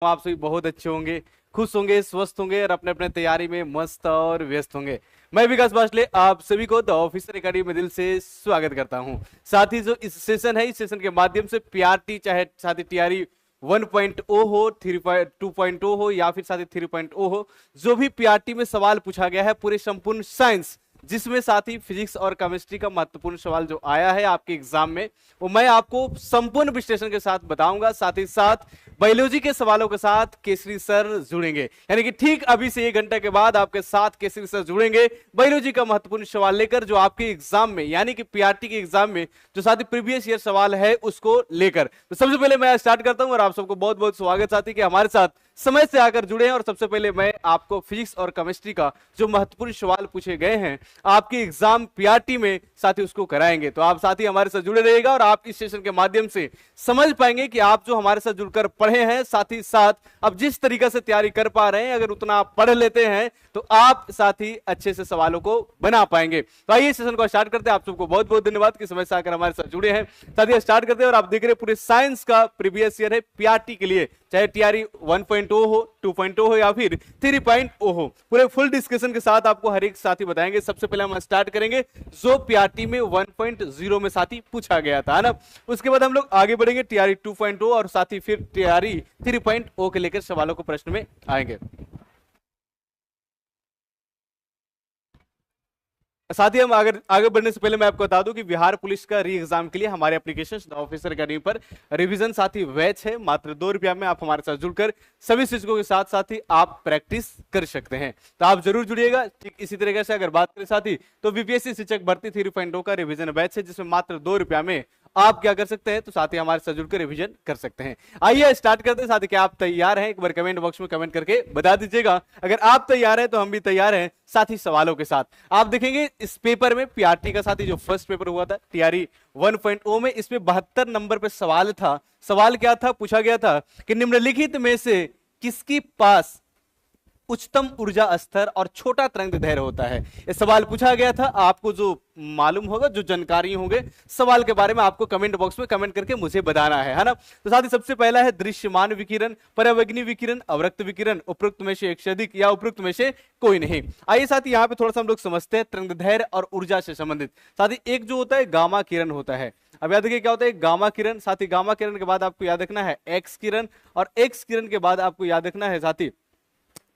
आप सभी बहुत अच्छे होंगे, खुश होंगे, स्वस्थ होंगे और अपने अपने तैयारी में मस्त और व्यस्त होंगे। मैं विकास बासले आप सभी को द ऑफिसर एकेडमी में दिल से स्वागत करता हूं। साथ ही जो इस सेशन है, इस सेशन के माध्यम से पीआरटी चाहे साथ ही टीआरई 1.0 हो, 2.0 हो या फिर साथ ही 3.0 हो, जो भी पीआरटी में सवाल पूछा गया है पूरे संपूर्ण साइंस, जिसमें साथ ही फिजिक्स और केमिस्ट्री का महत्वपूर्ण सवाल जो आया है आपके एग्जाम में, वो मैं आपको संपूर्ण विश्लेषण के साथ बताऊंगा। साथ ही साथ बायोलॉजी के सवालों के साथ केसरी सर जुड़ेंगे, यानी कि ठीक अभी से 1 घंटे के बाद आपके साथ केसरी सर जुड़ेंगे बायोलॉजी का महत्वपूर्ण सवाल लेकर, जो आपके एग्जाम में यानी कि पीआरटी के एग्जाम में जो साथ ही प्रीवियस ईयर सवाल है उसको लेकर। तो सबसे पहले मैं स्टार्ट करता हूं और आप सबको बहुत बहुत स्वागत साथी कि हमारे साथ समय से आकर जुड़े हैं। और सबसे पहले मैं आपको फिजिक्स और केमिस्ट्री का जो महत्वपूर्ण सवाल पूछे गए हैं आपके एग्जाम पीआरटी में साथी उसको कराएंगे। तो आप साथी हमारे साथ जुड़े रहिएगा और आप इस सेशन के माध्यम से समझ पाएंगे कि आप जो हमारे साथ जुड़कर पढ़े हैं, साथ ही साथ अब जिस तरीके से तैयारी कर पा रहे हैं, अगर उतना आप पढ़ लेते हैं तो आप साथ ही अच्छे से सवालों को बना पाएंगे। तो आइए सेशन को स्टार्ट करते हैं। आप सबको बहुत बहुत धन्यवाद कि समय से आकर हमारे साथ जुड़े हैं। साथ ही स्टार्ट करते हैं और आप देख रहे हैं पूरे साइंस का प्रीवियस ईयर है पीआरटी के लिए, चाहे टीआरई 1.0 हो, 2.0 हो या फिर 3.0 हो, पूरे फुल डिस्कशन के साथ आपको हर एक साथी बताएंगे। सबसे पहले हम स्टार्ट करेंगे जो पीआरटी में 1.0 में साथी पूछा गया था ना, उसके बाद हम लोग आगे बढ़ेंगे टीआरई 2.0 और साथ ही फिर टीआरई 3.0 के लेकर सवालों को प्रश्न में आएंगे। साथ ही हम आगे बढ़ने से पहले मैं आपको बता दूं कि बिहार पुलिस का री एग्जाम के लिए हमारे एप्लीकेशन द ऑफिसर अकेडमी पर रिवीजन साथ ही बैच है। मात्र ₹2 में आप हमारे साथ जुड़कर सभी शिक्षकों के साथ साथ ही आप प्रैक्टिस कर सकते हैं। तो आप जरूर जुड़िएगा। ठीक इसी तरीके से अगर बात करें साथी तो बीपीएससी शिक्षक भर्ती 3.0 का रिवीजन बैच है, जिसमें मात्र ₹2 में आप क्या कर सकते हैं, तो साथ ही हमारे साथ जुड़कर रिवीजन कर सकते हैं। आइए स्टार्ट करते हैं। साथ ही क्या आप तैयार हैं, एक बार कमेंट बॉक्स में कमेंट करके बता दीजिएगा। अगर आप तैयार हैं तो हम भी तैयार हैं साथ ही सवालों के साथ। आप देखेंगे इस पेपर में पीआरटी का साथ ही जो फर्स्ट पेपर हुआ था टीआरई 1.0 में, इसमें 72 नंबर पे सवाल था। सवाल क्या था, पूछा गया था कि निम्नलिखित में से किसकी पास उच्चतम ऊर्जा स्तर और छोटा तरंगदैर्घ्य होता है। यह सवाल पूछा गया था। आपको जो मालूम होगा, जो जानकारी होंगे सवाल के बारे में, आपको कमेंट बॉक्स में कमेंट करके मुझे बताना है ना। तो साथ ही सबसे पहला है दृश्यमान विकिरण, परावैगनी विकिरण, अवरक्त विकिरण, उपरोक्त में से एक से अधिक या उपरोक्त में से कोई नहीं। आइए साथ ही यहाँ पे थोड़ा सा हम लोग समझते हैं तरंगदैर्घ्य और ऊर्जा से संबंधित। साथ ही एक जो होता है गामा किरण होता है। अब याद रखिए क्या होता है गामा किरण। साथ ही गामा किरण के बाद आपको याद रखना है एक्स किरण, और एक्स किरण के बाद आपको याद रखना है साथी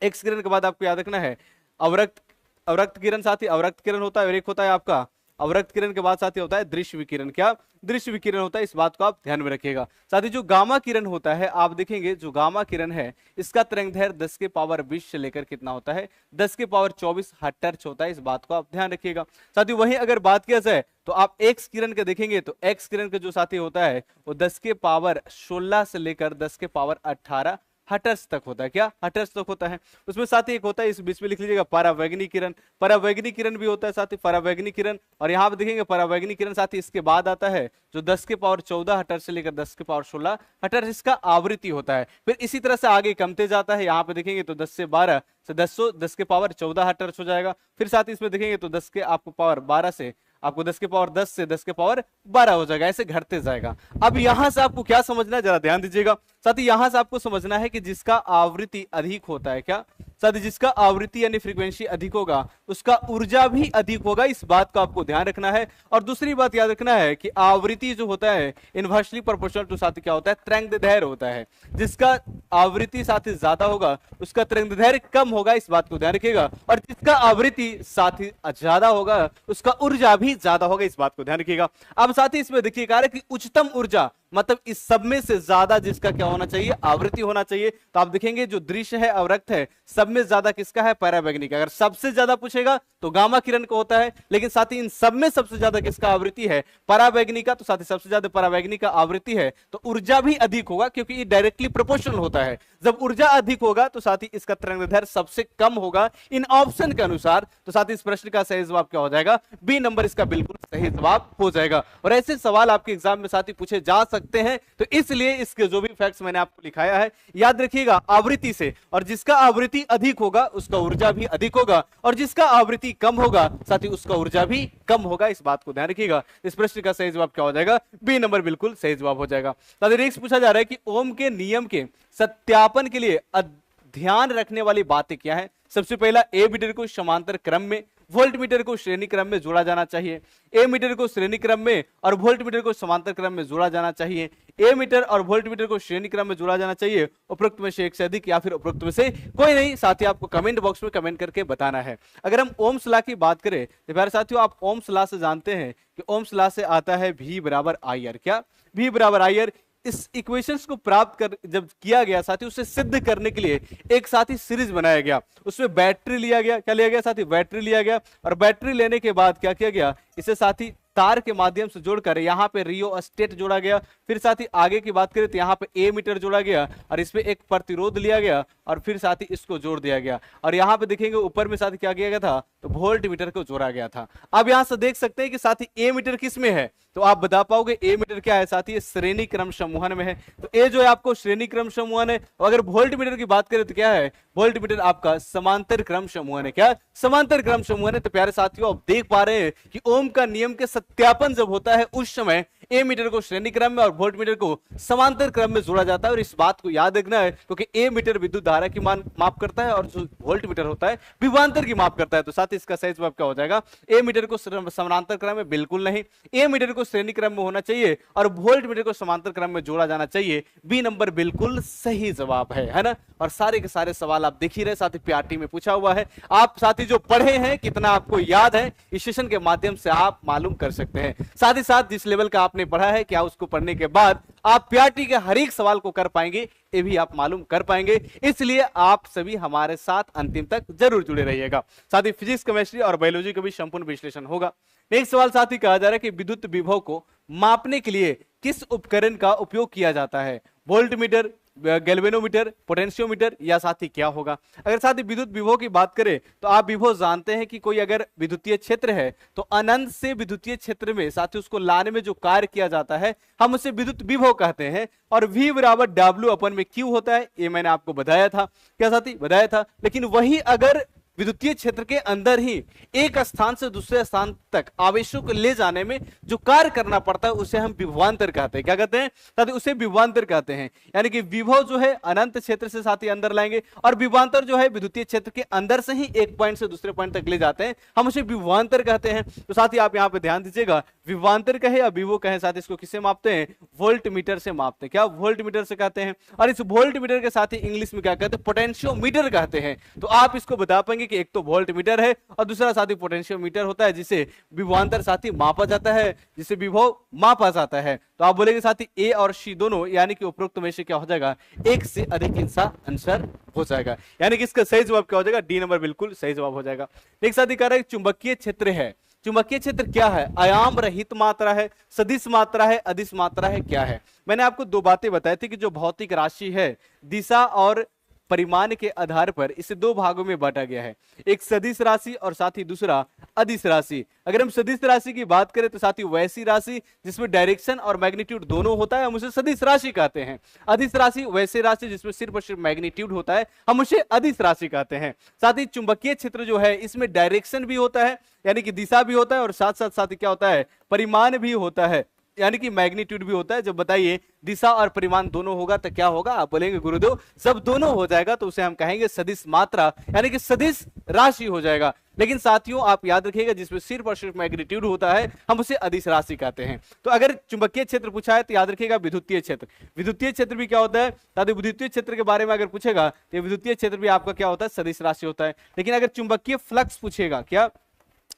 एक्स किरण के बाद आपको याद रखना है अवरक्त किरण। साथ ही अवरक्त किरण होता है और एक होता है आपका अवरक्त किरण के बाद साथ ही होता है दृश्य विकिरण। क्या दृश्य विकिरण होता है, इस बात को आप ध्यान में रखिएगा। साथ ही जो गामा किरण होता है, आप देखेंगे जो गामा किरण है इसका तरंगदैर्घ्य 10 के पावर 20 से लेकर कितना होता है, 10 के पावर 24 हर्ट्ज होता है। इस बात को आप ध्यान रखिएगा। साथ ही वहीं अगर बात किया जाए तो आप एक्स किरण के देखेंगे तो एक्स किरण का जो साथी होता है वो 10 के पावर 16 से लेकर 10 के पावर 18 हर्ट्ज तक होता है। क्या हर्ट्ज तक होता है। उसमें साथ ही एक होता है, इस बीच में लिख लीजिएगा परावैगनी किरण। परावैगनी किरण भी होता है साथ ही परावैगनी किरण, और यहाँ पे देखेंगे परावैगनी किरण साथ ही इसके बाद आता है जो 10 के पावर 14 हर्ट्ज से लेकर 10 के पावर 16 हर्ट्ज इसका आवृत्ति होता है। फिर इसी तरह से आगे कमते जाता है। यहाँ पे देखेंगे तो 10 से 12 से 10 के पावर 14 हर्ट्ज हो जाएगा। फिर साथ ही इसमें देखेंगे तो 10 के आपको पावर 12 से आपको 10 के पावर 10 से 10 के पावर 12 हो जाएगा, ऐसे घटते जाएगा। अब यहां से आपको क्या समझना है, जरा ध्यान दीजिएगा। साथ ही यहां से आपको समझना है कि जिसका आवृत्ति अधिक होता है, क्या साथ ही जिसका आवृत्ति यानी फ्रीक्वेंसी अधिक होगा उसका ऊर्जा भी अधिक होगा, इस बात का आपको ध्यान रखना है। और दूसरी बात याद रखना है कि आवृत्ति जो होता है इनवर्सली प्रोपोर्शनल टू साथ क्या होता है, तरंगदैर्घ्य होता है। जिसका आवृत्ति साथ ही ज्यादा होगा उसका तरंगदैर्घ्य कम होगा, इस बात को ध्यान रखिएगा। और जिसका आवृत्ति साथ ही ज्यादा होगा उसका ऊर्जा भी ज्यादा होगा, इस बात को ध्यान रखिएगा। अब साथ ही इसमें देखिए कह रहा है कि उच्चतम ऊर्जा मतलब इस सब में से ज्यादा जिसका क्या होना चाहिए, आवृत्ति होना चाहिए। तो आप देखेंगे जो दृश्य है अवरक्त है, सब में ज्यादा किसका है, परावैगनी का। अगर सबसे ज्यादा पूछेगा तो गामा किरण को होता है, लेकिन साथ ही इन सब में सबसे ज्यादा किसका आवृत्ति है, परावैगनी का। तो साथ ही सबसे ज्यादा परावैगनी का आवृत्ति है तो ऊर्जा भी अधिक होगा, क्योंकि ये डायरेक्टली प्रोपोर्शनल होता है। जब ऊर्जा अधिक होगा तो साथ ही इसका तरंगदैर्घ्य सबसे कम होगा इन ऑप्शन के अनुसार। तो साथ ही इस प्रश्न का सही जवाब क्या हो जाएगा, बी नंबर इसका बिल्कुल सही जवाब हो जाएगा। और ऐसे सवाल आपके एग्जाम में साथ ही पूछे जा सकते हैं, तो इसलिए इसके जो भी फैक्ट्स मैंने आपको लिखाया है याद रखिएगा आवृत्ति से। और जिसका आवृत्ति अधिक होगा उसका ऊर्जा भी अधिक होगा, और जिसका आवृत्ति कम होगा साथ ही उसका ऊर्जा भी कम होगा, इस बात को ध्यान रखिएगा। इस प्रश्न का सही जवाब क्या हो जाएगा, बी नंबर बिल्कुल सही जवाब हो जाएगा। नेक्स्ट पूछा जा रहा है कि ओम के नियम के सत्यापन के लिए ध्यान रखने वाली बातें क्या है? सबसे पहला, ए मीटर को समांतर क्रम में, वोल्ट मीटर को श्रेणी क्रम में जोड़ा जाना चाहिए। ए मीटर को श्रेणी क्रम में और वोल्ट मीटर को समांतर क्रम में जोड़ा जाना चाहिए। ए मीटर और वोल्ट मीटर को श्रेणी क्रम में जोड़ा जाना चाहिए। उपरोक्त में से एक से अधिक या फिर उपरोक्त में से कोई नहीं। साथ ही आपको कमेंट बॉक्स में कमेंट करके बताना है। अगर हम ओम्स लॉ की बात करें तो प्यारे साथियों, आप ओम्स लॉ से जानते हैं कि ओम्स लॉ से आता है V बराबर IR। क्या? V बराबर IR। इस इक्वेशंस को प्राप्त कर जब किया गया साथी, उसे सिद्ध करने के लिए एक साथी सीरीज बनाया गया। उसमें बैटरी लिया गया। क्या लिया गया साथी? बैटरी लिया गया। और बैटरी लेने के बाद क्या किया गया? इसे साथी तार के माध्यम से जोड़कर यहाँ पे रियोस्टेट जोड़ा गया। फिर साथ ही आगे की बात करें तो यहाँ पे ए मीटर जोड़ा गया और इसमें एक प्रतिरोध लिया गया और फिर साथ ही इसको जोड़ दिया गया। और यहाँ पे देखेंगे ऊपर में साथ ही क्या किया गया था? तो वोल्ट मीटर को जोड़ा गया था। अब यहाँ से देख सकते हैं कि साथ ही ए मीटर किस में है, तो आप बता पाओगे ए मीटर क्या है साथी? श्रेणी क्रम समूहन में है। तो ए जो है आपको श्रेणी क्रम समूहन है। अगर वोल्ट मीटर की बात करें तो क्या है? वोल्ट मीटर आपका समांतर क्रम समूहन है। क्या? समांतर क्रम समूहन है। तो प्यारे साथियों, आप देख पा रहे हैं कि ओम का नियम के सत्यापन जब होता है उस समय ए मीटर को श्रेणी क्रम में और वोल्ट मीटर को समांतर क्रम में जोड़ा जाता है। और इस बात को याद रखना है क्योंकि ए मीटर विद्युत धारा की मान माप करता है और जो वोल्ट मीटर होता है विभवांतर की माप करता है। तो साथ ही इसका सही जवाब क्या हो जाएगा? ए मीटर को समांतर क्रम में बिल्कुल नहीं, ए मीटर को श्रेणी क्रम में होना चाहिए और वोल्ट मीटर को समांतर क्रम में जोड़ा जाना चाहिए। बी नंबर बिल्कुल सही जवाब है ना। और सारे के सारे सवाल आप देख ही रहे, साथ ही पीआरटी में पूछा हुआ है। आप साथी जो पढ़े हैं कितना आपको याद है, इस सेशन के माध्यम से आप मालूम कर सकते हैं। साथ ही साथ जिस लेवल का आपने पढ़ा है, क्या उसको पढ़ने के बाद आप पीआरटी के हर एक सवाल को कर पाएंगे, ये भी आप मालूम कर पाएंगे। इसलिए आप सभी हमारे साथ अंतिम तक जरूर जुड़े रहिएगा। साथ ही फिजिक्स, केमिस्ट्री और बायोलॉजी का भी संपूर्ण विश्लेषण होगा। नेक्स्ट सवाल साथ ही कहा जा रहा है कि विद्युत विभव को मापने के लिए किस उपकरण का उपयोग किया जाता है? वोल्ट मीटर, गैल्वेनोमीटर, पोटेंशियोमीटर या साथ ही क्या होगा? अगर साथ ही विद्युत विभव की बात करें तो आप विभव जानते हैं कि कोई अगर विद्युतीय क्षेत्र है तो अनंत से विद्युतीय क्षेत्र में साथ ही उसको लाने में जो कार्य किया जाता है हम उसे विद्युत विभव कहते हैं। और V बराबर W/Q होता है। ये मैंने आपको बताया था। क्या साथी? बताया था। लेकिन वही अगर विद्युतीय क्षेत्र के अंदर ही एक स्थान से दूसरे स्थान तक आवेशों को ले जाने में जो कार्य करना पड़ता है उसे हम विभवांतर कहते हैं। क्या कहते हैं साथी? उसे विभवांतर कहते हैं। यानी कि विभव जो है अनंत क्षेत्र से साथी अंदर लाएंगे और विभवांतर जो है विद्युतीय क्षेत्र के अंदर से ही एक पॉइंट से दूसरे पॉइंट तक ले जाते हैं, हम उसे विभवांतर कहते हैं। तो साथी आप यहाँ पे ध्यान दीजिएगा, विभवांतर कहे या विभव कहे साथ इसको किससे मापते हैं? वोल्ट मीटर से मापते हैं। क्या? वोल्ट मीटर से कहते हैं। और इस वोल्ट मीटर के साथ ही इंग्लिश में क्या कहते हैं? पोटेंशियोमीटर कहते हैं। तो आप इसको बता पाएंगे कि एक तो वोल्ट मीटर है और दूसरा साथी पोटेंशियोमीटर होता है जिसे विभवांतर साथी मापा जाता है, जिसे विभव मापा जाता है। तो आप बोलेंगे साथी ए और सी दोनों, यानी कि उपरोक्त में से क्या हो जाएगा? एक से अधिक इसका आंसर हो जाएगा। यानी कि इसका सही जवाब क्या हो जाएगा? डी नंबर बिल्कुल सही जवाब हो जाएगा। नेक्स्ट साथी कह रहा है चुंबकीय क्षेत्र है। चुंबकीय क्षेत्र क्या है? आयाम रहित मात्रा है, सदिश मात्रा है, अदिश मात्रा है, क्या है? मैंने आपको दो बातें बताई थी कि जो भौतिक राशि है दिशा और परिमाण के आधार पर इसे दो भागों में बांटा गया है, एक सदिश राशि और साथ ही दूसरा अदिश राशि। अगर हम सदिश राशि की बात करें तो साथ ही वैसी राशि जिसमें डायरेक्शन और मैग्नीट्यूड दोनों होता है हम उसे सदिश राशि कहते हैं। अदिश राशि वैसी राशि जिसमें सिर्फ और सिर्फ मैग्नीट्यूड होता है, हम उसे अदिश राशि कहते हैं। साथ ही चुंबकीय क्षेत्र जो है इसमें डायरेक्शन भी होता है, यानी कि दिशा भी होता है, और साथ साथ क्या होता है? परिमाण भी होता है, यानी कि मैग्नीट्यूड भी होता है। जब बताइए दिशा और परिमाण दोनों होगा तो क्या होगा? आप बोलेंगे गुरुदेव जब दोनों हो जाएगा तो उसे हम कहेंगे सदिश मात्रा, यानी कि सदिश राशि हो जाएगा। लेकिन साथियों आप याद रखिएगा जिसमें सिर्फ और सिर्फ मैग्नीट्यूड होता है हम उसे अदिश राशि कहते हैं। तो अगर चुंबकीय क्षेत्र पूछा है तो याद रखिएगा विद्युतीय क्षेत्र। विद्युतीय क्षेत्र भी क्या होता है? ताकि विद्युतीय क्षेत्र के बारे में अगर पूछेगा तो विद्युतीय क्षेत्र भी आपका क्या होता है? सदिश राशि होता है। लेकिन अगर चुंबकीय फ्लक्स पूछेगा, क्या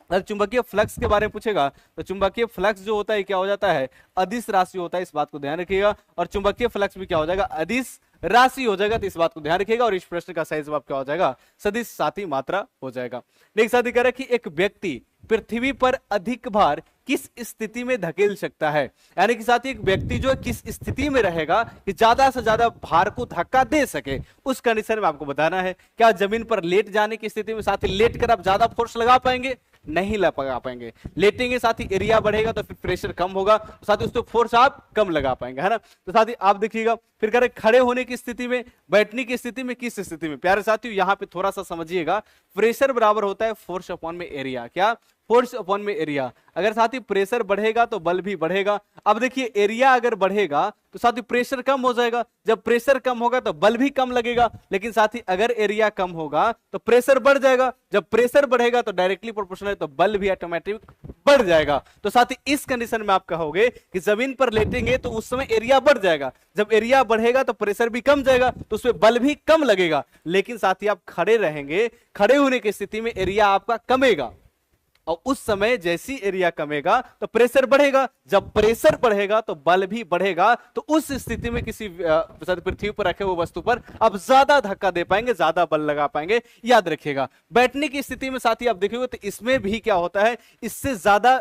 अगर चुंबकीय फ्लक्स के बारे में पूछेगा तो चुंबकीय फ्लक्स जो होता है क्या हो जाता है? अदिश राशि होता है। इस बात को ध्यान रखिएगा। और चुंबकीय फ्लक्स भी क्या हो जाएगा? अदिश राशि हो जाएगा। तो इस बात को ध्यान रखिएगा। और इस प्रश्न का सही जवाब क्या हो जाएगा? सदिश साथी मात्रा हो जाएगा। नेक्स्ट साथी कह रहा है कि एक व्यक्ति पृथ्वी पर अधिक भार किस स्थिति में धकेल सकता है? यानी कि साथी एक व्यक्ति जो है किस स्थिति में रहेगा कि ज्यादा से ज्यादा भार को धक्का दे सके, उस कंडीशन में आपको बताना है। क्या जमीन पर लेट जाने की स्थिति में साथी लेट कर आप ज्यादा फोर्स लगा पाएंगे? नहीं लगा पाएंगे। लेटेंगे साथी एरिया बढ़ेगा तो फिर प्रेशर कम होगा, तो साथी उस तो फोर्स आप कम लगा पाएंगे, है ना। तो साथी आप देखिएगा फिर कह रहे खड़े होने की स्थिति में, बैठने की स्थिति में, किस स्थिति में। प्यारे साथियों यहां पे थोड़ा सा समझिएगा, प्रेशर बराबर होता है फोर्स अपॉन में एरिया। क्या? फोर्स अपॉन में एरिया। अगर साथी प्रेशर बढ़ेगा तो बल भी बढ़ेगा। अब देखिए एरिया अगर बढ़ेगा तो साथी प्रेशर कम हो जाएगा, जब प्रेशर कम होगा तो बल भी कम लगेगा। लेकिन साथी अगर एरिया कम होगा तो प्रेशर बढ़ जाएगा, जब प्रेशर बढ़ेगा तो डायरेक्टली प्रोपोर्शनल है तो बल भी ऑटोमेटिक बढ़ जाएगा। तो साथी इस कंडीशन में आप कहोगे कि जमीन पर लेटेंगे तो उस समय एरिया बढ़ जाएगा, जब एरिया बढ़ेगा तो प्रेशर भी कम जाएगा तो उसमें बल भी कम लगेगा। लेकिन साथी आप खड़े रहेंगे, खड़े होने की स्थिति में एरिया आपका कमेगा, और उस समय जैसी एरिया कमेगा तो प्रेशर बढ़ेगा, जब प्रेशर बढ़ेगा तो बल भी बढ़ेगा। तो उस स्थिति में किसी पृथ्वी पर रखे हुए वस्तु पर आप ज्यादा धक्का दे पाएंगे, ज्यादा बल लगा पाएंगे। याद रखिएगा बैठने की स्थिति में साथी आप देखिएगा तो इसमें भी क्या होता है, इससे ज्यादा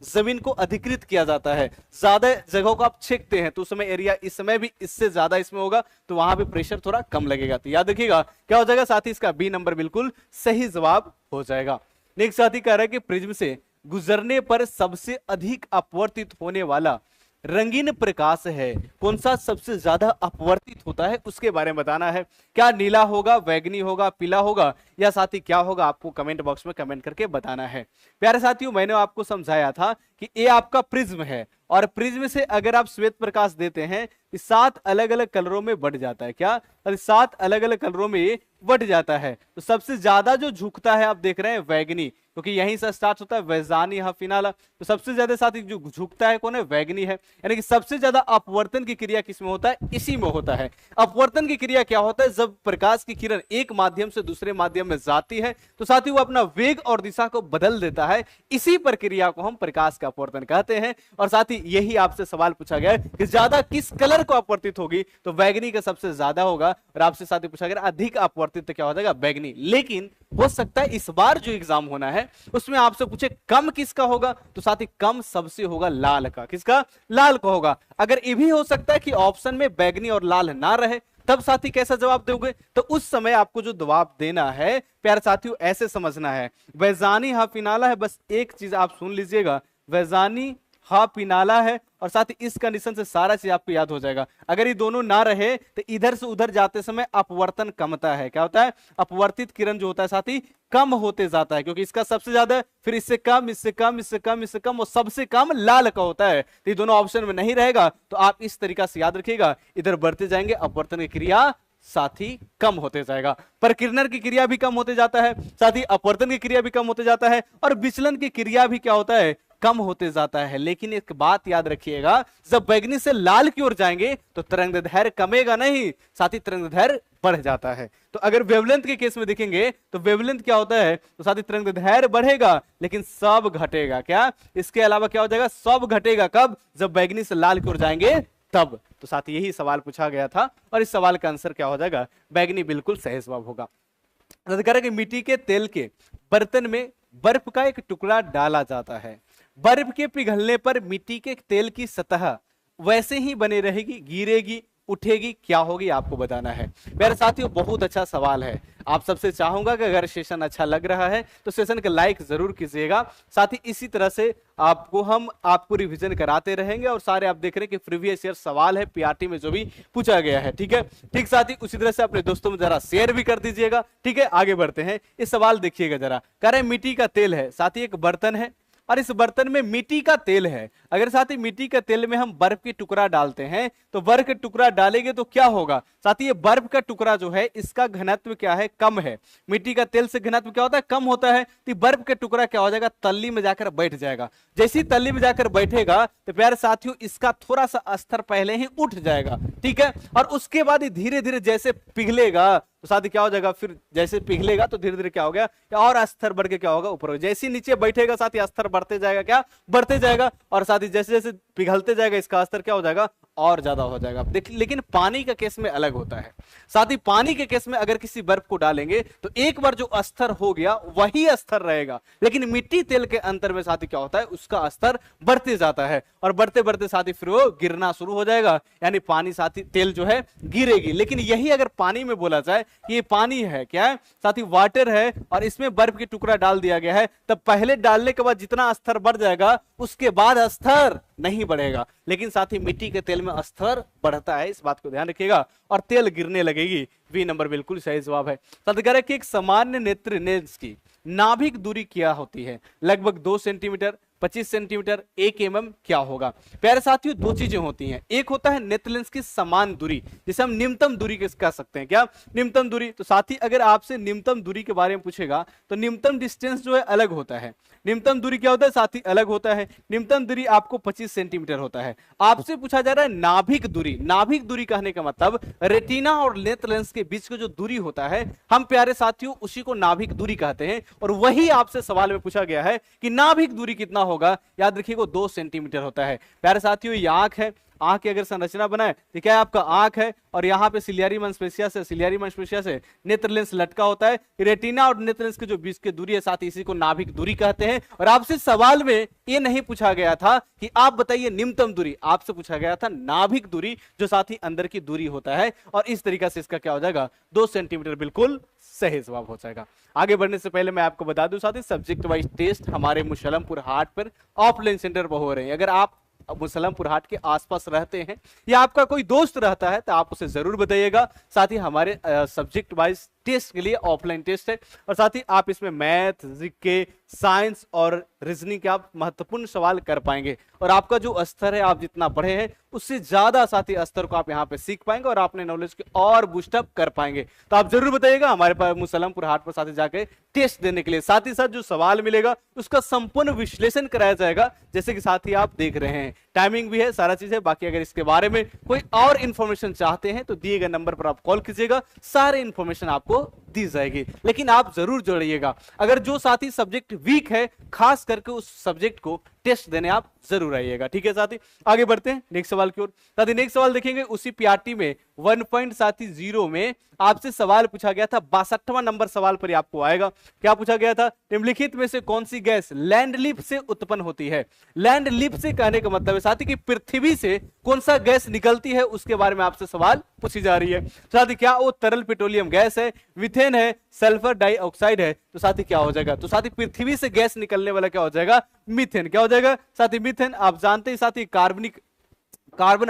जमीन को अधिकृत किया जाता है, ज्यादा जगहों को आप छेकते हैं तो उस समय एरिया इस समय भी इससे ज्यादा इसमें होगा तो वहां भी प्रेशर थोड़ा कम लगेगा। तो याद रखिएगा क्या हो जाएगा साथी, इसका बी नंबर बिल्कुल सही जवाब हो जाएगा। नेक्स्ट साथी कह रहा है कि प्रिज्म से गुजरने पर सबसे अधिक अपवर्तित होने वाला रंगीन प्रकाश है, कौन सा सबसे ज्यादा अपवर्तित होता है उसके बारे में बताना है। क्या नीला होगा, बैगनी होगा, पीला होगा, या साथी क्या होगा, आपको कमेंट बॉक्स में कमेंट करके बताना है। प्यारे साथियों मैंने आपको समझाया था कि ये आपका प्रिज्म है, और प्रिज्म से अगर आप श्वेत प्रकाश देते हैं तो 7 अलग अलग कलरों में बढ़ जाता है। क्या? 7 अलग अलग कलरों में बढ़ जाता है। तो सबसे ज्यादा जो झुकता है आप देख रहे हैं वैगनी, क्योंकि यहीं से स्टार्ट होता है वैजानी फिनाला। तो सबसे ज्यादा साथी जो झुकता है कौन है? वैगनी है। यानी कि सबसे ज्यादा अपवर्तन की क्रिया किसमें होता है? इसी में होता है। अपवर्तन की क्रिया क्या होता है? जब प्रकाश की किरण एक माध्यम से दूसरे माध्यम में जाती है तो साथी वो अपना वेग और दिशा को बदल देता है, इसी प्रक्रिया को हम प्रकाश का अपवर्तन कहते हैं। और साथी यही आपसे सवाल पूछा गया है कि ज्यादा किस कलर को अपवर्तित होगी, तो बैगनी का सबसे ज्यादा होगा। और आपसे साथी पूछा गया अधिक अपवर्तित तो क्या हो जाएगा? बैगनी। लेकिन हो सकता है इस बार जो एग्जाम होना है उसमें आपसे पूछे कम किसका होगा, तो साथी कम सबसे होगा लाल का। किसका? लाल का होगा। अगर ये भी हो सकता है कि ऑप्शन में बैगनी और लाल ना रहे, तब साथी कैसा जवाब दोगे? तो उस समय आपको जो जवाब देना है प्यारे साथियों ऐसे समझना है, वैजानी फिनाला है। बस एक चीज आप सुन लीजिएगा, वैजानी पिनाला है, और साथ ही इस कंडीशन से सारा चीज आपको याद हो जाएगा। अगर ये दोनों ना रहे तो इधर से उधर जाते समय अपवर्तन कमता है। क्या होता है? अपवर्तित किरण जो होता है साथी कम होते जाता है, क्योंकि इसका सबसे ज्यादा, फिर इससे कम, इससे कम, इससे कम, इससे कम, और सबसे कम लाल का होता है। तो ये दोनों ऑप्शन में नहीं रहेगा, तो आप इस तरीका से याद रखिएगा, इधर बढ़ते जाएंगे अपवर्तन की क्रिया साथी कम होते जाएगा, परकिरणन की क्रिया भी कम होते जाता है, साथ ही अपवर्तन की क्रिया भी कम होते जाता है, और विचलन की क्रिया भी क्या होता है? कम होते जाता है। लेकिन एक बात याद रखिएगा, जब बैगनी से लाल की ओर जाएंगे तो तरंगदैर्घ्य कमेगा नहीं, साथ ही तरंगदैर्घ्य बढ़ जाता है। तो अगर वेवलेंथ के केस में देखेंगे तो वेवलेंथ क्या होता है? तो साथ ही तरंगदैर्घ्य बढ़ेगा लेकिन सब घटेगा। क्या? इसके अलावा क्या हो जाएगा? सब घटेगा। कब? जब बैगनी से लाल की ओर जाएंगे तब। तो साथ यही सवाल पूछा गया था, और इस सवाल का आंसर क्या हो जाएगा? बैगनी बिल्कुल सही जवाब होगा। कि मिट्टी के तेल के बर्तन में बर्फ का एक टुकड़ा डाला जाता है, बर्फ के पिघलने पर मिट्टी के तेल की सतह वैसे ही बने रहेगी, गिरेगी, उठेगी, क्या होगी? आपको बताना है। मेरे साथियों बहुत अच्छा सवाल है। आप सबसे चाहूंगा कि अगर सेशन अच्छा लग रहा है तो सेशन का लाइक जरूर कीजिएगा। साथ ही इसी तरह से हम आपको रिवीजन कराते रहेंगे, और सारे आप देख रहे हैं कि प्रीवियस ईयर सवाल है पीआरटी में जो भी पूछा गया है। ठीक है, ठीक। साथ ही उसी तरह से अपने दोस्तों में जरा शेयर भी कर दीजिएगा। ठीक है, आगे बढ़ते हैं। इस सवाल देखिएगा जरा, कह रहे मिट्टी का तेल है, साथ ही एक बर्तन है और इस बर्तन में मिट्टी का तेल है। अगर साथ ही मिट्टी का तेल में हम बर्फ की टुकड़ा डालते हैं तो बर्फ का टुकड़ा डालेंगे तो क्या होगा? साथ ही ये बर्फ का टुकड़ा जो है इसका घनत्व क्या है? कम है। मिट्टी का तेल से घनत्व क्या होता है? कम होता है। तो बर्फ का टुकड़ा क्या हो जाएगा? तल्ली में जाकर बैठ जाएगा। जैसे ही तल्ली में जाकर बैठेगा तो प्यारे साथियों इसका थोड़ा सा स्तर पहले ही उठ जाएगा। ठीक है, और उसके बाद धीरे धीरे जैसे पिघलेगा तो साथ ही क्या हो जाएगा? फिर जैसे पिघलेगा तो धीरे धीरे क्या हो गया? और स्तर बढ़ के क्या होगा? ऊपर। जैसे नीचे बैठेगा साथ ही स्तर बढ़ते जाएगा। क्या? बढ़ते जाएगा। और साथ ही जैसे जैसे पिघलते जाएगा इसका स्तर क्या हो जाएगा? और ज्यादा हो जाएगा। देखिए, लेकिन पानी का केस में अलग होता है। साथ ही पानी के केस में अगर किसी बर्फ को डालेंगे तो एक बार जो स्तर हो गया वही स्तर रहेगा, लेकिन मिट्टी तेल के अंतर में साथ ही क्या होता है? उसका स्तर बढ़ते जाता है, और बढ़ते बढ़ते साथ ही फिर वो गिरना शुरू हो जाएगा, यानी पानी साथ ही तेल जो है गिरेगी। लेकिन यही अगर पानी में बोला जाए ये पानी है, क्या है साथी, वाटर है, और इसमें बर्फ की टुकड़ा डाल दिया गया है, तब पहले डालने के बाद जितना स्तर बढ़ जाएगा उसके बाद स्तर नहीं बढ़ेगा। लेकिन साथी मिट्टी के तेल में स्तर बढ़ता है, इस बात को ध्यान रखिएगा, और तेल गिरने लगेगी। बी नंबर बिल्कुल सही जवाब है। साथी कह रहे कि एक सामान्य नेत्र लेंस की नाभिक दूरी क्या होती है? लगभग 2 सेंटीमीटर, 25 सेंटीमीटर, 1 mm, क्या होगा? प्यारे साथियों, दो चीजें होती हैं, एक होता है नेत्र लेंस की समान दूरी, जिसे हम निम्नतम दूरी कह सकते हैं। क्या निम्नतम दूरी? तो साथी अगर आपसे निम्नतम दूरी के बारे में पूछेगा तो निम्नतम डिस्टेंस जो है अलग होता है। निम्नतम दूरी क्या होता है साथी? अलग होता है। निम्नतम दूरी आपको 25 सेंटीमीटर होता है। आपसे पूछा जा रहा है नाभिक दूरी। नाभिक दूरी कहने का मतलब रेटिना और नेत्र लेंस के बीच का जो दूरी होता है, हम प्यारे साथियों उसी को नाभिक दूरी कहते हैं, और वही आपसे सवाल में पूछा गया है कि नाभिक दूरी कितना होगा। याद रखिएगा 2 सेंटीमीटर होता है। प्यारे साथियों ये आंख है, आंख की अगर संरचना बनाए तो क्या है, आपका आंख है, और यहाँ पे सिलियरी मांसपेशिया से नेत्र लेंस लटका होता है। रेटिना और नेत्र लेंस के जो बीच की दूरी है साथ ही इसी को नाभिक दूरी कहते हैं। और आपसे सवाल में ये नहीं पूछा गया था कि आप बताइए निम्नतम दूरी, आपसे पूछा गया था नाभिक दूरी, जो साथ ही अंदर की दूरी होता है, और इस तरीके से इसका क्या हो जाएगा, 2 सेंटीमीटर बिल्कुल सही जवाब हो जाएगा। आगे बढ़ने से पहले मैं आपको बता दूं साथी, सब्जेक्ट वाइज टेस्ट हमारे मुसलमपुर हाट पर ऑफलाइन सेंटर पर हो रहे हैं। अगर आप मुसलमपुर हाट के आसपास रहते हैं या आपका कोई दोस्त रहता है तो आप उसे जरूर बताइएगा। साथ ही हमारे सब्जेक्ट वाइज टेस्ट के लिए ऑफलाइन टेस्ट है, और साथ ही आप इसमें मैथ, जीके, साइंस और रीजनिंग के आप महत्वपूर्ण सवाल कर पाएंगे, और आपका जो स्तर है आप जितना पढ़े हैं उससे ज्यादा साथी स्तर को आप यहाँ पे सीख पाएंगे और अपने नॉलेज के और बूस्टअप कर पाएंगे। तो आप जरूर बताइएगा हमारे पास मुसलमपुर हाट पर साथी जाके टेस्ट देने के लिए। साथ ही साथ जो सवाल मिलेगा उसका संपूर्ण विश्लेषण कराया जाएगा, जैसे कि साथी आप देख रहे हैं। टाइमिंग भी है, सारा चीज है। बाकी अगर इसके बारे में कोई और इंफॉर्मेशन चाहते हैं तो दिए गए नंबर पर आप कॉल कीजिएगा, सारे इंफॉर्मेशन आपको दी जाएगी। लेकिन आप जरूर जोड़िएगा, अगर जो साथी सब्जेक्ट वीक है खास करके उस सब्जेक्ट को टेस्ट देने आप जरूर आइएगा। ठीक है साथी, आगे बढ़ते हैं नेक्स्ट सवाल की ओर। साथी नेक्स्ट सवाल देखेंगे, उसी पीआरटी में 1.0 में आपसे सवाल पूछा गया था, 62वां नंबर सवाल पर आपको आएगा। क्या पूछा गया था? निम्नलिखित में से कौन सी गैस लैंडलिप से उत्पन्न होती है? लैंडलिप से कहने का मतलब है साथी कि पृथ्वी से कौन सा गैस निकलती है, उसके बारे में आपसे सवाल पूछी जा रही है। साथी क्या वो तरल पेट्रोलियम गैस है, मीथेन है, सल्फर डाइऑक्साइड है? तो साथी क्या हो जाएगा? तो साथी पृथ्वी से गैस निकलने वाला क्या हो जाएगा? मीथेन। क्या हो जाएगा साथी? मीथेन। आप जानते हैं साथी कार्बन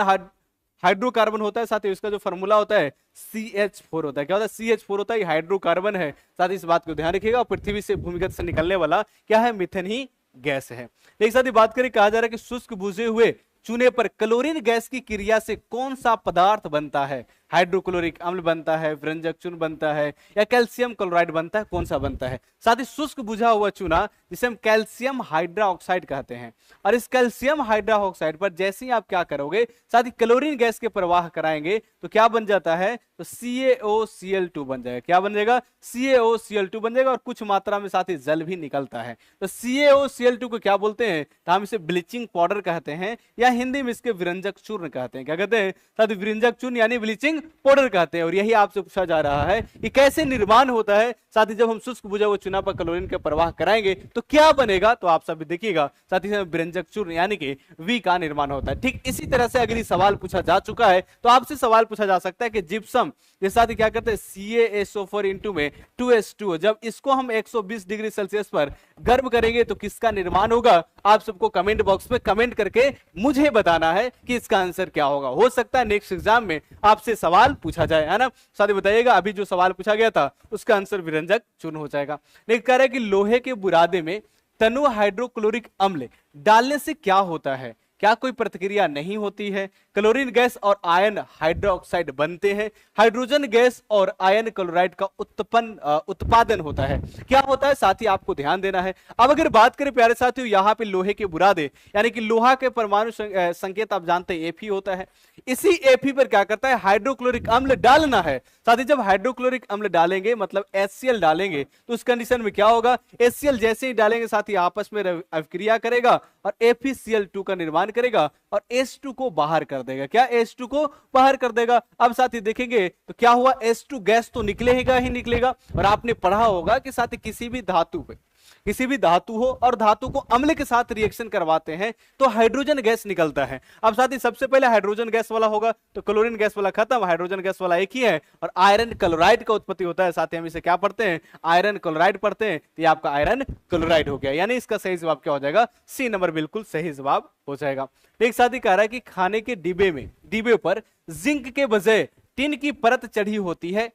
हाइड्रोकार्बन होता है साथी, इसका जो फॉर्मूला होता है CH4 होता है। क्या होता है? CH4 होता है, हाइड्रोकार्बन है साथी, इस बात को ध्यान रखिएगा। पृथ्वी से भूमिगत से निकलने वाला क्या है? मीथेन ही गैस है। एक साथ ही बात करें, कहा जा रहा है कि शुष्क बुझे हुए चूने पर क्लोरीन गैस की क्रिया से कौन सा पदार्थ बनता है? हाइड्रोक्लोरिक अम्ल बनता है, विरंजक चूर्ण बनता है, या कैल्शियम क्लोराइड बनता है? कौन सा बनता है? साथ ही शुष्क बुझा हुआ चूना जिसे हम कैल्शियम हाइड्रोक्साइड कहते हैं, और इस कैल्शियम हाइड्रोक्साइड पर जैसे ही आप क्या करोगे साथ ही क्लोरीन गैस के प्रवाह कराएंगे तो क्या बन जाता है? तो CaOCl2 बन जाएगा। क्या बन जाएगा? CaOCl2 बन जाएगा, और कुछ मात्रा में साथ ही जल भी निकलता है। तो CaOCl2 को क्या बोलते हैं? तो हम इसे ब्लीचिंग पाउडर कहते हैं, या हिंदी में इसके विरंजक चूर्ण कहते हैं। क्या कहते हैं साथ ही? विरंजक चूर्ण यानी ब्लीचिंग पाउडर कहते हैं। और यही आपसे पूछा जा रहा है कि कैसे निर्माण होता है साथ ही जब हम शुष्क बुझा हुआ चूना पर क्लोरीन का प्रवाह कराएंगे तो क्या बनेगा? तो आप सब देखिएगा साथ ही विरंजक चूर्ण यानी कि वी का निर्माण होता है। ठीक इसी तरह से अगर सवाल पूछा जा चुका है तो आपसे सवाल पूछा जा सकता है कि जिप्सम के साथ क्या करते हैं? CaSO4 इंटू में 2H2, जब इसको हम 120 डिग्री सेल्सियस पर गर्म करेंगे तो किसका निर्माण होगा? आप सबको कमेंट बॉक्स में कमेंट करके मुझे बताना है कि इसका आंसर क्या होगा। हो सकता है नेक्स्ट एग्जाम में आपसे सवाल पूछा जाए, है ना साथी? बताइएगा, अभी जो सवाल पूछा गया था उसका आंसर विरंजक चूर्ण हो जाएगा। नेक्स्ट कह रहा है कि लोहे के बुरादे में तनु हाइड्रोक्लोरिक अम्ल डालने से क्या होता है? क्या कोई प्रतिक्रिया नहीं होती है? क्लोरीन गैस और आयन हाइड्रोक्साइड बनते हैं, हाइड्रोजन गैस और आयन क्लोराइड का उत्पादन होता है। क्या होता है साथी? आपको ध्यान देना है। अब अगर बात करें प्यारे साथियों, यहाँ पे लोहे के बुरादे यानी कि लोहा के परमाणु संकेत आप जानते हैं Fe होता है। इसी Fe पर क्या करता है? हाइड्रोक्लोरिक अम्ल डालना है। साथी जब हाइड्रोक्लोरिक अम्ल डालेंगे मतलब HCl डालेंगे तो उस कंडीशन में क्या होगा? HCl जैसे ही डालेंगे साथी आपस में अभिक्रिया करेगा और FeCl2 का निर्माण करेगा और H2 को बाहर कर देगा। क्या? H2 को बाहर कर देगा। अब साथी देखेंगे तो क्या हुआ? H2 गैस तो निकलेगा ही निकलेगा, और आपने पढ़ा होगा कि साथी किसी भी धातु पे किसी भी धातु हो और धातु को अम्ल के साथ रिएक्शन करवाते हैं तो हाइड्रोजन गैस निकलता है। अब साथ ही सबसे पहले हाइड्रोजन गैस वाला होगा तो क्लोरीन गैस वाला खत्म, हाइड्रोजन गैस वाला एक ही है और आयरन क्लोराइड का उत्पत्ति होता है। साथ ही हम इसे क्या पढ़ते हैं, आयरन क्लोराइड पढ़ते हैं। तो ये आपका आयरन क्लोराइड हो गया, यानी इसका सही जवाब क्या हो जाएगा, सी नंबर बिल्कुल सही जवाब हो जाएगा। एक साथ ही कह रहा है कि खाने के डिब्बे पर जिंक के बजाय टिन की परत चढ़ी होती है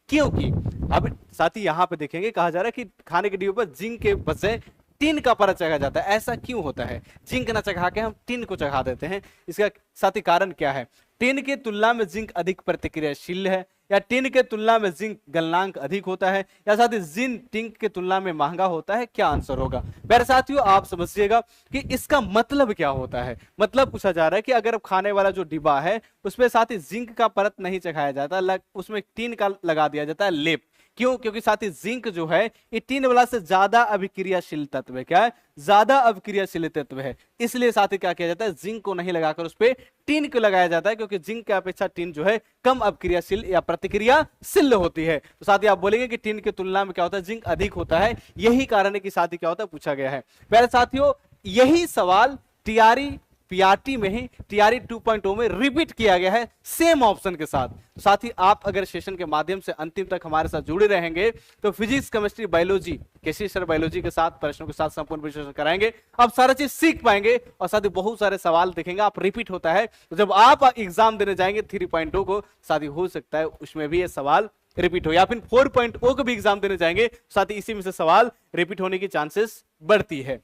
क्योंकि, अब साथ ही यहां पे देखेंगे कहा जा रहा है कि खाने के डिब्बे पर जिंक के बजाय टिन का परत चढ़ा जाता है। ऐसा क्यों होता है, जिंक ना चढ़ा के हम टिन को चढ़ा देते हैं, इसका साथ ही कारण क्या है। टिन की तुलना में जिंक अधिक प्रतिक्रियाशील है, या टिन के तुलना में जिंक गलनांक अधिक होता है, या साथ ही जिंक टिन के तुलना में महंगा होता है, क्या आंसर होगा। मेरे साथियों आप समझिएगा कि इसका मतलब क्या होता है। मतलब पूछा जा रहा है कि अगर खाने वाला जो डिब्बा है उसमें साथ ही जिंक का परत नहीं चढ़ाया जाता, उसमें टिन का लगा दिया जाता है लेप। क्यों, क्योंकि साथ ही जिंक जो है ये टिन वाला से ज्यादा अभिक्रियाशील तत्व है। क्या है, ज्यादा अभिक्रियाशील तत्व है, इसलिए साथ ही क्या किया जाता है, जिंक को नहीं लगाकर उस पर टिन को लगाया जाता है, क्योंकि जिंक की अपेक्षा टिन जो है कम अभिक्रियाशील या प्रतिक्रियाशील होती है। तो साथ ही आप बोलेंगे कि टिन की तुलना में क्या होता है, जिंक अधिक होता है, यही कारण है कि साथ ही क्या होता है, पूछा गया है। प्यारे साथियों यही सवाल पीआरटी में ही टीआरई 2.0 में रिपीट किया गया है सेम ऑप्शन के साथ। तो साथ ही आप अगर सेशन के माध्यम से अंतिम तक हमारे साथ जुड़े रहेंगे तो फिजिक्स, केमिस्ट्री, बायोलॉजी, केसी सर बायोलॉजी के साथ प्रश्नों के साथ संपूर्ण विश्लेषण कराएंगे। आप सारा चीज सीख पाएंगे और साथ ही बहुत सारे सवाल देखेंगे आप रिपीट होता है। तो जब आप एग्जाम देने जाएंगे 3.0 को, साथ ही हो सकता है उसमें भी ये सवाल रिपीट हो, या फिर 4.0 को भी एग्जाम देने जाएंगे, साथ ही इसी में से सवाल रिपीट होने की चांसेस बढ़ती है।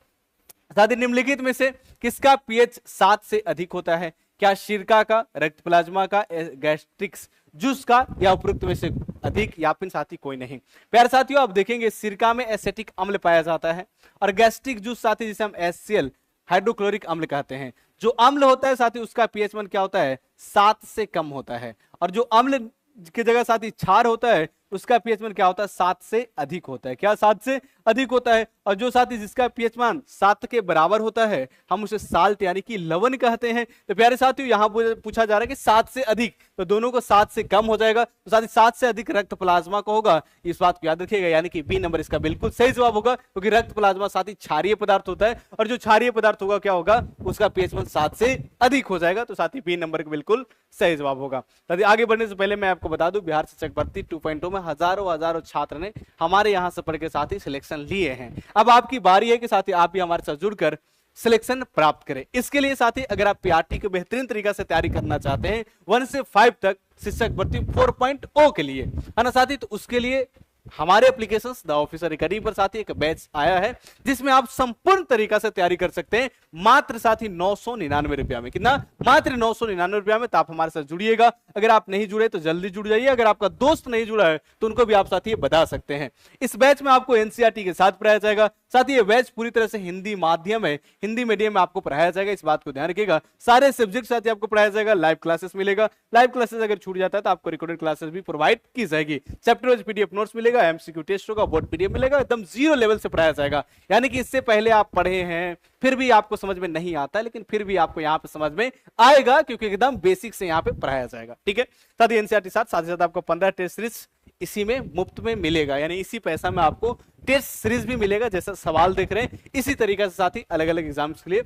साथ ही निम्नलिखित में से किसका पीएच 7 से अधिक होता है, क्या सिरका का, रक्त प्लाज्मा का, गैस्ट्रिक्स जूस का, या उपरोक्त में से अधिक, या फिर साथी कोई नहीं। प्यारे साथियों आप देखेंगे सिरका में एसिटिक अम्ल पाया जाता है और गैस्ट्रिक जूस साथी जिसे हम HCl हाइड्रोक्लोरिक अम्ल कहते हैं, जो अम्ल होता है साथी उसका पीएच मान क्या होता है, 7 से कम होता है, और जो अम्ल की जगह साथी क्षार होता है उसका पीएच मान क्या होता है, 7 से अधिक होता है। क्या 7 से अधिक होता है, और जो साथी जिसका पीएच मान 7 के बराबर होता है हम उसे साल्ट यानी कि लवण कहते हैं। तो प्यारे साथियों यहां पूछा जा रहा है कि 7 से अधिक, तो दोनों को 7 से कम हो जाएगा, तो साथ ही 7 से अधिक रक्त प्लाज्मा को होगा, इस बात को याद रखिएगा, यानी कि बी नंबर इसका बिल्कुल सही जवाब होगा, क्योंकि रक्त प्लाज्मा साथ ही क्षारीय पदार्थ होता है और जो क्षारीय पदार्थ होगा क्या होगा, उसका पीएच मान 7 से अधिक हो जाएगा, तो साथ ही बी नंबर का बिल्कुल सही जवाब होगा। आगे बढ़ने से पहले मैं आपको बता दूं बिहार शिक्षक भर्ती 2.0 में हजारों छात्र ने हमारे यहां से पढ़ के साथ ही सिलेक्शन लिए हैं। अब आपकी बारी है कि साथ ही आप भी हमारे साथ जुड़कर सिलेक्शन प्राप्त करें। इसके लिए साथी अगर आप पीआरटी को बेहतरीन तरीका से तैयारी करना चाहते हैं 1 से 5 तक शिक्षक भर्ती 4.0 के लिए, है ना साथी, तो उसके लिए हमारे एप्लीकेशंस द ऑफिसर अकेडमी पर साथी एक बैच आया है जिसमें आप संपूर्ण तरीका से तैयारी कर सकते हैं मात्र साथी 999 रुपया में। कितना, मात्र 999 रुपया में। तो आप हमारे साथ जुड़िएगा, अगर आप नहीं जुड़े तो जल्दी जुड़ जाइए, अगर आपका दोस्त नहीं जुड़ा है तो उनको भी आप साथी बता सकते हैं। इस बैच में आपको एनसीईआरटी के साथ पढ़ाया जाएगा, साथ ही ये बैच पूरी तरह से हिंदी माध्यम है, हिंदी मीडियम में आपको पढ़ाया जाएगा, इस बात को ध्यान रखिएगा। सारे सब्जेक्ट साथ ही आपको पढ़ाया जाएगा, लाइव क्लासेस मिलेगा, लाइव क्लासेस अगर छूट जाता है तो आपको रिकॉर्डेड क्लासेस भी प्रोवाइड की जाएगी, चैप्टर वाइज पीडीएफ नोट्स मिलेगा, एमसीक्यू टेस्ट होगा, बोर्ड पीडीएफ मिलेगा, एकदम 0 लेवल से पढ़ाया जाएगा। यानी कि इससे पहले आप पढ़े हैं फिर भी आपको समझ में नहीं आता, लेकिन फिर भी आपको यहाँ पे समझ में आएगा क्योंकि एकदम बेसिक से यहाँ पे पढ़ाया जाएगा। ठीक है, साथ ही एनसीईआरटी साथ ही साथ आपको 15 टेस्ट सीरीज इसी में मुफ्त में मिलेगा, यानी इसी पैसा में आपको टेस्ट सीरीज भी मिलेगा, जैसा सवाल देख रहे हैं इसी तरीके से साथ ही अलग अलग एग्जाम्स के लिए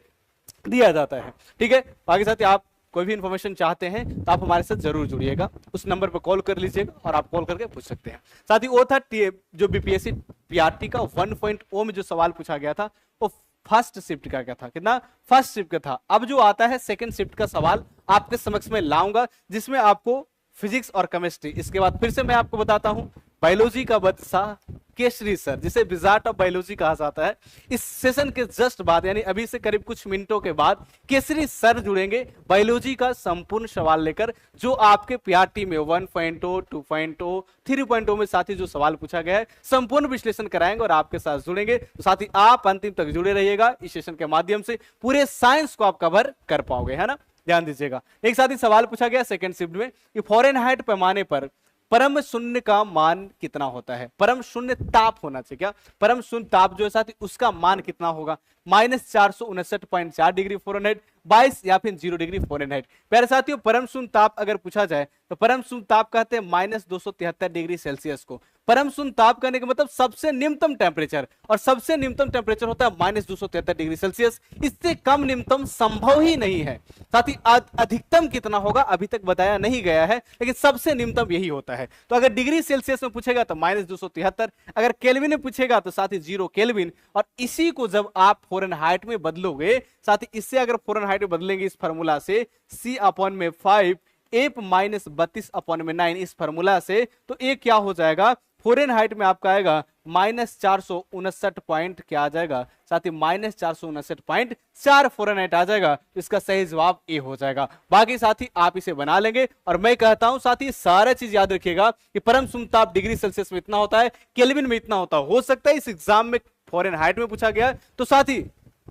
दिया जाता है। ठीक है, बाकी साथ ही आप कोई भी इंफॉर्मेशन चाहते हैं तो आप हमारे साथ जरूर जुड़िएगा, उस नंबर पर कॉल कर लीजिएगा और आप कॉल करके पूछ सकते हैं। साथ ही वो था जो बीपीएससी पीआरटी का 1.0 में जो सवाल पूछा गया था वो फर्स्ट शिफ्ट का क्या था, कितना, फर्स्ट शिफ्ट का था। अब जो आता है सेकंड शिफ्ट का सवाल आपके समक्ष में लाऊंगा, जिसमें आपको फिजिक्स और केमिस्ट्री, इसके बाद फिर से मैं आपको बताता हूं बायोलॉजी का बादशाह केसरी सर, जिसे विजार्ड ऑफ बायोलॉजी कहा जाता है। इस सेशन के जस्ट बाद यानी अभी से करीब कुछ मिनटों के बाद केसरी सर जुड़ेंगे बायोलॉजी का संपूर्ण सवाल लेकर, जो आपके पीआरटी में 1.0, 2.0, 3.0 में साथ ही जो सवाल पूछा गया है संपूर्ण विश्लेषण कराएंगे और आपके साथ जुड़ेंगे। तो साथ ही आप अंतिम तक जुड़े रहिएगा, इस सेशन के माध्यम से पूरे साइंस को आप कवर कर पाओगे, है ना, ध्यान दीजिएगा। एक साथ ही सवाल पूछा गया सेकंड शिफ्ट में कि फ़ारेनहाइट पैमाने पर परम शून्य का मान कितना होता है। परम शून्य ताप होना चाहिए, क्या परम शून्य ताप जो है साथी उसका मान कितना होगा, -459.4 डिग्री फ़ारेनहाइट, 22 या फिर 0 डिग्री फ़ारेनहाइट। प्यारे साथियों परम शून्य ताप अगर पूछा जाए तो परम शून्य ताप कहते हैं -273 डिग्री सेल्सियस को। परम शून्य ताप कहने का मतलब सबसे निम्नतम टेम्परेचर, और सबसे निम्नतम टेम्परेचर होता है -273 डिग्री सेल्सियस। इससे कम निम्नतम संभव ही नहीं है। साथ ही अधिकतम कितना होगा अभी तक बताया नहीं गया है, लेकिन सबसे निम्नतम यही होता है। तो अगर डिग्री सेल्सियस में पूछेगा तो -273, अगर केल्विन में पूछेगा तो साथ ही 0 केल्विन। और इसी को जब आप फ़ारेनहाइट में बदलोगे, साथ ही इससे अगर फ़ारेनहाइट में बदलेंगे इस फार्मूला से C/5 एप -32/9 इस फार्मूला से, तो ये क्या हो जाएगा फ़ारेनहाइट में आपका आएगा -459 पॉइंट क्या आ जाएगा साथ ही -459.4 फ़ारेनहाइट आ जाएगा। तो इसका सही जवाब ए हो जाएगा। बाकी साथी आप इसे बना लेंगे। और मैं कहता हूं साथी सारा चीज याद रखिएगा कि परम शून्य ताप डिग्री सेल्सियस में इतना होता है, केल्विन में इतना होता है। हो सकता है इस एग्जाम में फ़ारेनहाइट में पूछा गया, तो साथी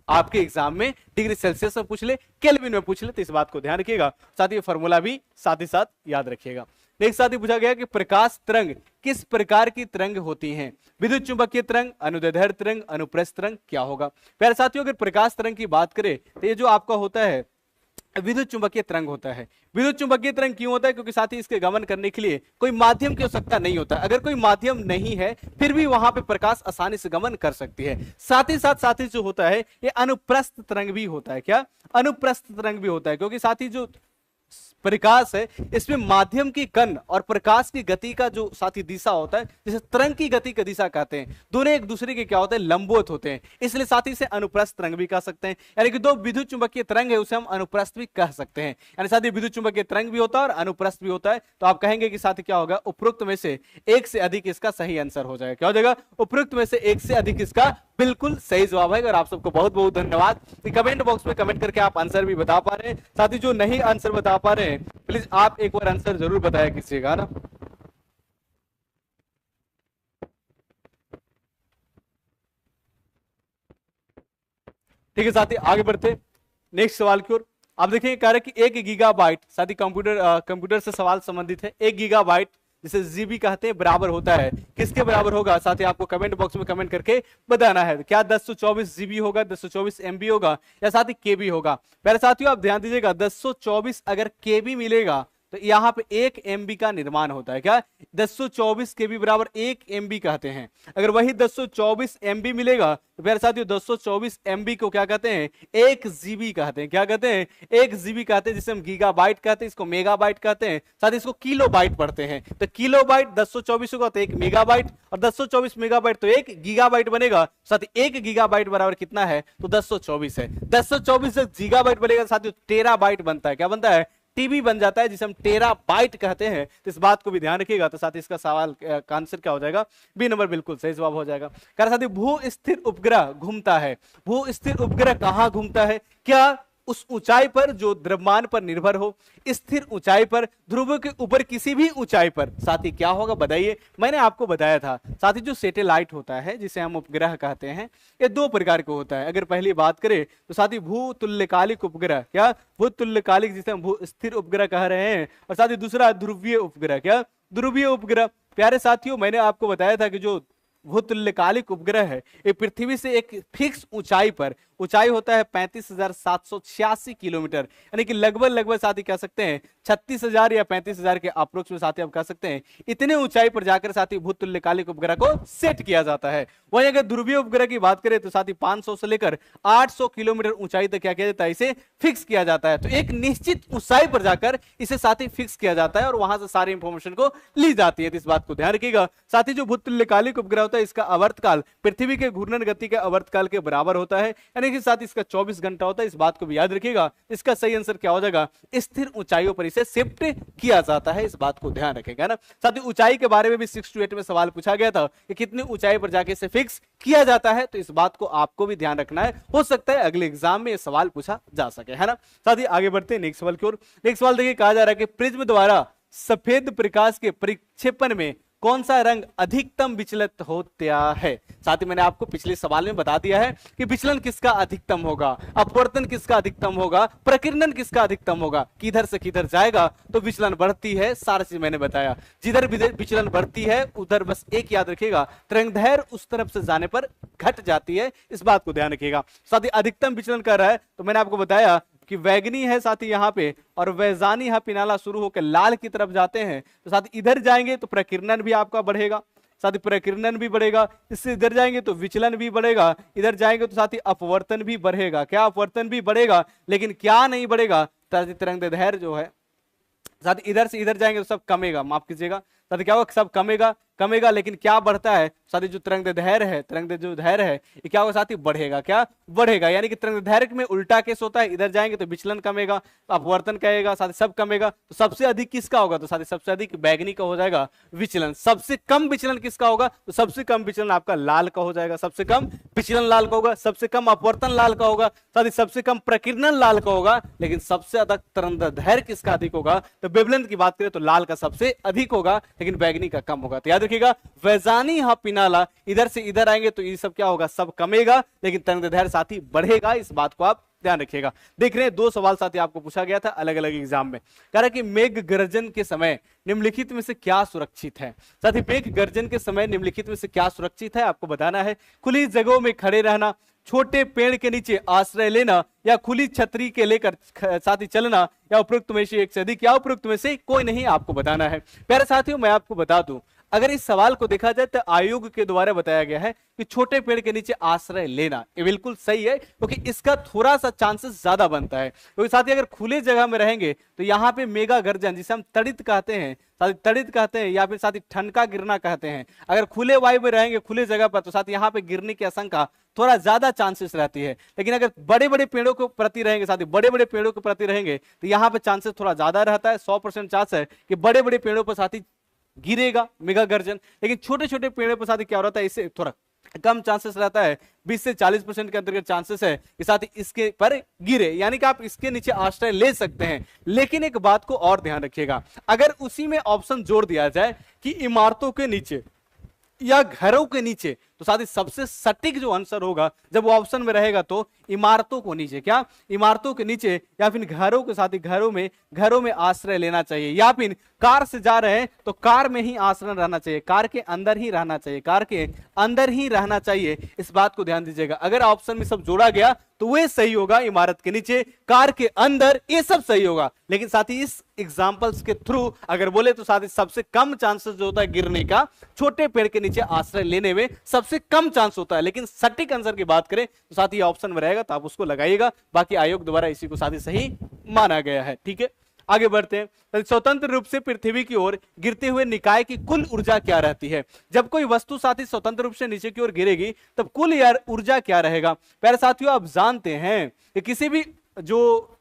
आपके एग्जाम में डिग्री सेल्सियस में पूछ ले, केल्विन में पूछ ले, तो इस बात को ध्यान रखिएगा। साथ ही फॉर्मूला भी साथ ही साथ याद रखिएगा। नेक्स्ट साथ ही पूछा गया कि प्रकाश तरंग किस प्रकार की तरंग होती हैं? विद्युत चुंबकीय तरंग, अनुदैर्ध्य तरंग, अनुप्रस्थ तरंग, क्या होगा? प्यारे साथियों, अगर प्रकाश तरंग की बात करें तो ये जो आपका होता है विद्युत चुंबकीय तरंग होता है। विद्युत चुंबकीय तरंग क्यों होता है? क्योंकि साथ ही इसके गमन करने के लिए कोई माध्यम की आवश्यकता नहीं होता। अगर कोई माध्यम नहीं है फिर भी वहां पे प्रकाश आसानी से गमन कर सकती है। साथ ही जो होता है ये अनुप्रस्थ तरंग भी होता है। क्या? अनुप्रस्थ तरंग भी होता है, क्योंकि साथ ही जो प्रकाश है इसमें माध्यम की कण और प्रकाश की गति का जो साथी दिशा होता है, जैसे तरंग की गति का दिशा कहते हैं, दोनों एक दूसरे के क्या होते हैं? लंबवत होते हैं। इसलिए साथी से अनुप्रस्थ तरंग भी कह सकते हैं। यानी कि दो विद्युत चुंबकीय तरंग है उसे हम अनुप्रस्थ भी कह सकते हैं। यानी साथी विद्युत चुंबकीय तरंग भी होता है और अनुप्रस्थ भी होता है। तो आप कहेंगे कि साथी क्या होगा? उपरोक्त में से एक से अधिक इसका सही आंसर हो जाएगा। क्या हो जाएगा? उपरोक्त में से एक से अधिक इसका बिल्कुल सही जवाब है। और आप सबको बहुत बहुत धन्यवाद। कमेंट बॉक्स में कमेंट करके आप आंसर भी बता पा रहे हैं। साथ ही जो नहीं आंसर बता पा रहे हैं प्लीज आप एक बार आंसर जरूर बताया कीजिएगा ना। ठीक है साथी, आगे बढ़ते नेक्स्ट सवाल की ओर। आप देखेंगे कह रहे कि 1 गीगाबाइट, साथी कंप्यूटर से सवाल संबंधित है। 1 गीगाबाइट जिसे जीबी कहते हैं बराबर होता है, किसके बराबर होगा? साथी आपको कमेंट बॉक्स में कमेंट करके बताना है। क्या 1024 जीबी होगा, 1024 एमबी होगा, या साथी केबी होगा? पहले साथियों आप ध्यान दीजिएगा, 1024 अगर केबी मिलेगा तो यहाँ पे 1 एमबी का निर्माण होता है। क्या? 1024 केबी बराबर 1 एमबी कहते हैं। अगर वही 1024 एमबी मिलेगा तो प्यारे साथियों 224 एमबी को क्या कहते हैं? 1 जीबी कहते हैं। क्या कहते हैं? 1 जीबी कहते हैं, जिसे हम गीगाबाइट कहते हैं, इसको मेगाबाइट कहते हैं, साथ ही इसको किलोबाइट पढ़ते हैं। तो किलोबाइट 1024 होगा तो 1 मेगाबाइट, और 1024 मेगाबाइट तो 1 गीगाबाइट बनेगा। साथ ही 1 गीगाबाइट बराबर कितना है? तो 1024 है। 1024 से गीगाबाइट बनेगा साथियों टेराबाइट बनता है। क्या बनता है? टीबी बन जाता है, जिसे हम टेराबाइट कहते हैं। तो इस बात को भी ध्यान रखिएगा। तो साथ ही इसका सवाल का आंसर क्या हो जाएगा? बी नंबर बिल्कुल सही जवाब हो जाएगा। कारण साथी भू स्थिर उपग्रह घूमता है। भू स्थिर उपग्रह कहां घूमता है? क्या उस ऊंचाई पर जो द्रव्यमान पर निर्भर हो, स्थिर ऊंचाई पर, ध्रुव के ऊपर किसी भी ऊंचाई पर। साथी क्या होगा बताइए? मैंने आपको बताया था साथी जो सैटेलाइट होता है जिसे हम उपग्रह कहते हैं, ये 2 प्रकार का होता है। अगर पहली बात करें तो साथी भू तुल्यकालिक उपग्रह, क्या? भू तुल्यकालिक जिसे हम भू स्थिर उपग्रह कह रहे हैं, और साथी दूसरा ध्रुवीय उपग्रह। क्या? ध्रुवीय उपग्रह। प्यारे साथियों मैंने आपको बताया था कि जो भूतुल्यकालिक उपग्रह है ये पृथ्वी से एक फिक्स ऊंचाई पर, ऊंचाई होता है 35,786 किलोमीटर, यानी कि लगभग साथी कह सकते हैं 36,000 या 35,000 के अप्रोक्स में साथी आप कह सकते हैं। इतने ऊंचाई पर जाकर साथी भूतुल्यकालिक उपग्रह को सेट किया जाता है। वहीं अगर ध्रुवीय उपग्रह की बात करें तो साथी 500 से लेकर 800 किलोमीटर ऊंचाई तक क्या किया जाता है? इसे फिक्स किया जाता है। तो एक निश्चित ऊंचाई पर जाकर इसे साथी फिक्स किया जाता है और वहां से सारी इंफॉर्मेशन को ली जाती है। तो इस बात को ध्यान रखिएगा। साथी जो भूतुल्यकालिक उपग्रह होता है इसका आवर्तकाल पृथ्वी के घूर्णन गति के आवर्तकाल के बराबर होता है, यानी कि साथ इसका 24 घंटा होता है। इस बात को भी याद रखिएगा। इसका सही आंसर क्या हो जाएगा? स्थिर ऊंचाइयों पर इसे शिफ्ट किया जाता है। इस बात को ध्यान रखेगा ना। साथ ही ऊंचाई के बारे में भी 6 to 8 में सवाल पूछा गया था कि कितनी ऊंचाई पर जाके इसे फिक्स किया जाता है। तो इस बात को आपको भी ध्यान रखना है। हो सकता है अगले एग्जाम में यह सवाल पूछा जा सके, है ना। साथ ही आगे बढ़ते हैं नेक्स्ट सवाल की ओर। नेक्स्ट सवाल देखिए, कहा जा रहा है कि प्रिज्म द्वारा सफेद प्रकाश के परिक्षेपण में कौन सा रंग अधिकतम विचलित होता है? साथ ही मैंने आपको पिछले सवाल में बता दिया है कि विचलन किसका अधिकतम होगा, अपवर्तन किसका अधिकतम होगा, प्रकीर्णन किसका अधिकतम होगा। किधर से किधर जाएगा तो विचलन बढ़ती है। सारा चीज मैंने बताया। जिधर विचलन बढ़ती है उधर बस एक याद रखिएगा, तरंगदैर्घ्य उस तरफ से जाने पर घट जाती है। इस बात को ध्यान रखिएगा। साथ ही अधिकतम विचलन कर रहा है तो मैंने आपको बताया कि वैगनी है साथी यहाँ पे और वैजानी है पिनाला शुरू होकर लाल की तरफ जाते हैं, तो साथी इधर जाएंगे तो प्रकीर्णन भी आपका बढ़ेगा, साथी प्रकीर्णन भी बढ़ेगा, इससे इधर जाएंगे तो विचलन भी बढ़ेगा, इधर जाएंगे तो साथी अपवर्तन भी बढ़ेगा। क्या अपवर्तन भी बढ़ेगा, लेकिन क्या नहीं बढ़ेगा, साथी तरंगदैर्ध्य जो है साथी इधर से इधर जाएंगे तो सब कमेगा, माफ कीजिएगा साथी क्या होगा, सब कमेगा कमेगा, लेकिन क्या बढ़ता है साथी, जो तरंगदैर्ध्य है, तरंगदैर्ध्य जो धैर्य है ये क्या होगा साथी, बढ़ेगा। क्या बढ़ेगा, यानी कि तरंगदैर्ध्य में उल्टा केस होता है, इधर जाएंगे तो विचलन कमेगा, अपवर्तन कहेगा, साथी सब कमेगा, तो सबसे अधिक किसका होगा, तो साथी सबसे अधिक बैगनी का हो जाएगा विचलन। सबसे कम विचलन किसका होगा, तो सबसे कम विचलन आपका लाल का हो जाएगा, सबसे कम विचलन लाल का होगा, सबसे कम अपवर्तन लाल का होगा, साथी सबसे कम प्रकीर्णन लाल का होगा, लेकिन सबसे अधिक तरंगदैर्ध्य किसका अधिक होगा, तो वेवलेंथ की बात करें तो लाल का सबसे अधिक होगा, लेकिन बैगनी का कम होगा। तो याद रखिएगा वैजानी हा पिनाला, इधर से इधर आएंगे तो ये सब क्या होगा, सब कमेगा, लेकिन तरंगदैर्ध्य साथी बढ़ेगा, इस बात को आप ध्यान रखिएगा। देख रहे हैं दो सवाल साथी आपको पूछा गया था अलग अलग एग्जाम में, कह रहा है कि मेघ गर्जन के समय निम्नलिखित में से क्या सुरक्षित है। साथी मेघ गर्जन के समय निम्नलिखित में से क्या सुरक्षित है आपको बताना है। खुली जगहों में खड़े रहना, छोटे पेड़ के नीचे आश्रय लेना, या खुली छतरी के लेकर साथी चलना, या उपरोक्त में से एक से अधिक, या उपरोक्त में से कोई नहीं आपको बताना है। प्यारे साथियों मैं आपको बता दूं, अगर इस सवाल को देखा जाए तो आयोग के द्वारा बताया गया है कि छोटे पेड़ के नीचे आश्रय लेना, ये बिल्कुल सही है, क्योंकि इसका थोड़ा सा चांसेस ज्यादा बनता है। क्योंकि साथी अगर खुले जगह में रहेंगे तो यहाँ पे मेगा गर्जन जिसे हम तड़ित कहते हैं, साथी तड़ित कहते हैं, या फिर साथी ठनका गिरना कहते हैं, अगर खुले वायु में रहेंगे खुले जगह पर तो साथी यहाँ पे गिरने की आशंका थोड़ा ज्यादा चांसेस रहती है। लेकिन अगर बड़े बड़े पेड़ों के प्रति रहेंगे, साथी बड़े बड़े पेड़ों के प्रति रहेंगे तो यहाँ पे चांसेस थोड़ा ज्यादा रहता है, 100% चांस है कि बड़े बड़े पेड़ों पर साथी गिरेगा मेगा गर्जन। लेकिन छोटे छोटे पेड़ों पर साथी क्या रहता है, इससे थोड़ा कम चांसेस रहता है, 20 से 40% के अंतर्गत चांसेस है कि साथी इसके पर गिरे, यानी कि आप इसके नीचे आश्रय ले सकते हैं। लेकिन एक बात को और ध्यान रखिएगा, अगर उसी में ऑप्शन जोड़ दिया जाए कि इमारतों के नीचे या घरों के नीचे, तो साथी सबसे सटीक जो आंसर होगा जब वो ऑप्शन में रहेगा तो इमारतों को नीचे, क्या इमारतों के नीचे या फिर घरों के साथी घरों में आश्रय लेना चाहिए, या फिर कार से जा रहे हैं तो कार में ही आश्रय रहना चाहिए, कार के अंदर ही रहना चाहिए, कार के अंदर ही रहना चाहिए। इस बात को ध्यान दीजिएगा, अगर ऑप्शन में सब जोड़ा गया तो वे सही होगा, इमारत के नीचे, कार के अंदर, ये सब सही होगा। लेकिन साथी इस एग्जाम्पल्स के थ्रू अगर बोले तो साथी सबसे कम चांसेस जो होता है गिरने का, छोटे पेड़ के नीचे आश्रय लेने में सबसे कम चांस होता है। लेकिन सटीक आंसर की बात करें तो साथी ऑप्शन में रहेगा तो आप उसको लगाइएगा, बाकी आयोग द्वारा इसी को साथी सही माना गया है। ठीक है, आगे बढ़ते हैं। स्वतंत्र रूप से पृथ्वी की ओर गिरते हुए निकाय की कुल ऊर्जा क्या रहती है। जब कोई वस्तु साथी स्वतंत्र रूप से नीचे की ओर गिरेगी तब कुल ऊर्जा क्या रहेगा। प्यारे साथियों आप जानते हैं कि किसी भी जो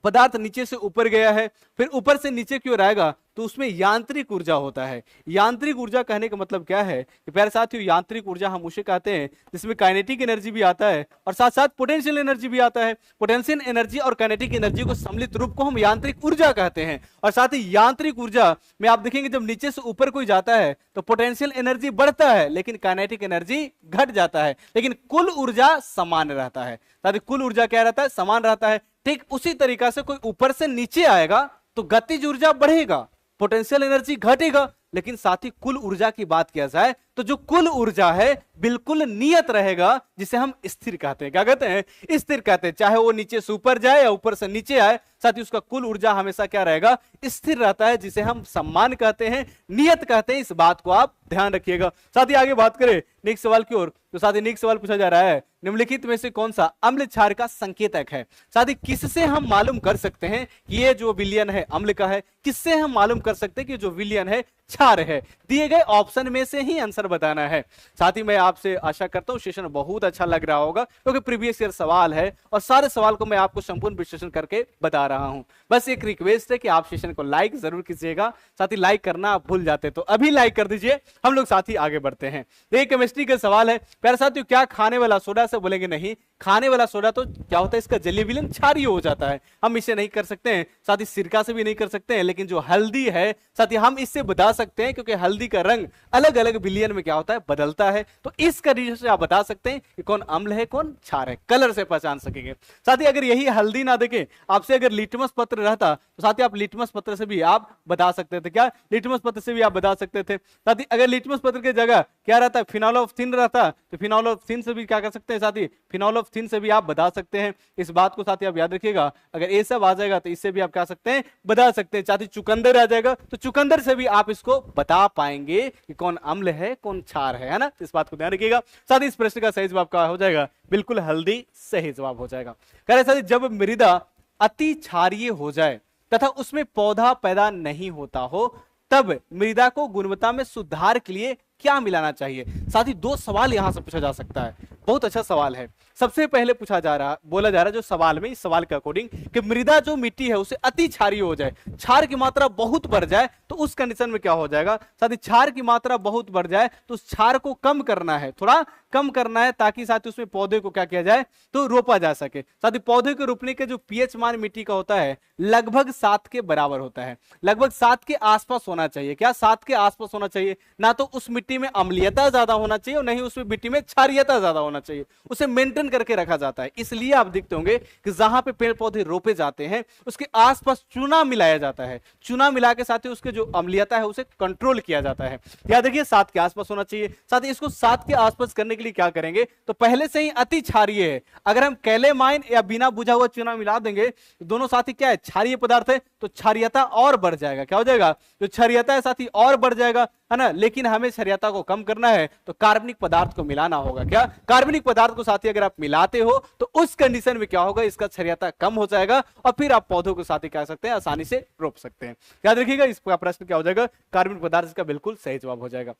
पदार्थ नीचे से ऊपर गया है फिर ऊपर से नीचे की ओर आएगा तो उसमें यांत्रिक ऊर्जा होता है। यांत्रिक ऊर्जा कहने का मतलब क्या है कि प्यारे साथियों यांत्रिक ऊर्जा हम उसे कहते हैं जिसमें काइनेटिक एनर्जी भी आता है और साथ साथ पोटेंशियल एनर्जी भी आता है। पोटेंशियल एनर्जी और काइनेटिक एनर्जी को सम्मिलित रूप को हम यांत्रिक ऊर्जा कहते हैं। और साथ ही यांत्रिक ऊर्जा में आप देखेंगे जब नीचे से ऊपर कोई जाता है तो पोटेंशियल एनर्जी बढ़ता है लेकिन काइनेटिक एनर्जी घट जाता है, लेकिन कुल ऊर्जा समान रहता है। साथ ही कुल ऊर्जा क्या रहता है, समान रहता है। ठीक उसी तरीका से कोई ऊपर से नीचे आएगा तो गतिज ऊर्जा बढ़ेगा, पोटेंशियल एनर्जी घटेगा, लेकिन साथ ही कुल ऊर्जा की बात किया जाए तो जो कुल ऊर्जा है बिल्कुल नियत रहेगा, जिसे हम स्थिर कहते हैं। क्या कहते हैं, स्थिर कहते हैं। चाहे वो नीचे से ऊपर जाए या ऊपर से नीचे आए, साथ ही उसका कुल ऊर्जा हमेशा क्या रहेगा, स्थिर रहता है, जिसे हम सम्मान कहते हैं, नियत कहते हैं। इस बात को आप ध्यान रखिएगा। साथ ही आगे बात करें नेक्स्ट सवाल की ओर, तो साथ ही नेक्स्ट सवाल पूछा जा रहा है निम्नलिखित में से कौन सा अम्ल क्षार का संकेतक है। साथ ही किससे हम मालूम कर सकते हैं कि ये जो विलयन है अम्ल का है, किससे हम मालूम कर सकते हैं कि जो विलयन है क्षार है। दिए गए ऑप्शन में से ही आंसर बताना है। साथ ही मैं आपसे आशा करता हूं सेशन बहुत अच्छा लग रहा होगा क्योंकि प्रीवियस ईयर सवाल है और सारे सवाल को मैं आपको संपूर्ण विश्लेषण करके बता रहा हूं। बस एक रिक्वेस्ट है कि आप सेशन को लाइक जरूर कीजिएगा। साथ ही लाइक करना आप भूल जाते तो अभी लाइक कर दीजिए। हम लोग साथ ही आगे बढ़ते हैं। ये केमिस्ट्री का सवाल है। प्यारे साथियों क्या खाने वाला सोडा से बोलेंगे नहीं, खाने वाला सोडा तो क्या होता है, इसका जलीय विलयन क्षारीय हो जाता है, हम इसे नहीं कर सकते हैं। साथ ही सिरका से भी नहीं कर सकते हैं, लेकिन जो हल्दी है साथ ही हम इससे बता सकते हैं क्योंकि हल्दी का रंग अलग अलग विलयन में क्या होता है, बदलता है। तो इस कंडीशन से आप बता सकते हैं कि कौन अम्ल है कौन क्षार है, कलर से पहचान सकेंगे। साथ ही अगर यही हल्दी ना देखे आपसे अगर लिटमस पत्र रहता तो साथ ही आप लिटमस पत्र से भी आप बता सकते थे। क्या लिटमस पत्र से भी आप बता सकते थे। साथ ही अगर लिटमस पत्र की जगह क्या रहता है, फिनोल ऑफ थिन रहता तो फिनोल ऑफ थिन से भी क्या कर सकते हैं, साथ ही फिनोल ऑफ थिन से भी आप बता सकते हैं, इस बात को साथी आप याद रखिएगा। अगर ये सब आ जाएगा तो इससे भी आप क्या सकते हैं, बता सकते हैं। साथी चुकंदर आ जाएगा तो चुकंदर से भी आप इसको बता पाएंगे कि कौन अम्ल है कौन क्षार है ना, इस बात को ध्यान रखिएगा। साथ ही इस प्रश्न का सही जवाब क्या हो जाएगा, बिल्कुल हल्दी सही जवाब हो जाएगा। कह रहे साथी जब मृदा अति क्षारीय हो जाए तथा उसमें पौधा पैदा नहीं होता हो तब मृदा को गुणवत्ता में सुधार के लिए क्या मिलाना चाहिए। साथी दो सवाल यहां से पूछा जा सकता है, बहुत अच्छा सवाल है। सबसे पहले बोला जा रहा है जो सवाल में, इस सवाल के अकॉर्डिंग कि मृदा जो मिट्टी है उसे अति क्षारीय हो जाए, क्षार की मात्रा बहुत बढ़ जाए तो उस कंडीशन में क्या हो जाएगा। साथी क्षार की मात्रा बहुत बढ़ जाए तो उस क्षार को कम करना है, थोड़ा कम करना है, ताकि साथी उसमें पौधे को क्या किया जाए तो रोपा जा सके। साथी पौधे को रोपने के जो पीएच मान मिट्टी का होता है लगभग 7 के बराबर होता है, लगभग 7 के आसपास होना चाहिए। क्या 7 के आसपास होना चाहिए, ना तो उस मिट्टी में अम्लीयता ज्यादा होना चाहिए और नहीं उसमें मिट्टी में क्षारीयता ज्यादा होना चाहिए, उसे मेंटेन करके रखा जाता है। इसलिए आप देखते होंगे कि जहां पे पेड़ पौधे रोपे जाते हैं उसके आसपास चूना मिलाया जाता है, चूना मिला के साथ ही उसके जो अम्लीयता है उसे कंट्रोल किया जाता है। याद रखिए 7 के आसपास होना चाहिए। साथ ही इसको 7 के आसपास करने के लिए क्या करेंगे, तो पहले से ही अति क्षारीय है, अगर हम कैलेमाइन या बिना बुझा हुआ चूना मिला देंगे तो दोनों साथी क्या है, क्षारीय पदार्थ है, तो क्षारीयता और बढ़ जाएगा। क्या हो जाएगा, जो क्षारीयता है साथी और बढ़ जाएगा, है ना। लेकिन हमें क्षारीयता को कम करना है तो कार्बनिक पदार्थ को मिलाना होगा। क्या कार्बनिक पदार्थ को साथी अगर आप मिलाते हो तो उस कंडीशन में क्या होगा, इसका क्षारीयता कम हो जाएगा और फिर आप पौधों को साथी क्या सकते हैं, आसानी से रोप सकते हैं। याद रखिएगा इसका प्रश्न क्या हो जाएगा, कार्बनिक पदार्थ का बिल्कुल सही जवाब हो जाएगा।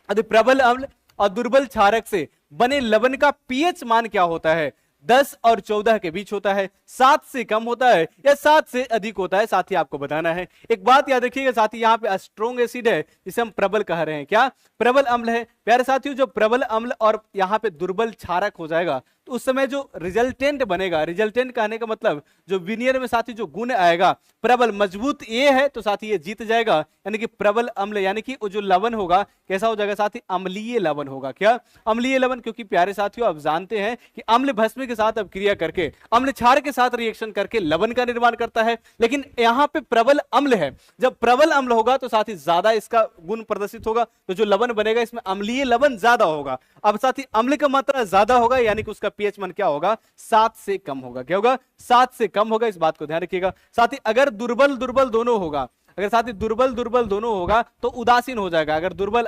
यदि प्रबल अम्ल और दुर्बल क्षारक से बने लवण का पीएच मान क्या होता है, 10 और 14 के बीच होता है, 7 से कम होता है या 7 से अधिक होता है, साथी आपको बताना है। एक बात याद रखिएगा साथी, यहाँ पे स्ट्रॉन्ग एसिड है जिसे हम प्रबल कह रहे हैं, क्या प्रबल अम्ल है। प्यारे साथियों जो प्रबल अम्ल और यहाँ पे दुर्बल क्षारक हो जाएगा तो उस समय जो रिजल्टेंट बनेगा, रिजल्टेंट कहने का मतलब जो विनियर में साथी जो गुण आएगा, प्रबल मजबूत ये है तो साथी ये जीत जाएगा, यानी कि प्रबल अम्ल, यानी कि जो लवण होगा कैसा हो जाएगा साथी, अम्लीय लवण होगा। क्या अम्लीय लवण, क्योंकि प्यारे साथियों आप जानते हैं कि अम्ल भस्म के साथ अब क्रिया करके अम्ल क्षार के साथ रिएक्शन करके लवण का निर्माण करता है, लेकिन यहाँ पे प्रबल अम्ल है। जब प्रबल अम्ल होगा तो साथी ज्यादा इसका गुण प्रदर्शित होगा, तो जो लवण बनेगा इसमें अम्लीय लवण ज्यादा होगा। अब साथी अम्ल का मात्रा ज्यादा होगा यानी कि उसका पीएच मान क्या होगा, 7 से कम होगा। क्या होगा, 7 से कम होगा, इस बात को ध्यान रखिएगा। साथी अगर दुर्बल दुर्बल दोनों होगा, अगर साथी दुर्बल दुर्बल दोनों होगा तो उदासीन हो जाएगा। अगर दुर्बल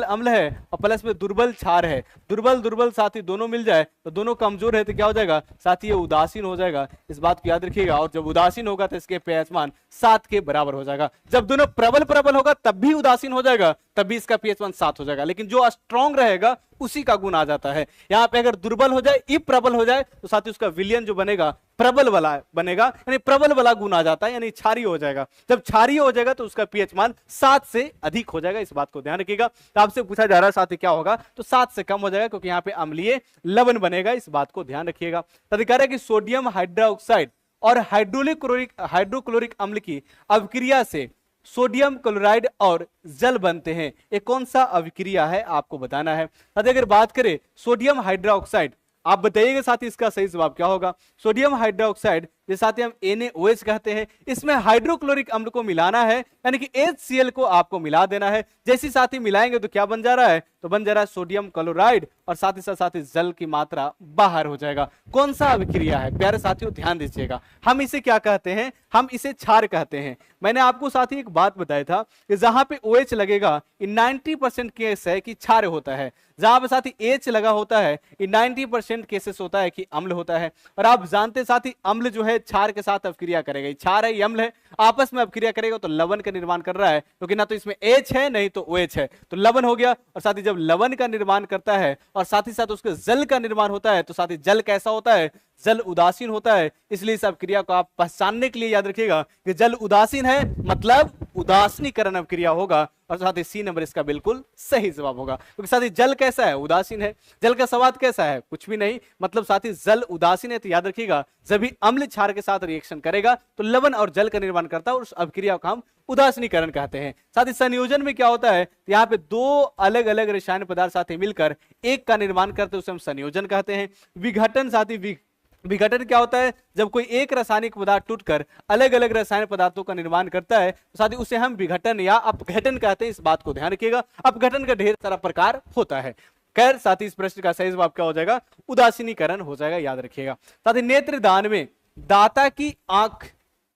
अम्ल है और प्लस में दुर्बल क्षार है, दुर्बल दुर्बल साथी दोनों मिल जाए तो दोनों कमजोर है तो क्या हो जाएगा साथी, ये उदासीन हो जाएगा, इस बात को याद रखिएगा। और जब उदासीन होगा तो इसके पीएच मान 7 के बराबर हो जाएगा। जब दोनों प्रबल प्रबल होगा तब भी उदासीन हो जाएगा, तब भी इसका पीएच मान 7 हो जाएगा। लेकिन जो स्ट्रॉन्ग रहेगा उसी का गुण आ जाता है। यहाँ पे अगर दुर्बल हो जाए, प्रबल हो जाए तो साथी उसका विलियन जो बनेगा प्रबल वाला बनेगा, यानी प्रबल वाला गुण आ जाता है, यानी क्षारीय हो जाएगा। जब क्षारीय हो जाएगा तो उसका पीएच मान 7 से अधिक हो जाएगा, इस बात को ध्यान रखिएगा। तो आपसे पूछा जा रहा है साथी क्या होगा, तो 7 से कम हो जाएगा क्योंकि यहाँ पे अम्लीय लवण बनेगा, इस बात को ध्यान रखिएगा। तभी कह रहे हैं कि सोडियम हाइड्रोक्साइड और हाइड्रोक्लोरिक अम्ल की अभिक्रिया से सोडियम क्लोराइड और जल बनते हैं, ये कौन सा अभिक्रिया है आपको बताना है। अगर बात करें सोडियम हाइड्रोक्साइड, आप बताइएगा साथी इसका सही जवाब क्या होगा। सोडियम हाइड्रोक्साइड जिसे साथी हम NaOH कहते हैं, इसमें हाइड्रोक्लोरिक अम्ल को मिलाना है, यानी कि HCl को आपको मिला देना है। जैसे साथी मिलाएंगे तो क्या बन जा रहा है, तो बन जा रहा है सोडियम क्लोराइड और साथ ही साथ जल की मात्रा बाहर हो जाएगा। कौन सा अभिक्रिया है प्यारे साथियों, ध्यान दीजिएगा। हम इसे क्या कहते हैं, हम इसे क्षार कहते हैं। मैंने आपको साथी एक बात बताया था कि जहां पे OH लगेगा 90% केस है कि क्षार होता है, जहां पे साथी H लगा होता है 90% केसेस होता है कि अम्ल होता है। और आप जानते साथी अम्ल जो है क्षार के साथ अभिक्रिया करेगा, क्षार है अम्ल है, आपस में अभिक्रिया करेगा तो लवण का निर्माण कर रहा है, क्योंकि ना तो इसमें H है नहीं तो OH है, तो लवण हो गया। और साथ ही जब लवण का निर्माण करता है और साथ ही साथ उसके जल का निर्माण होता है तो साथ ही जल कैसा होता है, जल उदासीन होता है। इसलिए इस अभिक्रिया को आप पहचानने के लिए याद रखिएगा कि जल उदासीन है मतलब उदासीनीकरण अभिक्रिया होगा, और साथ ही C नंबर इसका बिल्कुल सही जवाब होगा। क्योंकि साथ ही जल कैसा है, उदासीन है। जल का स्वाद कैसा है, कुछ भी नहीं, मतलब साथ ही जल उदासीन है, तो याद रखिएगा जब भी अम्ल क्षार के साथ रिएक्शन करेगा तो लवण और जल का निर्माण करता है और उस अभिक्रिया को हम उदासीनीकरण कहते हैं। साथ ही संयोजन में क्या होता है, यहाँ पे दो अलग अलग रसायन पदार्थ साथ ही मिलकर एक का निर्माण करते हैं, उसे हम संयोजन कहते हैं। विघटन साथी विघटन क्या होता है, जब कोई एक रासायनिक पदार्थ टूटकर अलग अलग रासायनिक पदार्थों का निर्माण करता है तो साथ ही उसे हम विघटन या अपघटन कहते हैं, इस बात को ध्यान रखिएगा। अपघटन का ढेर सारा प्रकार होता है। खैर साथ ही इस प्रश्न का सही जवाब क्या हो जाएगा, उदासीनीकरण हो जाएगा, याद रखिएगा। साथ ही नेत्रदान में दाता की आंख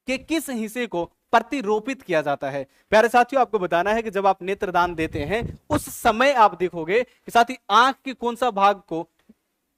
के किस हिस्से को प्रतिरोपित किया जाता है? प्यारे साथियों, आपको बताना है कि जब आप नेत्रदान देते हैं उस समय आप देखोगे कि साथ ही आंख के कौन सा भाग को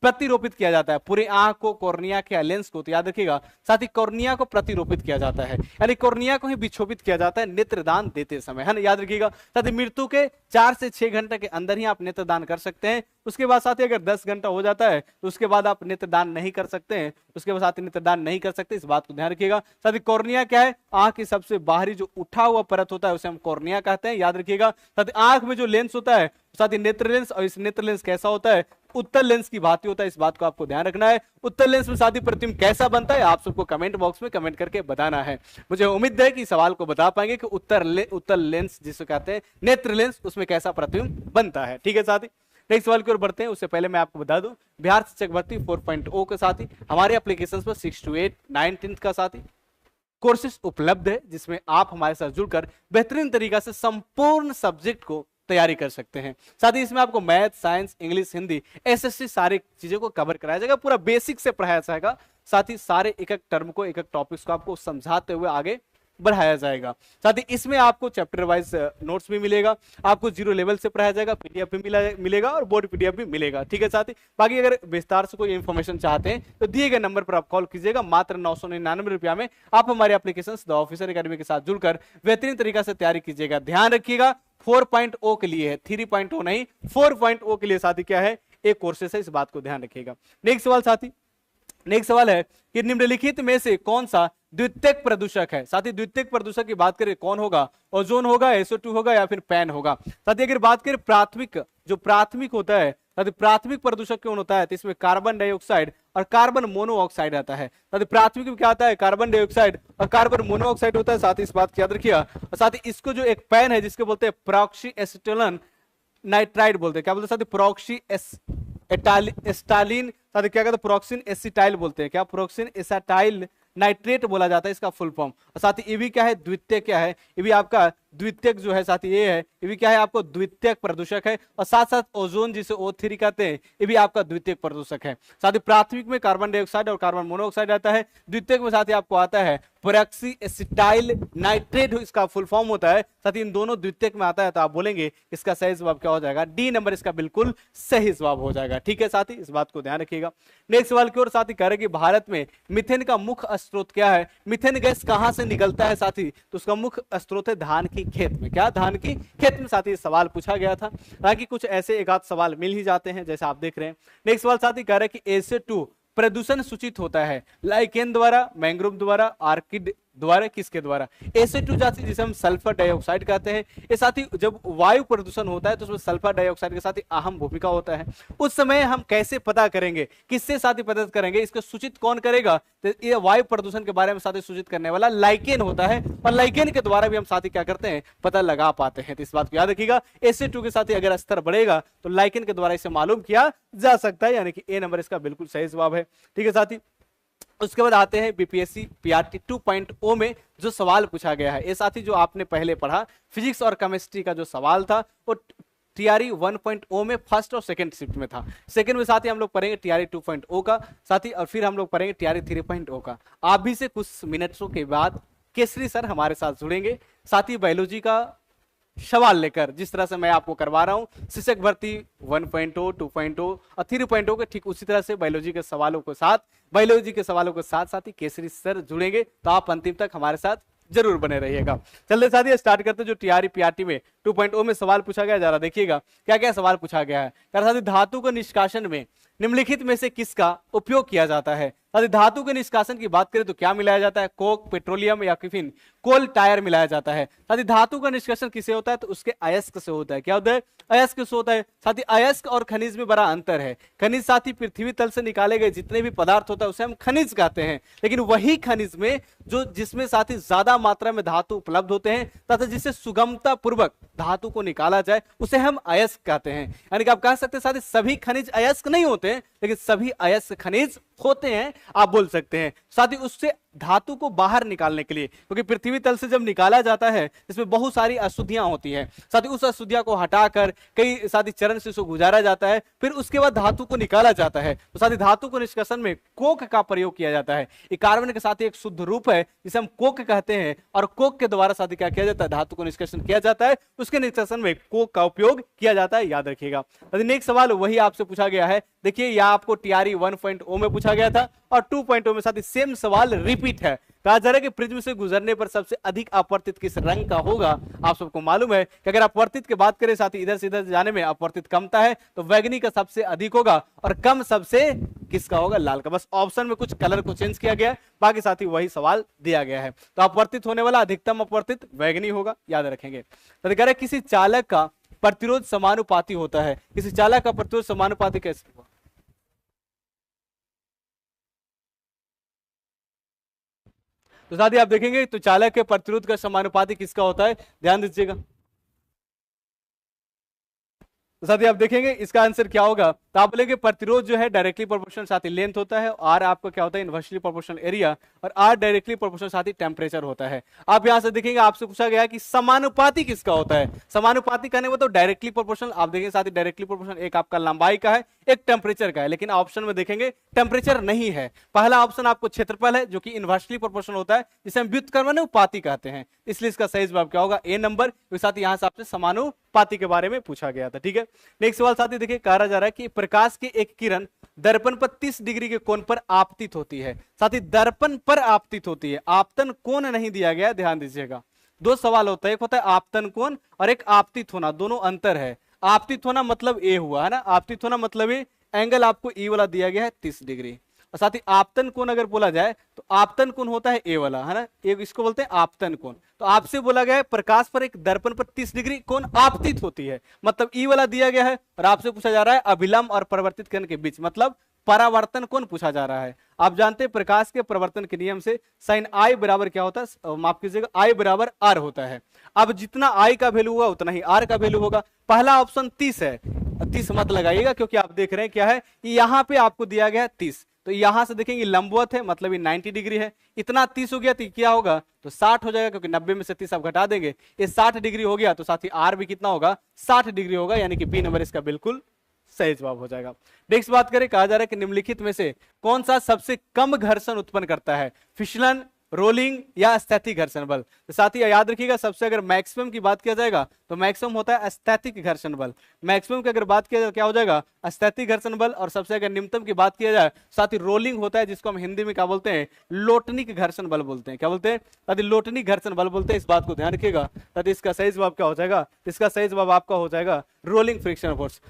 प्रतिरोपित किया जाता है, पूरे आंख को, कॉर्निया के लेंस को, तो याद रखिएगा साथ ही कॉर्निया को प्रतिरोपित किया जाता है, यानी कॉर्निया को ही विक्षोभित किया जाता है नेत्रदान देते समय, है ना, याद रखिएगा। साथ ही मृत्यु के 4 से 6 घंटे के अंदर ही आप नेत्रदान कर सकते हैं। उसके बाद साथ ही अगर 10 घंटा हो जाता है तो उसके बाद आप नेत्रदान नहीं कर सकते हैं, उसके बाद साथ ही नेत्रदान नहीं कर सकते, इस बात को ध्यान रखिएगा। साथ ही कॉर्निया क्या है, आंख की सबसे बाहरी जो उठा हुआ परत होता है उसे हम कॉर्निया कहते हैं, याद रखिएगा। साथ ही आंख में जो लेंस होता है, साथ ही नेत्र लेंस, और इस नेत्र लेंस कैसा होता है, उत्तल लेंस की भांति होता है, इस बात को आपको ध्यान रखना है। उत्तल लेंस में साथ ही प्रतिबिंब कैसा बनता है, आप सबको कमेंट बॉक्स में कमेंट करके बताना है। मुझे उम्मीद है कि सवाल को बता पाएंगे कि उत्तल लेंस जिसे कहते हैं नेत्र लेंस, उसमें कैसा प्रतिबिंब बनता है। ठीक है साथी, नेक्स्ट सवाल की ओर बढ़ते हैं। उससे पहले मैं आपको बता दूं, बिहार शिक्षक भर्ती 4.0 के साथ ही हमारे एप्लीकेशन पर 6 to 8 9 10 का साथ ही कोर्सेस उपलब्ध है, जिसमें आप हमारे साथ जुड़कर बेहतरीन तरीका से संपूर्ण सब्जेक्ट को तैयारी कर सकते हैं। साथ ही इसमें आपको math, science, English, Hindi, SSC सारी चीजों को कवर कराया जाएगा, पूरा बेसिक से पढ़ाया जाएगा। साथ ही सारे एक एक टर्म को, एक एक टॉपिक्स को आपको समझाते हुए आगे बढ़ाया जाएगा। साथ ही इसमें आपको चैप्टर वाइज नोट्स भी मिलेगा, आपको 0 लेवल से पढ़ाया जाएगा, पीडीएफ भी मिलेगा और बोर्ड पीडीएफ भी मिलेगा। ठीक है साथी, बाकी अगर विस्तार से कोई इन्फॉर्मेशन चाहते हैं तो दिए गए नंबर पर आप कॉल कीजिएगा। मात्र 999 रुपया में आप हमारे एप्लीकेशन द ऑफिसर एकेडमी के साथ जुड़कर बेहतरीन तरीका से तैयारी कीजिएगा। ध्यान रखिएगा 4.0 के लिए है, 3.0 नहीं, 4.0 के लिए साथी क्या है, एक कोर्सेस है, इस बात को ध्यान रखिएगा। नेक्स्ट सवाल साथी, नेक्स्ट सवाल है कि निम्नलिखित में से कौन सा द्वितीयक प्रदूषक है? साथी द्वितीयक प्रदूषक की बात करें कौन होगा, ओजोन होगा, SO2 होगा या फिर पैन होगा? साथी अगर बात करें प्राथमिक, जो प्राथमिक होता है, साथी प्राथमिक प्रदूषक कौन होता है, तो इसमें कार्बन डाइऑक्साइड और कार्बन मोनोऑक्साइड आता है। साथी प्राथमिक में क्या आता है, कार्बन डाइऑक्साइड और कार्बन मोनोऑक्साइड होता है, साथ ही इस बात की याद रखिएगा। और साथ ही इसको जो एक पैन है जिसके बोलते हैं प्रॉक्सी एसिटोलन नाइट्राइड बोलते हैं, क्या बोलते हैं साथी, प्रॉक्सी एस्टालिन, साथ क्या कहते हैं, प्रोक्सिन एसिटाइल बोलते हैं, क्या प्रोक्सिन एसिटाइल नाइट्रेट बोला जाता है इसका फुल फॉर्म। और साथ ही ये भी क्या है, द्वितीयक क्या है, ये भी आपका द्वितीयक जो है साथी ये है, ये भी क्या है आपको द्वितीयक प्रदूषक है। और साथ साथ ओजोन जिसे O3 कहते हैं, ये भी आपका द्वितीयक प्रदूषक है। साथ ही प्राथमिक में कार्बन डाइऑक्साइड और कार्बन मोनोऑक्साइड आता है, द्वितीयक में साथ ही आपको आता है प्रॉक्सी एसिटाइल नाइट्रेट, इसका फुल फॉर्म होता है। साथ ही इन दोनों द्वितीयक में आता है, तो आप बोलेंगे इसका सही जवाब क्या हो जाएगा, डी नंबर इसका बिल्कुल सही जवाब हो जाएगा। ठीक है साथी, इस बात को ध्यान रखिएगा। नेक्स्ट सवाल की ओर साथी कह रहे कि भारत में मीथेन का मुख्य स्रोत क्या है, मीथेन गैस कहां से निकलता है साथी, तो उसका मुख्य स्रोत है धान की खेत में, क्या धान की खेत में साथी सवाल पूछा गया था। ताकि कुछ ऐसे एक आध सवाल मिल ही जाते हैं जैसे आप देख रहे हैं। नेक्स्ट सवाल साथी कह रहे कि SO2 प्रदूषण सूचित होता है लाइकेन द्वारा, मैंग्रोव द्वारा, आर्किड द्वारा, किसके द्वारा? SO2 जाति जिसे हम सल्फर डाइऑक्साइड कहते हैं। ये साथ ही जब वायु प्रदूषण होता है तो उसमें सल्फर डाइऑक्साइड के साथ ही अहम भूमिका होता है। उस समय हम कैसे पता करेंगे, किससे साथ ही पता करेंगे, इसको सूचित कौन करेगा, तो ये वायु प्रदूषण के बारे में साथ ही सूचित करने वाला लाइकेन होता है, और लाइकेन के द्वारा भी हम साथ ही क्या करते हैं, पता लगा पाते हैं। तो इस बात को याद रखिएगा, SO2 के साथ ही अगर स्तर बढ़ेगा तो लाइकेन के द्वारा इसे मालूम किया जा सकता है, यानी कि ए नंबर इसका बिल्कुल सही जवाब है। ठीक है साथी, उसके बाद आते हैं BPSC PRT 2.0 में जो सवाल पूछा गया है। ये साथी जो आपने पहले पढ़ा फिजिक्स और केमिस्ट्री का जो सवाल था वो TRE 1.0 में फर्स्ट और सेकंड शिफ्ट में था। सेकंड में साथ ही हम लोग पढ़ेंगे TRE 2.0 का साथ ही, और फिर हम लोग पढ़ेंगे TRE 3.0 का। आप भी से कुछ मिनटों के बाद केसरी सर हमारे साथ जुड़ेंगे, साथ ही बायोलॉजी का सवाल लेकर, जिस तरह से मैं आपको करवा रहा हूं शिक्षक भर्ती 1.0, 2.0 और 3.0 के ठीक उसी तरह से बायोलॉजी के सवालों के साथ ही केसरी सर जुड़ेंगे। तो आप अंतिम तक हमारे साथ जरूर बने रहिएगा। चलिए साथी स्टार्ट करते जो TRE PRT में 2.0 में सवाल पूछा गया, जरा देखिएगा क्या क्या सवाल पूछा गया है। साथी धातु को निष्कासन में निम्नलिखित में से किसका उपयोग किया जाता है? साथी धातु के निष्कासन की बात करें तो क्या मिलाया जाता है, कोक, पेट्रोलियम या फिर कोल टायर मिलाया जाता है। साथी धातु का निष्कासन किसे होता है, तो उसके अयस्क से होता है। क्या होता है, अयस्क से होता है। साथी अयस्क और खनिज में बड़ा अंतर है। खनिज साथी पृथ्वी तल से निकाले गए जितने भी पदार्थ होता है उसे हम खनिज कहते हैं, लेकिन वही खनिज में जो जिसमें साथी ज्यादा मात्रा में धातु उपलब्ध होते हैं तथा जिससे सुगमता पूर्वक धातु को निकाला जाए उसे हम अयस्क कहते हैं। यानी कि आप कह सकते हैं साथी सभी खनिज अयस्क नहीं होते हैं, लेकिन सभी अयस्क खनिज होते हैं, आप बोल सकते हैं। साथ ही उससे धातु को बाहर निकालने के लिए, क्योंकि पृथ्वी तल से जब निकाला जाता है इसमें बहुत सारी अशुद्धियां होती है, साथ ही उस अशुद्धियां को हटाकर कई साथ ही चरण से उसको गुजारा जाता है, फिर उसके बाद धातु को निकाला जाता है। तो साथ ही धातु को निष्कर्षण में कोक का प्रयोग किया जाता है। ये कार्बन के साथ एक शुद्ध रूप है जिसे हम कोक कहते हैं, और कोक के द्वारा साथ ही क्या किया जाता है, धातु को निष्कर्षण किया जाता है, उसके निष्कर्षण में कोक का उपयोग किया जाता है, याद रखिएगा। नेक्स्ट सवाल वही आपसे पूछा गया है, देखिए यह आपको टीआरई 1.0 में पूछा गया था और 2.0 में साथ ही सेम सवाल रिपीट है। कहा जा रहा है कि प्रिज्म से गुजरने पर सबसे अधिक अपवर्तित किस रंग का होगा। आप सबको मालूम है कि अगर अपवर्तित की बात करें साथ ही इधर से इधर जाने में अपवर्तित कमता है तो बैगनी का सबसे अधिक होगा और कम सबसे किसका होगा, लाल का। बस ऑप्शन में कुछ कलर को चेंज किया गया है, बाकी साथ ही वही सवाल दिया गया है। तो अपवर्तित होने वाला अधिकतम अपवर्तित बैगनी होगा, याद रखेंगे। तो कह रहे किसी चालक का प्रतिरोध समानुपाती होता है, किसी चालक का प्रतिरोध समानुपाती कैसे हुआ। तो साथ ही आप देखेंगे तो चालक के प्रतिरोध का समानुपाती किसका होता है, ध्यान दीजिएगा। तो साथ ही आप देखेंगे इसका आंसर क्या होगा, तो आप बोलेंगे प्रतिरोध जो है डायरेक्टली प्रोपोर्शनल साथ ही लेंथ होता है, आर आपका क्या होता है इनवर्सली प्रोपोर्शनल एरिया, और आर डायरेक्टली प्रोपोर्शनल साथ ही टेम्परेचर होता है। आप यहां से देखेंगे आपसे पूछा गया है कि समानुपाती किसका होता है। समानुपाती कहने में तो डायरेक्टली प्रोपोर्शनल, आप देखेंगे साथ ही डायरेक्टली प्रोपोर्शनल एक आपका लंबाई का है, एक टेम्परेचर का है, लेकिन ऑप्शन में देखेंगे टेम्परेचर नहीं है। पहला ऑप्शन आपको क्षेत्रफल है जो कि इनवर्सली प्रोपोर्शनल होता है, जिसे हम व्युत्क्रमानुपाती कहते हैं, इसलिए इसका सही जवाब क्या होगा, ए नंबर। साथ ही यहां से आपसे समानुपाती के बारे में पूछा गया था, ठीक है। नेक्स्ट सवाल साथी देखिए, कहा जा रहा है कि प्रकाश की एक किरण दर्पण पर 30 डिग्री के कोण पर आपतित होती है, साथ ही दर्पण पर आपतित होती है, आपतन कोण नहीं दिया गया, ध्यान दीजिएगा। दो सवाल होता है, एक होता है आपतन कोण और एक आपतित होना, दोनों अंतर है। आपतित होना मतलब ए हुआ है ना, आपतित होना मतलब ए, एंगल आपको ई वाला दिया गया है 30 डिग्री, और साथ ही आपतन कोण अगर बोला जाए तो आपतन कोण होता है ए वाला, है ना, एक इसको बोलते हैं आपतन कोण। तो आपसे बोला गया है प्रकाश पर एक दर्पण पर 30 डिग्री कोण आपतित होती है, मतलब ई वाला दिया गया है, और आपसे पूछा जा रहा है अभिलंब और परिवर्तित किरण के बीच, मतलब परावर्तन कोण पूछा जा रहा है। आप जानते हैं प्रकाश के परिवर्तन के नियम से साइन आई बराबर क्या होता है, माफ कीजिएगा, आई बराबर आर होता है। अब जितना आई का वैल्यू हुआ उतना ही आर का वैल्यू होगा। पहला ऑप्शन 30 है, 30 मत लगाइएगा क्योंकि आप देख रहे हैं क्या है, यहाँ पे आपको दिया गया है 30, तो यहां से देखेंगे लंबवत है मतलब ये 90 डिग्री है, इतना 30 हो गया तो क्या होगा, तो 60 हो जाएगा, क्योंकि 90 में से 30 आप घटा देंगे, ये 60 डिग्री हो गया, तो साथ ही आर भी कितना होगा, 60 डिग्री होगा, यानी कि बी नंबर इसका बिल्कुल सही जवाब हो जाएगा। नेक्स्ट बात करें, कहा जा रहा है कि निम्नलिखित में से कौन सा सबसे कम घर्षण उत्पन्न करता है, फिसलन, रोलिंग या स्थैतिक घर्षण बल। तो साथ ही याद रखिएगा, सबसे अगर मैक्सिमम की बात किया जाएगा तो मैक्सिमम होता है स्थैतिक घर्षण बल, मैक्सिमम की अगर बात किया जाए क्या हो जाएगा, स्थैतिक घर्षण बल, और सबसे अगर निम्नतम की बात किया जाए साथ ही रोलिंग होता है, जिसको हम हिंदी में क्या बोलते हैं, लोटनिक घर्षण बल बोलते हैं, क्या बोलते हैं, साथ ही लोटनिक घर्षण बल बोलते हैं, इस बात को ध्यान रखिएगा। साथ ही इसका सही जवाब क्या हो जाएगा, इसका सही जवाब आपका हो जाएगा रोलिंग फ्रिक्शन फोर्स।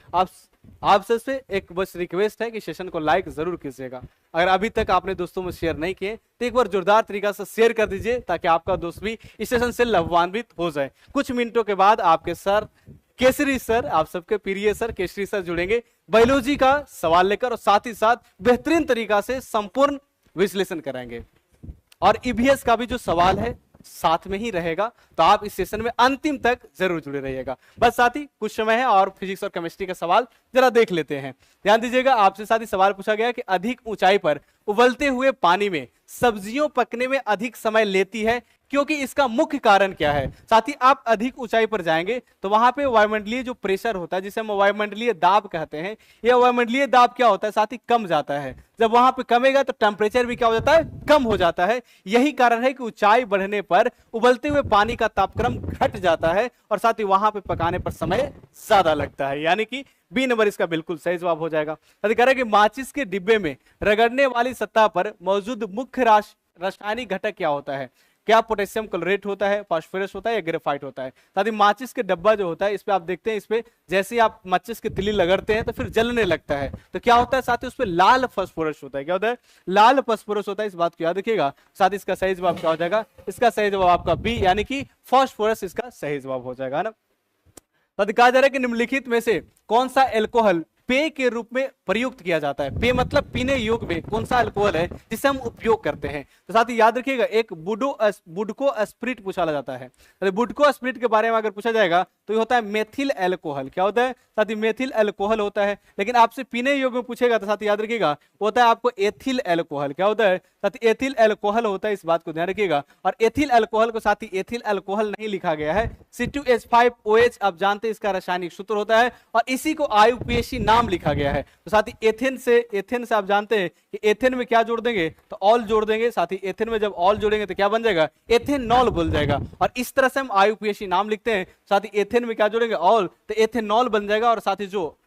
आप सबसे एक बस रिक्वेस्ट है कि सेशन को लाइक जरूर कीजिएगा, अगर अभी तक आपने दोस्तों में शेयर नहीं किए तो एक बार जोरदार तरीका से शेयर कर दीजिए, ताकि आपका दोस्त भी इस सेशन से लाभान्वित हो जाए। कुछ मिनटों के बाद आपके सर केसरी सर, आप सबके प्रिय सर केसरी सर जुड़ेंगे बायोलॉजी का सवाल लेकर, और साथ ही साथ बेहतरीन तरीका से संपूर्ण विश्लेषण कराएंगे, और ईवीएस का भी जो सवाल है साथ में ही रहेगा, तो आप इस सेशन में अंतिम तक जरूर जुड़े रहिएगा। बस साथ ही कुछ समय है और फिजिक्स और केमिस्ट्री का सवाल जरा देख लेते हैं। ध्यान दीजिएगा, आपसे साथ ही सवाल पूछा गया कि अधिक ऊंचाई पर उबलते हुए पानी में सब्जियों पकने में अधिक समय लेती है, क्योंकि इसका मुख्य कारण क्या है। साथ ही आप अधिक ऊंचाई पर जाएंगे तो वहां पे वायुमंडलीय जो प्रेशर होता है, जिसे हम वायुमंडलीय दाब कहते हैं, यह वायुमंडलीय दाब क्या होता है, साथ ही कम जाता है। जब वहां पे कमेगा तो टेम्परेचर भी क्या हो जाता है, कम हो जाता है। यही कारण है कि ऊंचाई बढ़ने पर उबलते हुए पानी का तापक्रम घट जाता है, और साथ ही वहां पे पकाने पर समय ज्यादा लगता है, यानी कि बी नंबर इसका बिल्कुल सही जवाब हो जाएगा। कह रहा है कि माचिस के डिब्बे में रगड़ने वाली सतह पर मौजूद मुख्य रासायनिक घटक क्या होता है, क्या पोटेशियम क्लोरेट होता है, फास्फोरस होता है या ग्रेफाइट होता है। साथ ही माचिस के डब्बा जो होता है, इस पे आप देखते हैं, इस पे जैसे ही आप माचिस की तिली लगड़ते हैं तो फिर जलने लगता है, तो क्या होता है साथ ही उस पे लाल फास्फोरस होता है, क्या होता है, लाल फास्फोरस होता है, इस बात को याद रखिएगा। साथ ही इसका सही जवाब क्या हो जाएगा, इसका सही जवाब आपका बी, यानी कि फास्फोरस इसका सही जवाब हो जाएगा ना। तो कहा जा रहा है कि निम्नलिखित में से कौन सा एल्कोहल पेय के रूप में प्रयुक्त किया जाता है। पेय मतलब पीने योग्य में कौन सा अल्कोहल है जिसे हम उपयोग करते हैं। तो साथ ही याद रखिएगा, एक बुडको स्पिरिट पूछा जाता है। तो बुडको स्पिरिट के बारे में अगर पूछा जाएगा तो ये होता है मेथिल एल्कोहल। क्या होता है साथ ही? मेथिल एल्कोहल होता है। लेकिन आपसे पीने योग्य में पूछेगा तो साथ याद रखिएगा वो होता है आपको एथिल एल्कोहल। क्या होता है साथ? एथिल एल्कोहल होता है, इस बात को ध्यान रखिएगा। और एथिल एल्कोहल को साथ ही एथिल एल्कोहल नहीं लिखा गया है, C2H5OH आप जानते हैं इसका रासायनिक सूत्र होता है, और इसी को IUPAC नाम लिखा गया है। तो साथ ही एथेन से आप जानते हैं कि एथेन में क्या जोड़ देंगे तो ऑल जोड़ देंगे। साथ ही एथेन में जब ऑल जोड़ेंगे तो क्या बन जाएगा? एथेनॉल बन जाएगा। और इस तरह से हम IUPAC नाम लिखते हैं। साथ ही एथेन में क्या जोड़ेंगे? ऑल, तो एथेनॉल बन जाएगा। और साथ ही जो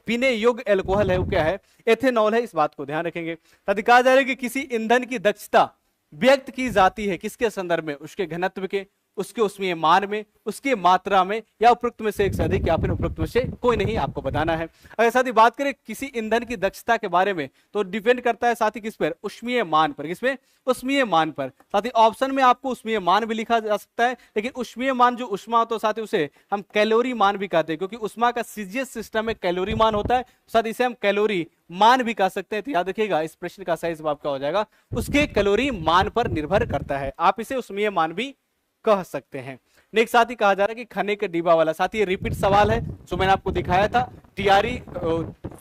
पीने योग्य एल्कोहल है वो क्या है? एथेनॉल है, इस बात को ध्यान रखेंगे। साथ ही कहा जा रहा है कि किसी ईंधन की दक्षता व्यक्त की जाती है किसके संदर्भ में? उसके घनत्व के, उसके उसमें मान में, उसकी मात्रा में, या उपरोक्त में से एक से अधिक, या फिर उपरोक्त में से कोई नहीं, आपको बताना है। अगर साथ ही बात करें किसी ईंधन की दक्षता के बारे में तो डिपेंड करता है साथ ही किस पर? ऊष्मीय मान पर। किसमें? ऊष्मीय मान पर। साथ ही ऑप्शन में आपको ऊष्मीय मान भी लिखा जा सकता है, लेकिन ऊष्मीय मान जो ऊष्मा होता है साथ ही उसे हम कैलोरी मान भी कहते हैं, क्योंकि ऊष्मा का सीजीएस सिस्टम में कैलोरी मान होता है। साथ ही इसे हम कैलोरी मान भी कह सकते हैं। तो याद रखिएगा इस प्रश्न का सही जवाब क्या हो जाएगा? उसके कैलोरी मान पर निर्भर करता है। आप इसे ऊष्मीय मान भी कह सकते हैं। नेक्स्ट साथ ही कहा जा रहा है कि खाने के डिब्बा वाला। साथ ही ये रिपीट सवाल है जो मैंने आपको दिखाया था टीआरई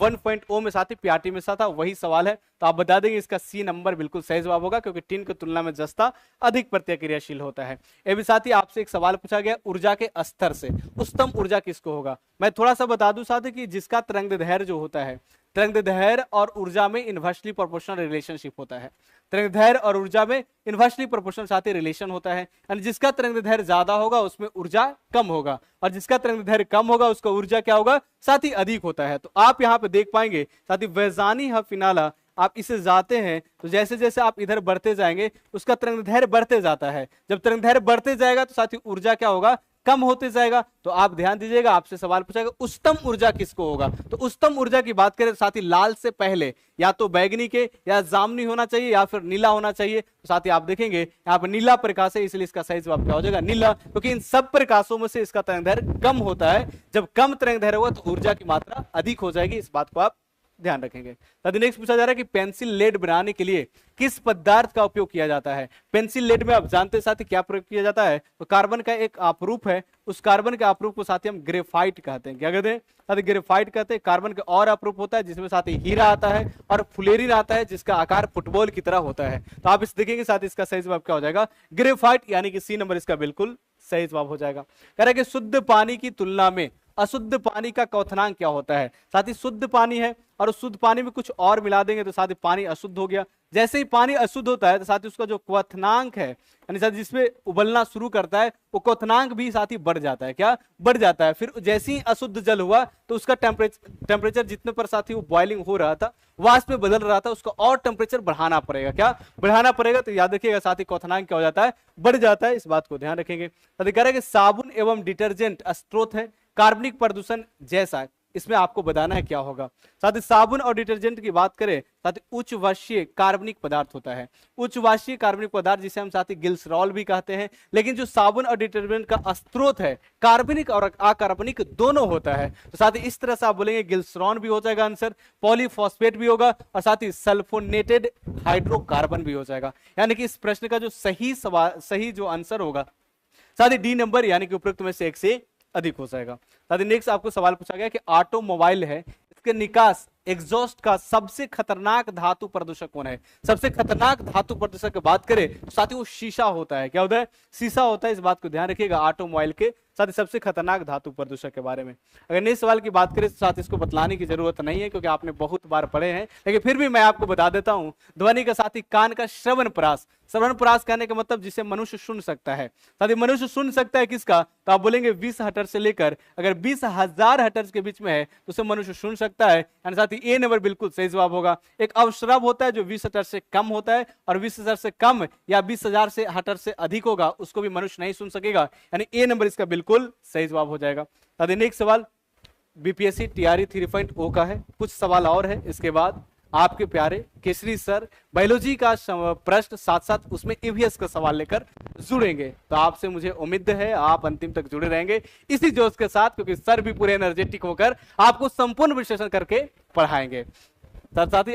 1.0 में, साथ ही पीआरटी में था वही सवाल है। तो आप बता देंगे इसका सी नंबर बिल्कुल सही जवाब होगा, क्योंकि टिन की तुलना में जस्ता अधिक प्रतिक्रियाशील होता है। ये भी साथ ही आपसे एक सवाल पूछा गया ऊर्जा के स्तर से उच्चतम ऊर्जा किसको होगा। मैं थोड़ा सा बता दूं साथ ही कि जिसका तरंगदैर्घ्य जो होता है, तरंगदैर्घ्य और ऊर्जा में इनवर्सली प्रोपोर्शनल रिलेशनशिप होता है। तरंगदैर्घ्य और ऊर्जा में इनवर्सली प्रोपोर्शनल साथ ही रिलेशन होता है, यानी जिसका तरंगदैर्घ्य ज्यादा होगा उसमें ऊर्जा कम होगा, और जिसका तरंगदैर्घ्य कम होगा उसका ऊर्जा क्या होगा? साथ ही अधिक होता है। तो आप यहाँ पे देख पाएंगे साथ ही वैजानी फिनाला, आप इसे जाते हैं तो जैसे जैसे आप इधर बढ़ते जाएंगे उसका तरंगदैर्घ्य बढ़ते जाता है। जब तरंगदैर्घ्य बढ़ते जाएगा तो साथ ही ऊर्जा क्या होगा? कम होते जाएगा। तो आप ध्यान दीजिएगा, आपसे सवाल पूछेगा उच्चतम ऊर्जा किसको होगा। तो उच्चतम ऊर्जा की बात करें साथ ही लाल से पहले या तो बैगनी के या जामुनी होना चाहिए या फिर नीला होना चाहिए। तो साथ ही आप देखेंगे यहाँ पर नीला प्रकाश है, इसलिए इसका सही जवाब क्या हो जाएगा? नीला, क्योंकि इन सब प्रकाशों में से इसका तरंगदैर्घ्य कम होता है। जब कम तरंगदैर्घ्य होगा तो ऊर्जा की मात्रा अधिक हो जाएगी, इस बात को आप ध्यान रखेंगे। नेक्स्ट पूछा जा रहा है कि पेंसिल लेड बनाने के लिए किस पदार्थ का उपयोग किया जाता है। पेंसिल लेड में आप जानते हैं साथ ही क्या प्रयोग किया जाता है? तो कार्बन का एक आपरूप है, उस कार्बन के आपरूप को साथ ही हम ग्रेफाइट कहते हैं। क्या कहते हैं? साथ ही ग्रेफाइट कहते हैं। कार्बन का और आपरूप होता है जिसमें साथ ही हीरा आता है और फ्लोरीन आता है जिसका आकार फुटबॉल की तरह होता है। तो आप इस देखेंगे साथ ही इसका सही जवाब क्या हो जाएगा? ग्रेफाइट, यानी कि सी नंबर इसका बिल्कुल सही जवाब हो जाएगा। कह रहा है कि शुद्ध पानी की तुलना में अशुद्ध पानी का क्वथनांक क्या होता है। साथ ही शुद्ध पानी है और उस शुद्ध पानी में कुछ और मिला देंगे तो साथ ही पानी अशुद्ध हो गया। जैसे ही पानी अशुद्ध होता है तो साथ ही उसका जो क्वथनांक है, यानी साथ जिसमें उबलना शुरू करता है, वो क्वथनांक भी साथ ही बढ़ जाता है। क्या बढ़ जाता है? फिर जैसे ही अशुद्ध जल हुआ तो उसका टेम्परेचर जितने पर साथ ही वो बॉइलिंग हो रहा था, वाष्प में बदल रहा था, उसका और टेम्परेचर बढ़ाना पड़ेगा। क्या बढ़ाना पड़ेगा? तो याद रखिएगा साथ ही क्वथनांक क्या हो जाता है? बढ़ जाता है, इस बात को ध्यान रखेंगे। कह रहा है कि साबुन एवं डिटर्जेंट स्रोत है कार्बनिक प्रदूषण जैसा, इसमें आपको बताना है क्या होगा। साथ ही साबुन और डिटर्जेंट की बात करें साथ ही उच्च वाष्पीय कार्बनिक पदार्थ होता है। उच्च वाष्पीय कार्बनिक पदार्थ जिसे हम साथ ही ग्लिसरॉल भी कहते हैं। लेकिन जो साबुन और डिटर्जेंट का स्रोत है कार्बनिक और अकार्बनिक दोनों होता है। तो साथ ही इस तरह से आप बोलेंगे ग्लिसरॉल भी हो जाएगा आंसर, पॉलीफॉस्फेट भी होगा, और साथ ही सल्फोनेटेड हाइड्रोकार्बन भी हो जाएगा। यानी कि इस प्रश्न का जो सही जो आंसर होगा साथ ही डी नंबर, यानी कि उपरोक्त में से एक से अधिक हो जाएगा। साथ ही नेक्स्ट आपको सवाल पूछा गया कि ऑटोमोबाइल है, इसके निकास एग्जॉस्ट का सबसे खतरनाक धातु प्रदूषक कौन है। सबसे खतरनाक धातु प्रदूषक की बात करें तो साथ ही वो शीशा होता है। क्या होता है? शीशा होता है, इस बात को ध्यान रखिएगा ऑटोमोबाइल के साथ ही सबसे खतरनाक धातु प्रदूषक के बारे में। अगर नेक्स्ट सवाल की बात करें तो साथ इसको बतलाने की जरूरत नहीं है क्योंकि आपने बहुत बार पढ़े हैं, लेकिन फिर भी मैं आपको बता देता हूं। ध्वनि का साथ ही कान का श्रवण परास, श्रवण परास कहने का मतलब जिसे मनुष्य सुन सकता है। साथ ही मनुष्य सुन सकता है किसका? तो आप बोलेंगे 20 हर्ट्ज से लेकर अगर 20,000 हर्ट्ज के बीच में है तो उसे मनुष्य सुन सकता है। साथ ही ए नंबर बिल्कुल सही जवाब होगा। एक अवश्रव होता है जो 20 हर्ट्ज से कम होता है, और 20 हर्ट्ज से कम या 20,000 से हर्ट्ज से अधिक होगा उसको भी मनुष्य नहीं सुन सकेगा, यानी ए नंबर इसका बिल्कुल सही जवाब हो जाएगा। नेक्स्ट सवाल बीपीएससी टीआरई 3.0 का है। कुछ सवाल और है, इसके बाद आपके प्यारे केसरी सर बायोलॉजी का प्रश्न साथ साथ उसमें ईवीएस का सवाल लेकर जुड़ेंगे। तो आपसे मुझे उम्मीद है आप अंतिम तक जुड़े रहेंगे इसी जोश के साथ, क्योंकि सर भी पूरे एनर्जेटिक होकर आपको संपूर्ण विश्लेषण करके पढ़ाएंगे। साथ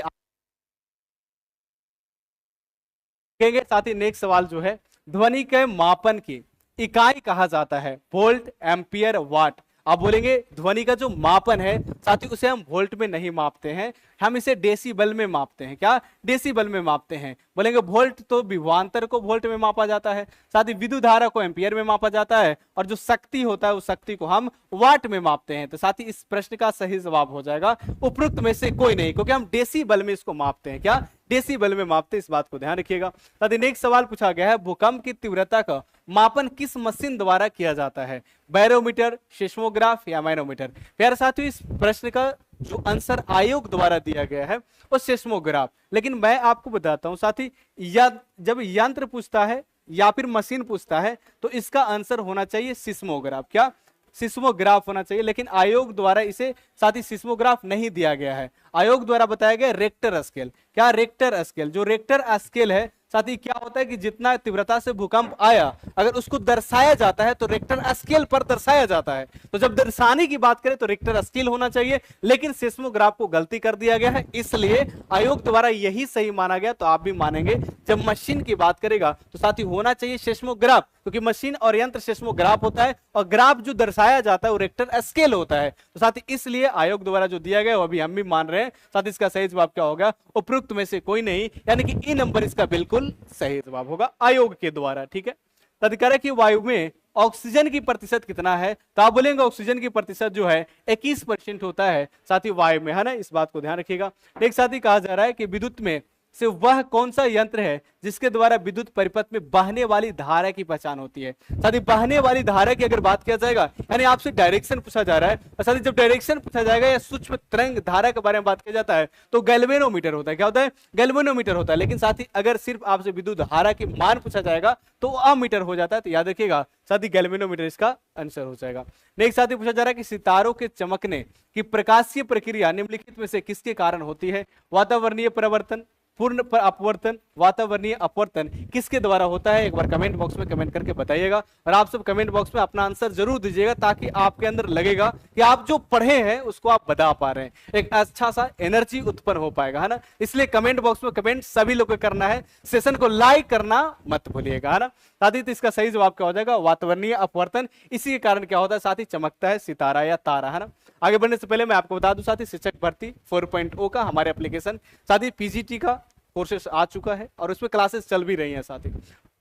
ही नेक्स्ट सवाल जो है, ध्वनि के मापन की इकाई कहा जाता है वोल्ट, एम्पियर, वाट। आप बोलेंगे ध्वनि का जो मापन है साथी उसे हम वोल्ट में नहीं मापते हैं, हम इसे डेसिबल में मापते हैं। क्या? डेसिबल में मापते हैं। बोलेंगे वोल्ट तो विभवांतर को वोल्ट में मापा जाता है, साथ ही विद्युत धारा को एम्पियर में मापा जाता है, और जो शक्ति होता है उस शक्ति को हम वाट में मापते हैं। तो साथ ही इस प्रश्न का सही जवाब हो जाएगा उपरोक्त में से कोई नहीं, क्योंकि हम डेसिबल में इसको मापते हैं। क्या? डेसिबल में मापते, इस बात को ध्यान रखिएगा। साथ ही नेक्स्ट सवाल पूछा गया है, भूकंप की तीव्रता का मापन किस मशीन द्वारा किया जाता है? बैरोमीटर, सिस्मोग्राफ या मैनोमीटर? प्यारे साथियों, इस प्रश्न का जो आंसर आयोग द्वारा दिया गया है वो सिस्मोग्राफ। लेकिन मैं आपको बताता हूं साथी, जब यंत्र पूछता है या फिर मशीन पूछता है तो इसका आंसर होना चाहिए सिस्मोग्राफ। क्या? सिस्मोग्राफ होना चाहिए। लेकिन आयोग द्वारा इसे साथी सिस्मोग्राफ नहीं दिया गया है, आयोग द्वारा बताया गया रेक्टर स्केल। क्या? Richter scale. जो रेक्टर स्केल है साथी क्या होता है कि जितना तीव्रता से भूकंप आया अगर उसको दर्शाया जाता है तो रेक्टर स्केल पर दर्शाया जाता है। तो जब दर्शाने की बात करें तो रेक्टर स्केल होना चाहिए, लेकिन सिस्मोग्राफ को गलती कर दिया गया है, इसलिए आयोग द्वारा यही सही माना गया। तो आप भी मानेंगे जब मशीन की बात करेगा तो साथी होना चाहिए सिस्मोग्राफ, क्योंकि मशीन और यंत्र सिस्मोग्राफ होता है और ग्राफ जो दर्शाया जाता है वो रेक्टर स्केल होता है। तो साथी इसलिए आयोग द्वारा जो दिया गया वो अभी हम भी मान रहे हैं। साथ इसका सही जवाब क्या होगा? उपरोक्त में से कोई नहीं, यानी कि ई नंबर इसका बिल्कुल सही जवाब होगा आयोग के द्वारा। ठीक है। तदकरे की वायु में ऑक्सीजन की प्रतिशत कितना है? तो आप बोलेंगे ऑक्सीजन की प्रतिशत जो है 21% होता है साथी वायु में, है ना। इस बात को ध्यान रखिएगा। एक साथी कहा जा रहा है कि विद्युत में से वह कौन सा यंत्र है जिसके द्वारा विद्युत परिपथ में बहने वाली धारा की पहचान होती है? साथी बहने वाली धारा की अगर बात किया जाएगा, यानी आपसे डायरेक्शन पूछा जा रहा है, और साथी जब डायरेक्शन पूछा जाएगा या सूक्ष्म तरंग धारा के बारे में बात किया जाता है तो गैल्वेनोमीटर होता है। क्या होता है? गैल्वेनोमीटर होता है। लेकिन साथी अगर सिर्फ आपसे विद्युत धारा की मान पूछा जाएगा तो अमीटर हो जाता है। तो याद रखिएगा साथी गैल्वेनोमीटर इसका आंसर हो जाएगा। नेक्स्ट साथी पूछा जा रहा है कि सितारों के चमकने की प्रकाशीय प्रक्रिया निम्नलिखित में से किसके कारण होती है? वातावरणीय परिवर्तन, पूर्ण पर अपवर्तन, वातावरणीय अपवर्तन, किसके द्वारा होता है? एक बार कमेंट बॉक्स में कमेंट करके बताइएगा। और आप सब कमेंट बॉक्स में अपना आंसर जरूर दीजिएगा ताकि आपके अंदर लगेगा कि आप जो पढ़े हैं उसको आप बता पा रहे हैं, एक अच्छा सा एनर्जी उत्पन्न हो पाएगा, है ना। इसलिए कमेंट बॉक्स में कमेंट सभी लोग को करना है, सेशन को लाइक करना मत भूलिएगा, है ना। साथ ही इसका सही जवाब क्या हो जाएगा? वातावरणीय अपवर्तन। इसी के कारण क्या होता है साथी? चमकता है सितारा या तारा, है ना। आगे बढ़ने से पहले मैं आपको बता दूं साथी, शिक्षक भर्ती 4.0 का हमारे एप्लीकेशन साथी पीजीटी का कोर्सेस आ चुका है और उसमें क्लासेस चल भी रही हैं साथी।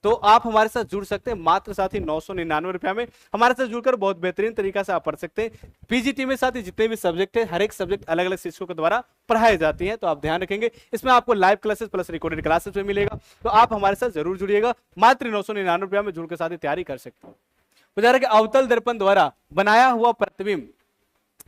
तो आप हमारे साथ जुड़ सकते हैं मात्र साथी 999 रुपया में। हमारे साथ जुड़कर बहुत बेहतरीन तरीका से आप पढ़ सकते हैं। पीजीटी में साथी जितने भी सब्जेक्ट है, हर एक सब्जेक्ट अलग अलग शिक्षकों के द्वारा पढ़ाई जाती है। तो आप ध्यान रखेंगे, इसमें आपको live classes plus recorded classes में मिलेगा। तो आप हमारे साथ जरूर जुड़िएगा, मात्र 999 रुपया में जुड़कर साथी तैयारी कर सकते हैं। कि अवतल दर्पण द्वारा बनाया हुआ प्रतिबिंब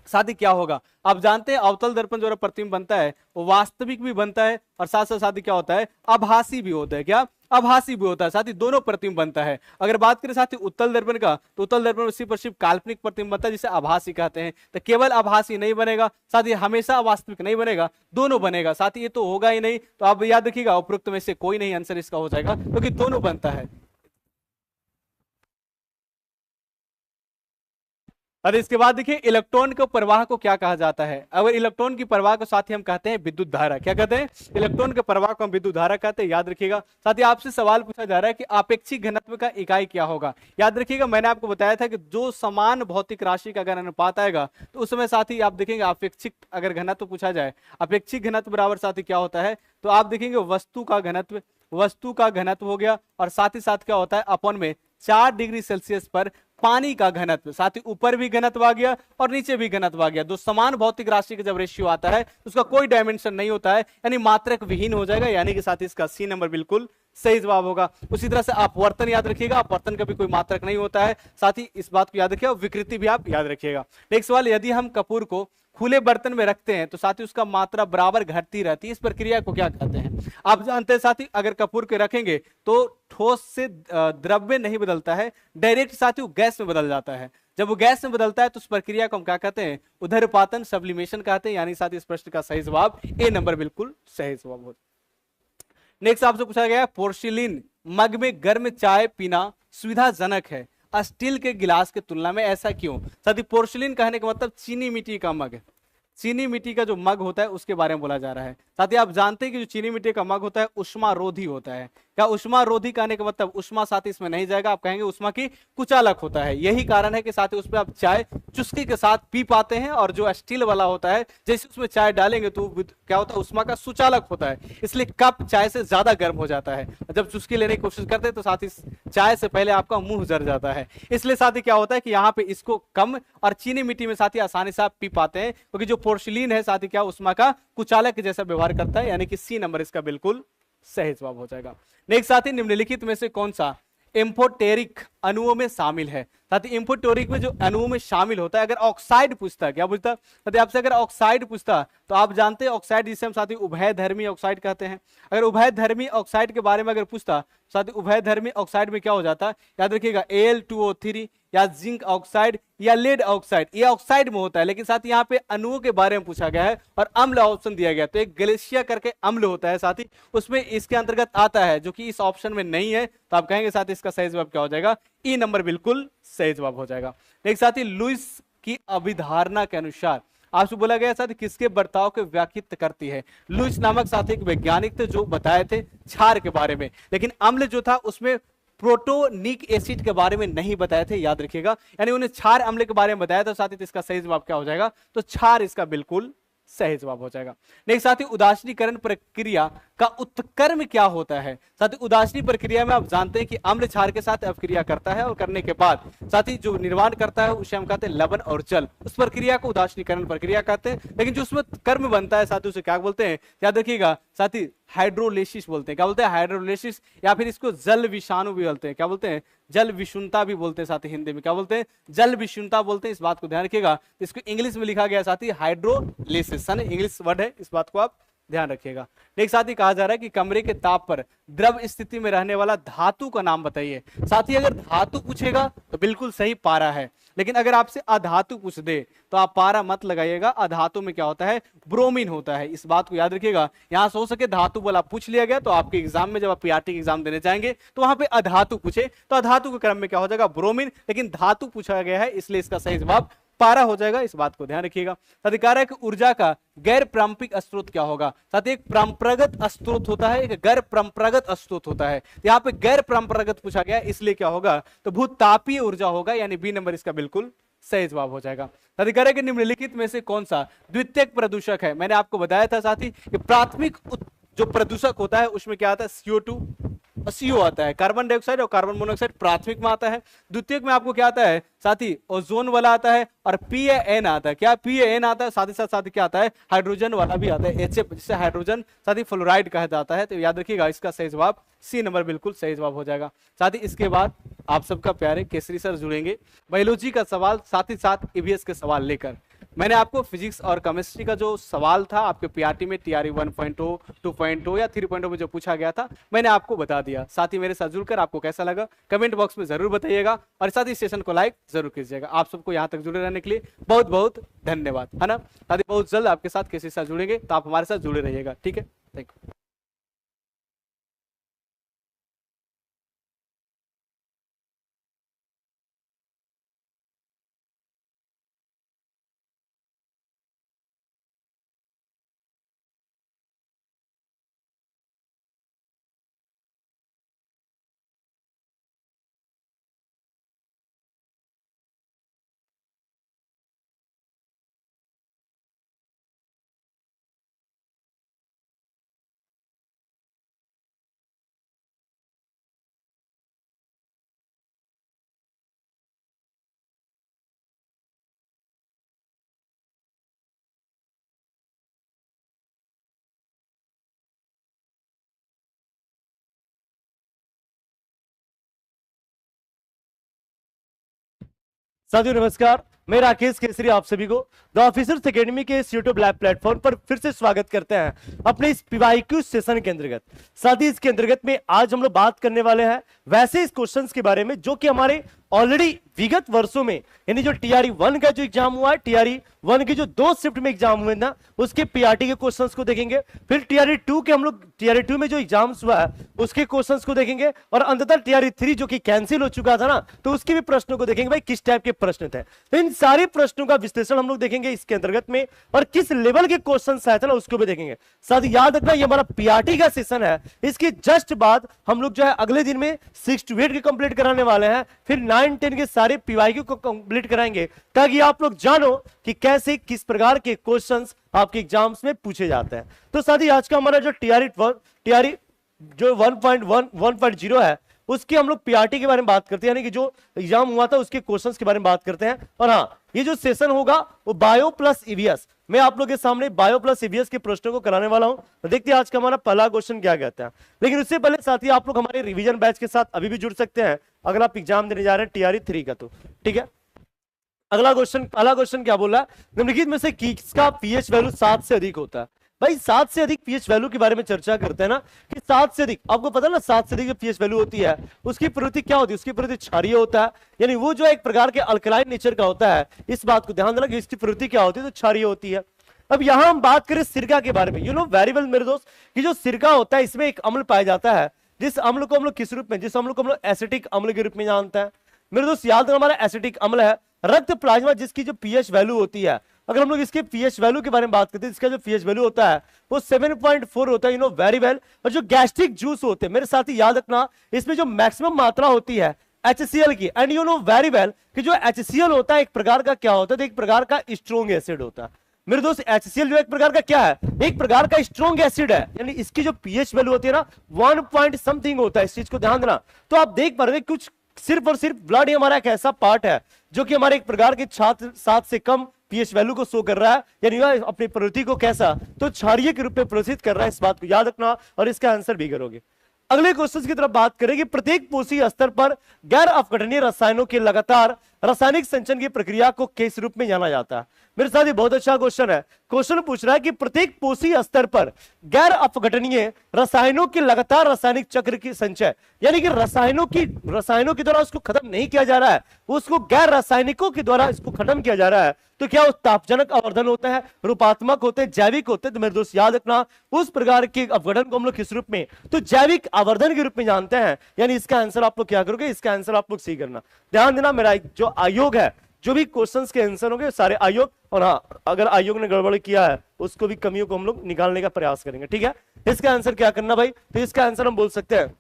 साथी क्या होगा? आप जानते हैं अवतल दर्पण द्वारा प्रतिबिंब बनता है वो वास्तविक भी बनता है और साथ साथ साथी क्या होता है? आभासी भी होता है। क्या? आभासी भी होता है साथी, दोनों प्रतिबिंब बनता है। अगर बात करें साथी उत्तल दर्पण का, तो उत्तल दर्पण में सिर्फ और सिर्फ काल्पनिक प्रतिबिंब बनता है जिसे आभासी कहते हैं। तो केवल आभासी नहीं बनेगा साथी, हमेशा वास्तविक नहीं बनेगा, दोनों बनेगा साथी। ये तो होगा ही नहीं, तो आप याद रखिएगा उपरोक्त में से कोई नहीं आंसर इसका हो जाएगा, क्योंकि दोनों बनता है। और इसके बाद देखिए इलेक्ट्रॉन के प्रवाह को क्या कहा जाता है? अगर इलेक्ट्रॉन की प्रवाह को साथ ही हम कहते हैं विद्युत धारा। क्या कहते हैं? इलेक्ट्रॉन के प्रवाह को हम विद्युत धारा कहते हैं, याद रखिएगा। साथ ही आपसे सवाल पूछा जा रहा है कि आपेक्षिक घनत्व का इकाई क्या होगा? याद रखिएगा मैंने आपको बताया था कि जो समान भौतिक राशि का अगर अनुपात आएगा तो उस समय साथ ही आप देखेंगे आपेक्षिक अगर घनत्व पूछा जाए, अपेक्षिक घनत्व बराबर साथ ही क्या होता है? तो आप देखेंगे वस्तु का घनत्व, वस्तु का घनत्व हो गया, और साथ ही साथ क्या होता है? अपन में 4 डिग्री सेल्सियस पर पानी का घनत्व, साथ ही ऊपर भी घनत्व आ गया और नीचे भी घनत्व आ गया। दो समान भौतिक राशि का जब रेशियो आता है उसका कोई डायमेंशन नहीं होता है, यानी मात्रक विहीन हो जाएगा, यानी कि साथ ही इसका सी नंबर बिल्कुल सही जवाब होगा। उसी तरह से अपवर्तन याद रखिएगा, अपवर्तन का भी कोई मात्रक नहीं होता है, साथ ही इस बात को याद रखिएगा। विकृति भी आप याद रखिएगा। नेक्स्ट सवाल, यदि हम कपूर को खुले बर्तन में रखते हैं तो साथी उसका मात्रा बराबर घटती रहती है, इस प्रक्रिया को क्या कहते हैं? आप जानते हैं साथी अगर कपूर के रखेंगे तो ठोस से द्रव्य नहीं बदलता है, डायरेक्ट साथी वो गैस में बदल जाता है। जब वो गैस में बदलता है तो उस प्रक्रिया को हम क्या कहते हैं, उदरपातन, सब्लिमेशन कहते हैं। यानी साथ ही इस प्रश्न का सही जवाब ए नंबर बिल्कुल सही जवाब होगा। नेक्स्ट आपसे पूछा गया है, पोर्सिलिन मग में गर्म चाय पीना सुविधाजनक है स्टील के गिलास की तुलना में, ऐसा क्यों? साथ ही पोर्सिलिन कहने का मतलब चीनी मिट्टी का मग है, चीनी मिट्टी का जो मग होता है उसके बारे में बोला जा रहा है। साथ ही आप जानते हैं कि जो चीनी मिट्टी का मग होता है उष्मा रोधी होता है। क्या उष्मा रोधी कहने का मतलब उष्मा साथ ही इसमें नहीं जाएगा, आप कहेंगे उष्मा की कुचालक होता है। यही कारण है कि साथ ही उसमें आप चाय चुस्की के साथ पी पाते हैं, और जो स्टील वाला होता है जैसे उसमें चाय डालेंगे तो क्या होता है, उष्मा का सुचालक होता है, इसलिए कप चाय से ज्यादा गर्म हो जाता है। जब चुस्की लेने की कोशिश करते हैं तो साथ ही चाय से पहले आपका मुंह जर जाता है। इसलिए साथ ही क्या होता है कि यहाँ पे इसको कम और चीनी मिट्टी में साथ ही आसानी से आप पी पाते हैं, क्योंकि जो पोर्सिलिन है साथ ही क्या उष्मा का कुचालक जैसा व्यवहार करता है। यानी कि सी नंबर इसका बिल्कुल सही जवाब हो जाएगा। नेक्स्ट साथी, निम्नलिखित में से कौन सा एम्फोटेरिक अणुओं में शामिल है? साथ ही एम्फोटेरिक में जो अणुओं में शामिल होता है, अगर ऑक्साइड पूछता है, क्या पूछता है साथी आपसे, अगर ऑक्साइड पूछता तो आप जानते हैं ऑक्साइड जिसे हम साथी उभयधर्मी ऑक्साइड कहते हैं। अगर उभयधर्मी ऑक्साइड के बारे में अगर पूछता, साथी उभयधर्मी ऑक्साइड में क्या हो जाता है, याद रखिएगा Al2O3 या जिंक ऑक्साइड या लेड ऑक्साइड, ये ऑक्साइड में होता है। लेकिन साथ ही यहाँ पे अणुओं के बारे में पूछा गया है और अम्ल ऑप्शन दिया गया, तो एक ग्लेशिया करके अम्ल होता है साथी, उसमें इसके अंतर्गत आता है, जो कि इस ऑप्शन में नहीं है। तो आप कहेंगे साथी इसका सही जवाब क्या हो जाएगा, ई नंबर बिल्कुल सही जवाब हो जाएगा। नेक्स्ट साथी, लुईस की अभिधारणा के अनुसार आपसे बोला गया साथी किसके बर्ताव को व्याख्यात करती है? लुईस नामक साथी एक वैज्ञानिक थे जो बताए थे क्षार के बारे में, लेकिन अम्ल जो था उसमें प्रोटोनिक एसिड के बारे में नहीं बताए थे, याद रखिएगा। यानी उन्हें क्षार अम्ल के बारे में बताया था साथी, तो इसका सही जवाब क्या हो जाएगा, तो क्षार इसका बिल्कुल सही जवाब हो जाएगा। नेक्स्ट साथी, उदासीनीकरण प्रक्रिया का उत्क्रम क्या होता है? साथी उदासीनी प्रक्रिया में आप जानते हैं कि अम्ल क्षार के साथ अपक्रिया करता है और करने के बाद साथी जो निर्माण करता है उसे हम कहते हैं लवण और जल, उस प्रक्रिया को उदासीनीकरण प्रक्रिया कहते हैं। लेकिन जो उसमें कर्म बनता है साथी उसे क्या बोलते हैं, याद रखिएगा साथी, हाइड्रोलिसिस बोलते हैं। क्या बोलते हैं, हाइड्रोलिसिस, या फिर इसको जल विषाणु भी बोलते हैं। क्या बोलते हैं, जल विषुणता भी बोलते हैं साथी, हिंदी में क्या बोलते हैं, जल विषुणता बोलते हैं। इस बात को ध्यान रखिएगा। इसको इंग्लिश में लिखा गया साथी हाइड्रोलिसिस, इंग्लिश वर्ड है, इस बात को आप ध्यान रखिएगा। नेक्स्ट साथी, कहा जा रहा है कि कमरे के ताप पर द्रव स्थिति में रहने वाला धातु का नाम बताइए। साथी अगर धातु पूछेगा तो बिल्कुल सही पारा है, लेकिन अगर आपसे अधातु पूछ दे तो आप पारा मत लगाइएगा। अधातु में क्या होता है, ब्रोमीन होता है, इस बात को याद रखिएगा। यहां से हो सके धातु बोला पूछ लिया गया तो आपके एग्जाम में जब आप पीआरटी एग्जाम देने जाएंगे तो वहां पे अधातु पूछे तो अधातु के क्रम में क्या हो जाएगा, ब्रोमीन, लेकिन धातु पूछा गया है इसलिए इसका सही जवाब पारा हो जाएगा, इस बात को ध्यान रखिएगा। अधिकारक ऊर्जा का गैर पारंपरिक स्रोत क्या होगा? साथ ही एक परंपरागत स्रोत होता है, एक गैर परंपरागत स्रोत होता है। यहाँ पे गैर परंपरागत पूछा गया इसलिए क्या होगा, तो भूतापीय ऊर्जा होगा, यानी बी नंबर इसका बिल्कुल सही जवाब हो जाएगा। अधिकारक निम्नलिखित में से कौन सा द्वितीयक प्रदूषक है? मैंने आपको बताया था साथी कि प्राथमिक जो प्रदूषक होता है उसमें क्या आता है, CO2 और CO आता है, कार्बन डाइऑक्साइड और कार्बन मोनोऑक्साइड प्राथमिक में आता है। द्वितीयक में आपको क्या आता है साथी, ओजोन वाला आता है और PAN आता है। क्या PAN आता है, साथ ही साथ क्या आता है, हाइड्रोजन वाला भी आता है, HF, जिससे हाइड्रोजन साथी फ्लोराइड कहा जाता है। तो याद रखिएगा इसका सही जवाब सी नंबर बिल्कुल सही जवाब हो जाएगा। साथ ही इसके बाद आप सबका प्यारे केसरी सर जुड़ेंगे बायोलॉजी का सवाल, साथ ही साथ EVS के सवाल लेकर। मैंने आपको फिजिक्स और केमिस्ट्री का जो सवाल था आपके पीआरटी में TRE 1.0, 2.0 या 3.0 में जो पूछा गया था मैंने आपको बता दिया। साथ ही मेरे साथ जुड़कर आपको कैसा लगा कमेंट बॉक्स में जरूर बताइएगा और साथ ही सेशन को लाइक जरूर कीजिएगा। आप सबको यहाँ तक जुड़े रहने के लिए बहुत बहुत धन्यवाद, है ना। साथ ही बहुत जल्द आपके साथ किसी साथ जुड़ेंगे तो आप हमारे साथ जुड़े रहिएगा, ठीक है। Thank you. साथियों नमस्कार, मैं राकेश केसरी आप सभी को द ऑफिसर्स एकेडमी के इस यूट्यूब लाइव प्लेटफॉर्म पर फिर से स्वागत करते हैं अपने इस PYQ सेशन के अंतर्गत। साथ ही इसके अंतर्गत में आज हम लोग बात करने वाले हैं वैसे इस क्वेश्चंस के बारे में जो कि हमारे ऑलरेडी विगत वर्षों में यानी जो टीआरई 1 का जो एग्जाम हुआ है, टीआरई 1 के जो 2 शिफ्ट में एग्जाम हुए ना, उसके पीआरटी के क्वेश्चंस को देखेंगे। फिर टीआरई 2 के हम लोग टीआरई 2 में जो एग्जाम्स हुआ है उसके क्वेश्चंस को देखेंगे, और अंततः टीआरई 3 जो कि कैंसिल हो चुका था ना, तो उसके भी प्रश्नों को देखेंगे भाई किस टाइप के प्रश्न थे। तो इन सारे प्रश्नों का विश्लेषण हम लोग देखेंगे इसके अंतर्गत में, और किस लेवल के क्वेश्चन आए थे ना उसको भी देखेंगे। साथ ही याद रखना ये हमारा पीआरटी का सेशन है, इसके जस्ट बाद हम लोग जो है अगले दिन में 6 to 8 के कंप्लीट कराने वाले हैं, फिर 9, 10 के सारे पीवाईक्यू को कंप्लीट कराएंगे, ताकि आप लोग जानो कि कैसे किस प्रकार के क्वेश्चंस आपके एग्जाम्स में पूछे जाते हैं। तो साथ ही आज का हमारा जो टीआरई जो 1.0 है उसके हम लोग पीआरटी के बारे में बात करते हैं, यानी कि जो एग्जाम हुआ था उसके क्वेश्चंस के बारे में बात करते हैं। और हाँ, ये जो सेशन होगा वो बायो प्लस ईवीएस, मैं आप लोग के सामने बायो प्लस ईवीएस के प्रश्नों को कराने वाला हूं। तो देखते हैं आज का हमारा पहला क्वेश्चन क्या कहता है। लेकिन उससे पहले साथी आप लोग हमारे रिवीजन बैच के साथ अभी भी जुड़ सकते हैं अगर आप एग्जाम देने जा रहे हैं टीआरई 3 का, तो ठीक है। अगला क्वेश्चन, पहला क्वेश्चन क्या बोला, निम्नलिखित में से किसका पीएच वैल्यू 7 से अधिक होता है। भाई 7 से अधिक पीएच वैल्यू के बारे में चर्चा करते हैं ना, कि 7 से अधिक, आपको पता है ना 7 से अधिक जो पीएच वैल्यू होती है उसकी प्रवृत्ति क्या होती है, उसकी प्रवृत्ति क्षारीय होता है, यानी वो जो एक प्रकार के अल्कलाइन नेचर का होता है। इस बात को ध्यान देना कि इसकी प्रवृत्ति क्या होती है, तो क्षारीय होती है। अब यहां हम बात करें सिरका के बारे में, यू नो वेरी वेल मेरे दोस्त, कि जो सिरका होता है इसमें एक अम्ल पाया जाता है, जिस अम्ल को हम लोग किस रूप में, जिस अम्ल को हम लोग एसिटिक अम्ल के रूप में जानते हैं। मेरे दोस्त याद रखना हमारा एसिटिक अम्ल है रक्त प्लाज्मा, जिसकी जो पीएच वैल्यू होती है, अगर हम लोग इसके पीएच वैल्यू के बारे में बात करते हैं, इसका जो पीएच वैल्यू होता है वो 7.4 होता है, यू नो वेरी वेल। और जो गैस्ट्रिक जूस होते हैं मेरे साथ ही याद रखना, इसमें जो मैक्सिमम मात्रा होती है HCl की, and you know very well कि जो HCl होता है एक प्रकार का क्या होता है, तो एक प्रकार का स्ट्रॉन्ग एसिड होता है। मेरे दोस्त HCl जो एक प्रकार का क्या है, एक प्रकार का स्ट्रॉन्ग एसिड है, यानी इसकी जो पीएच वैल्यू होती है ना 1 पॉइंट समथिंग होता है, इस चीज को ध्यान देना। तो आप देख पा रहे हैं कुछ सिर्फ और सिर्फ ब्लड ही हमारा एक ऐसा पार्ट है जो कि हमारे एक प्रकार के छात्र 7 से कम पीएच वैल्यू को शो कर रहा है, यानी अपनी प्रवृत्ति को कैसा, तो क्षारीय के रूप में प्रदर्शित कर रहा है। इस बात को याद रखना और इसका आंसर भी करोगे। अगले क्वेश्चन की तरफ बात करेंगे, प्रत्येक कोशीय स्तर पर गैर अपघटनीय रसायनों के लगातार रासायनिक संचरण की प्रक्रिया को किस रूप में जाना जाता है। मेरे साथ ये बहुत अच्छा क्वेश्चन है। क्वेश्चन पूछ रहा है कि प्रत्येक कोशीय स्तर पर गैर अपघटनीय रसायनों के लगातार रासायनिक चक्र की संचय, यानी कि रसायनों के द्वारा उसको खत्म नहीं किया जा रहा है, उसको गैर रासायनिकों के द्वारा इसको खत्म किया जा रहा है। तो क्या उस तापजनक आवर्धन होता है, रूपात्मक होते हैं, जैविक होते हैं। तो मेरे दोस्त याद रखना उस प्रकार के अपघटन को हम लोग किस रूप में, तो जैविक आवर्धन के रूप में जानते हैं। यानी इसका आंसर आप लोग क्या करोगे, इसका आंसर आप लोग सी करना। ध्यान देना, मेरा जो आयोग है, जो भी क्वेश्चंस के आंसर होंगे सारे आयोग, और हाँ अगर आयोग ने गड़बड़ किया है उसको भी कमियों को हम लोग निकालने का प्रयास करेंगे, ठीक है। इसका आंसर क्या करना भाई, तो इसका आंसर हम बोल सकते हैं,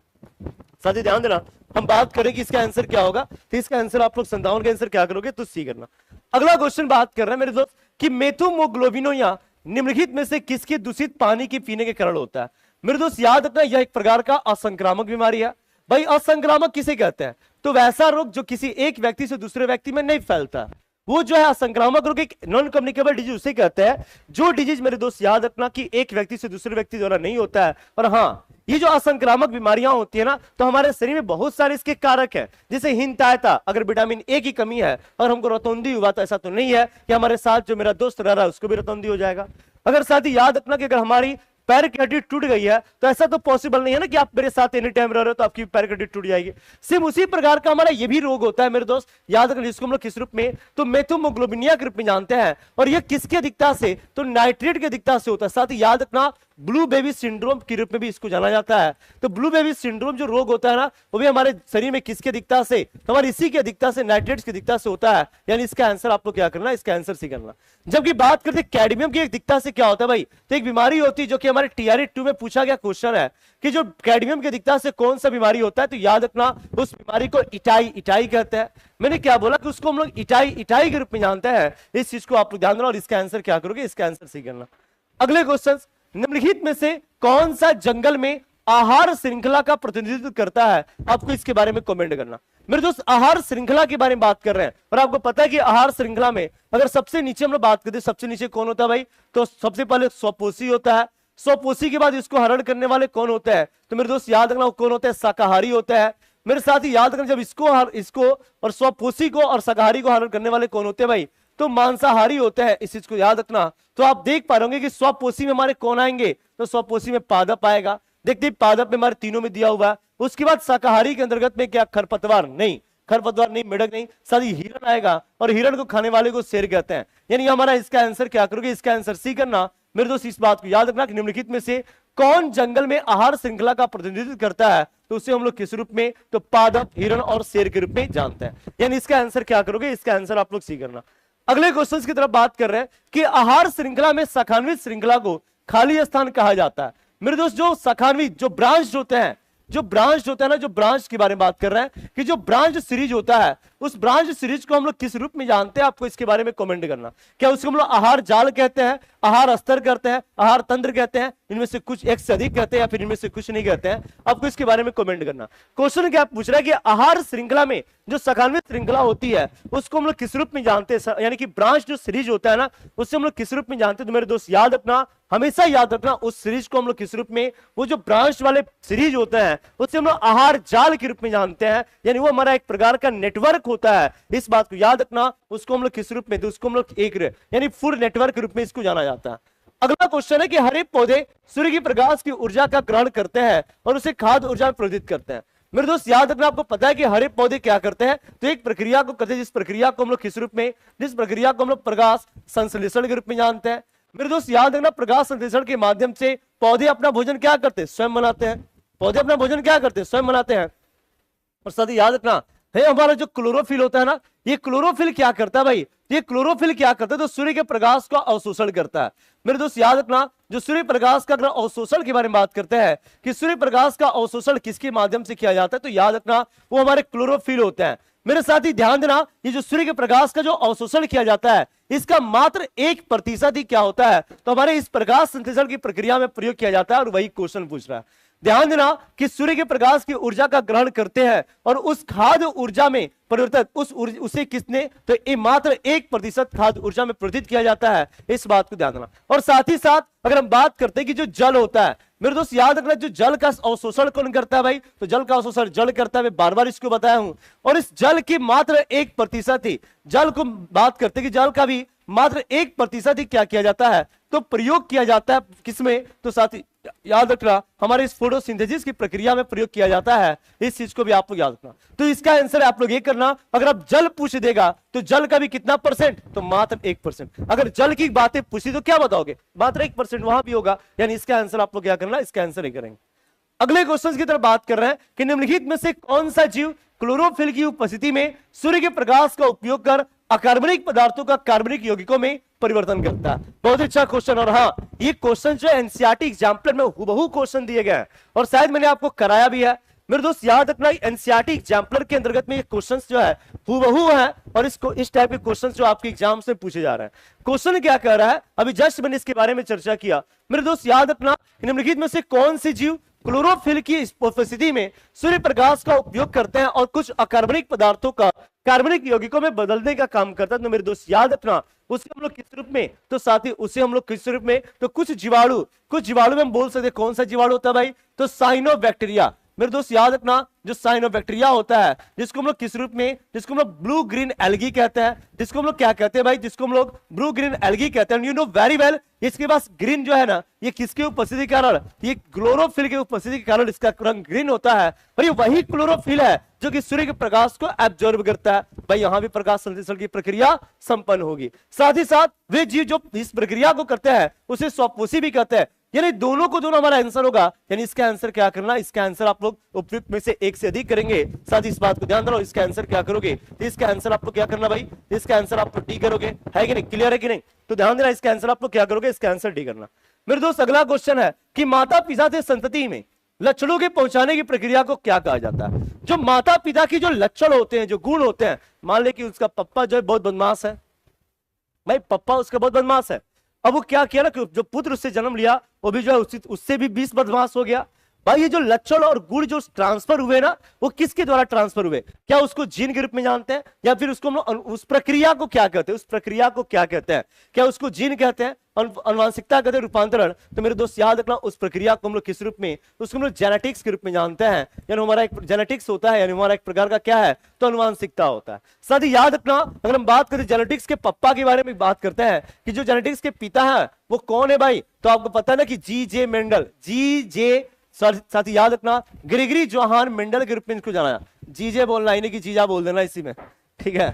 साथी ध्यान देना, हम बात करें कि इसका आंसर क्या होगा, तो इसका आंसर आप लोग 57 का आंसर क्या करोगे, तो सी करना। अगला क्वेश्चन बात कर रहे हैं मेरे दोस्त कि मेथोमोग्लोबिनोया निम्नलिखित में से किसके दूषित पानी के पीने के कारण होता है। मेरे दोस्त याद रखना यह एक प्रकार का असंक्रामक बीमारी है। भाई असंक्रामक किसे कहते हैं, तो वैसा रोग जो किसी एक व्यक्ति से दूसरे व्यक्ति में नहीं फैलता, वो जो है असंक्रामक रोग, एक नॉन कम्युनिकेबल डिजीज उसे कहते हैं। जो डिजीज मेरे दोस्त याद रखना कि एक व्यक्ति से दूसरे व्यक्ति द्वारा नहीं होता है। और हाँ, ये जो असंक्रामक बीमारियां होती है ना, तो हमारे शरीर में बहुत सारे इसके कारक है, जैसे हीनतायता, अगर विटामिन ए की कमी है और हमको रतौंधी हुआ, तो ऐसा तो नहीं है कि हमारे साथ जो मेरा दोस्त रह रहा है उसको भी रतौंधी हो जाएगा। अगर साथ ही याद रखना कि अगर हमारी पैर की हड्डी टूट गई है, तो ऐसा तो पॉसिबल नहीं है ना कि आप मेरे साथ एनी टाइम रह रहे हो तो आपकी पैर की हड्डी टूट जाएगी। सेम उसी प्रकार का हमारा ये भी रोग होता है मेरे दोस्त, याद रखना, जिसको हम लोग किस रूप में, तो मेथोमोग्लोबिनिया के रूप में जानते हैं। और ये किसके अधिकता से, तो नाइट्रेट की अधिकता से होता है। साथ ही याद रखना ब्लू बेबी सिंड्रोम के रूप में भी इसको जाना जाता है। तो ब्लू बेबी सिंड्रोम जो रोग होता है ना, वो भी हमारे शरीर में किसके अधिकता से, तो हमारे इसी की अधिकता से, नाइट्रेट्स की अधिकता से होता है। यानी इसका आंसर आप लोग क्या करना, इसका आंसर सी करना। जबकि बात करते हैं कैडमियम की अधिकता से क्या होता है भाई, तो एक बीमारी होती है जो कि हमारे टीआरई 2 में पूछा गया क्वेश्चन है कि जो कैडमियम की अधिकता से कौन सा बीमारी होता है, तो याद रखना उस बीमारी को इटाई कहते हैं। मैंने क्या बोला कि उसको हम लोग इटाई के रूप में जानते हैं। इस चीज को आप लोग ध्यान देना और इसका आंसर क्या करोगे, इसका आंसर सी करना। अगले क्वेश्चन, निम्नलिखित में से कौन सा जंगल में आहार श्रृंखला का प्रतिनिधित्व करता है, आपको इसके बारे में कमेंट करना। मेरे दोस्त आहार श्रृंखला के बारे में बात कर रहे हैं, और आपको पता है कि आहार श्रृंखला में अगर सबसे नीचे हम लोग बात करते हैं, सबसे नीचे कौन होता है भाई, तो सबसे पहले स्वपोषी होता है। स्वपोषी के बाद इसको हरण करने वाले कौन होते हैं, तो मेरे दोस्त याद रखना कौन होता है, शाकाहारी होता है। मेरे साथ ही याद रखना जब इसको और स्वपोषी को और शाकाहारी को हरण करने वाले कौन होते हैं भाई, तो मांसाहारी होते हैं। इस चीज को याद रखना। तो आप देख पा रहे होंगे कि स्वपोषी में हमारे कौन आएंगे, तो स्वपोषी में पादप आएगा। देखते हैं पादप में हमारे तीनों में दिया हुआ है। उसके बाद शाकाहारी के अंतर्गत में क्या, खरपतवार नहीं, खरपतवार नहीं, मेढक नहीं, साथ ही हिरन आएगा और हिरन को खाने वाले को शेर कहते हैं। यानी हमारा इसका आंसर क्या करोगे, इसका आंसर सी करना। मेरे दोस्त इस बात को याद रखना कि निम्नलिखित में से कौन जंगल में आहार श्रृंखला का प्रतिनिधित्व करता है, तो उसे हम लोग किस रूप में, तो पादप, हिरन और शेर के रूप में जानते हैं। यानी इसका आंसर क्या करोगे, इसका आंसर आप लोग सी करना। अगले क्वेश्चन की तरफ बात कर रहे हैं कि आहार श्रृंखला में शाखान्वित श्रृंखला को खाली स्थान कहा जाता है। मेरे दोस्त जो शाखान्वित, जो ब्रांच होते हैं, जो ब्रांच होता है ना, जो ब्रांच के बारे में बात कर रहे हैं कि जो ब्रांच सीरीज होता है, उस ब्रांच सीरीज को हम लोग किस रूप में जानते हैं, आपको इसके बारे में कमेंट करना। क्या उसको हम लोग आहार जाल कहते हैं, आहार अस्तर कहते हैं, आहार तंत्र कहते हैं, इनमें से कुछ एक से अधिक कहते हैं या फिर इनमें से कुछ नहीं कहते हैं, आपको इसके बारे में कमेंट करना। क्वेश्चन क्या पूछ रहा है कि आहार श्रृंखला में जो शाखान्वित श्रृंखला होती है उसको हम लोग किस रूप में जानते हैं, यानी कि ब्रांच जो सीरीज होता है ना, उससे हम लोग किस रूप में जानते हैं। तो मेरे दोस्त याद रखना, हमेशा याद रखना, उस सीरीज को हम लोग किस रूप में, वो जो ब्रांच वाले सीरीज होते हैं उससे हम लोग आहार जाल के रूप में जानते हैं। यानी वो हमारा एक प्रकार का नेटवर्क होता है, इस बात को याद रखना। उसको हम लोग किस रूप में, तो उसको हम लोग एक यानी फुल नेटवर्क के रूप में इसको जाना जाता है। अगला क्वेश्चन है कि हरे पौधे सूर्य की प्रकाश की ऊर्जा का ग्रहण करते हैं और उसे खाद्य ऊर्जा में परिवर्तित करते हैं। मेरे दोस्त याद रखना, आपको पता है कि हरे पौधे क्या करते हैं, तो एक प्रक्रिया को करते हैं, जिस प्रक्रिया को हम लोग किस रूप में, जिस प्रक्रिया को हम लोग प्रकाश संश्लेषण के रूप में जानते हैं। मेरे दोस्त याद रखना, प्रकाश संश्लेषण के माध्यम से पौधे अपना भोजन क्या करते हैं, स्वयं बनाते हैं। पौधे अपना भोजन क्या करते हैं, स्वयं बनाते हैं। और साथ ही याद रखना है हमारा जो क्लोरोफिल होता है ना, ये क्लोरोफिल क्या करता है भाई, ये क्लोरोफिल क्या करता है, तो सूर्य के प्रकाश का अवशोषण करता है। मेरे दोस्त याद रखना, जो सूर्य प्रकाश का अगर अवशोषण के बारे में बात करते हैं कि सूर्य प्रकाश का अवशोषण किसके माध्यम से किया जाता है, तो याद रखना वो हमारे क्लोरोफिल होते हैं। मेरे साथ ही ध्यान देना, ये जो सूर्य के प्रकाश का जो अवशोषण किया जाता है इसका मात्र 1% ही क्या होता है, तो हमारे इस प्रकाश संश्लेषण की प्रक्रिया में प्रयोग किया जाता है। और वही क्वेश्चन पूछ रहा है। ध्यान देना कि सूर्य के प्रकाश की ऊर्जा का ग्रहण करते हैं और उस खाद्य ऊर्जा में परिवर्तित, उसे किसने, तो ये मात्र 1% खाद्य ऊर्जा में परिवर्तित किया जाता है, इस बात को ध्यान देना। और साथ ही साथ अगर हम बात करते हैं कि जो जल होता है, मेरे दोस्त याद रखना, जो जल का अवशोषण कौन करता है भाई, तो जल का अवशोषण जल करता है, मैं बार बार इसको बताया हूं। और इस जल की मात्र 1% ही, जल को बात करते हैं कि जल का भी मात्र 1% ही क्या किया जाता है, तो प्रयोग किया जाता है किसमें, तो साथ ही याद रखना हमारे इस फोटोसिंथेसिस की प्रक्रिया में प्रयोग किया जाता है, इस चीज को भी आप लोग याद रखना। तो इसका आंसर आप लोग ये करना, अगर आप जल पूछ देगा तो जल का भी कितना परसेंट, तो मात्र 1%। अगर जल की बातें पूछी तो क्या बताओगे, मात्र 1% वहां भी होगा। यानी इसका आंसर आप लोग क्या करना, इसका आंसर ही करेंगे। अगले क्वेश्चन की तरफ बात कर रहे हैं कि निम्नलिखित में से कौन सा जीव क्लोरोफिल की उपस्थिति में सूर्य के प्रकाश का उपयोग कर अकार्बनिक पदार्थों का कार्बनिक यौगिकों में परिवर्तन करता है। बहुत अच्छा क्वेश्चन। और हाँ, ये क्वेश्चन जो एनसीईआरटी एग्जाम्पलर में हुबहू क्वेश्चन दिए गए हैं और शायद मैंने आपको कराया भी है। मेरे दोस्त याद रखना, एनसीईआरटी एग्जाम्पलर के अंतर्गत में ये क्वेश्चंस जो है हुबहू है और इसको इस टाइप के क्वेश्चंस जो आपके एग्जाम से पूछे जा रहे हैं। क्वेश्चन क्या कह रहा है, अभी जस्ट मैंने इसके बारे में चर्चा किया। मेरे दोस्त याद रखना, निम्नलिखित में से कौन सी जीव क्लोरोफिल की उपस्थिति में सूर्य प्रकाश का उपयोग करते हैं और कुछ अकार्बनिक पदार्थों का कार्बनिक यौगिकों में बदलने का काम करता है। तो मेरे दोस्त याद रखना, उसे हम लोग किस रूप में, तो साथ ही उसे हम लोग किस रूप में, तो कुछ जीवाणु में हम बोल सकते हैं। कौन सा जीवाणु होता है भाई, तो साइनोबैक्टीरिया। मेरे दोस्त याद रखना, जो साइनोबैक्टीरिया होता है जिसको हम लोग किस रूप में, जिसको हम लोग ब्लू ग्रीन एल्गी कहते हैं, जिसको हम लोग क्या कहते हैं भाई, जिसको हम लोग ब्लू ग्रीन एल्गी कहते हैं। यू नो वेरी वेल, इसके पास ग्रीन जो है ना, ये किसके उपस्थिति के कारण, ये क्लोरोफिल के उपस्थिति के कारण इसका रंग ग्रीन होता है। भाई वही क्लोरोफिल है जो कि सूर्य के प्रकाश को एब्जॉर्ब करता है। भाई यहां भी प्रकाश संश्लेषण की प्रक्रिया संपन्न होगी। साथ ही साथ वे जीव जो इस प्रक्रिया को करते हैं उसे स्वपोषी भी कहते हैं। यानी दोनों को दोनों हमारा आंसर होगा। यानी इसका आंसर क्या करना, इसका आंसर आप लोग उपयुक्त में से एक से अधिक करेंगे। साथ ही इस बात को ध्यान रखो, इसका आंसर क्या करोगे, तो इसका आंसर आप लोग क्या करना भाई, इसका आंसर आप लोग डी करोगे। है कि नहीं, क्लियर है कि नहीं, तो ध्यान देना, इसका आंसर आप लोग क्या करोगे, इसका आंसर डी करना। मेरे दोस्त अगला क्वेश्चन है कि माता पिता से संतति में लक्षणों के पहुंचाने की प्रक्रिया को क्या कहा जाता है। जो माता पिता की जो लक्षण होते हैं, जो गुण होते हैं, मान ले कि उसका पप्पा जो है बहुत बदमाश है, भाई पप्पा उसका बहुत बदमाश है। अब वो क्या किया ना कि जो पुत्र उससे जन्म लिया वो भी जो है उससे भी 20 बदमाश हो गया। भाई ये जो लक्षण और गुण जो ट्रांसफर हुए ना, वो किसके द्वारा ट्रांसफर हुए, क्या उसको जीन के रूप में जानते हैं या फिर उसको उस प्रक्रिया को क्या कहते हैं, उस प्रक्रिया को क्या कहते हैं, क्या उसको जीन कहते हैं, अनुवांशिकता कहते हैं, रूपांतरण। तो मेरे दोस्त याद रखना, उस प्रक्रिया को हम लोग किस रूप में, उसको हम लोग जेनेटिक्स के रूप में जानते हैं। यानी हमारा एक जेनेटिक्स होता है, यानी हमारा एक प्रकार का क्या है, तो अनुवांशिकता होता है। साथ ही याद रखना, अगर हम बात करें जेनेटिक्स के पप्पा के बारे में बात करते हैं कि जो जेनेटिक्स के पिता है वो कौन है भाई, तो आपको पता है ना कि जी.जे. मेंडल, जी.जे. साथ ही याद रखना ग्रेगरी जोहान मेंडल के रूप में इसको जाना जाता है। जीजे बोलना, यानी कि जीजा बोल देना इसी में, ठीक है।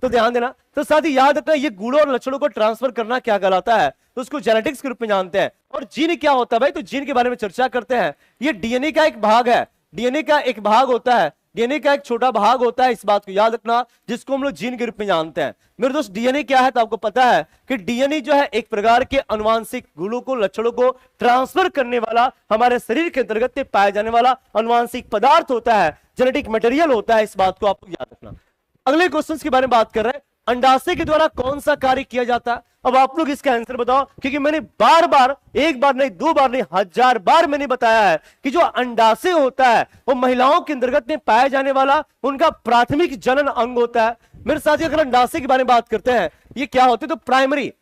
तो ध्यान देना। तो साथ ही याद रखना, ये गुणों और लक्षणों को ट्रांसफर करना क्या कहलाता है, तो उसको जेनेटिक्स के रूप में जानते हैं। और जीन क्या होता है भाई, तो जीन के बारे में चर्चा करते हैं। ये डीएनए का एक भाग है, डीएनए का एक भाग होता है, डीएनए का एक छोटा भाग होता है, इस बात को याद रखना, जिसको हम लोग जीन के रूप में जानते हैं। मेरे दोस्त डीएनए क्या है, तो आपको पता है कि डीएनए जो है एक प्रकार के अनुवांशिक गुणों को, लक्षणों को ट्रांसफर करने वाला, हमारे शरीर के अंतर्गत पाया जाने वाला अनुवांशिक पदार्थ होता है, जेनेटिक मटेरियल होता है, इस बात को आपको याद रखना। अगले क्वेश्चन के बारे में बात कर रहे हैं, अंडाशय के द्वारा कौन सा कार्य किया जाता है। अब आप लोग इसका आंसर बताओ, क्योंकि मैंने बार बार, एक बार नहीं, दो बार नहीं, 1000 बार मैंने बताया है कि जो अंडाशय होता है वो महिलाओं के अंतर्गत में पाया जाने वाला उनका प्राथमिक जनन अंग होता है। मेरे साथी, अगर अंडाशय के बारे में बात करते हैं, ये क्या होते हैं, तो प्राइमरी,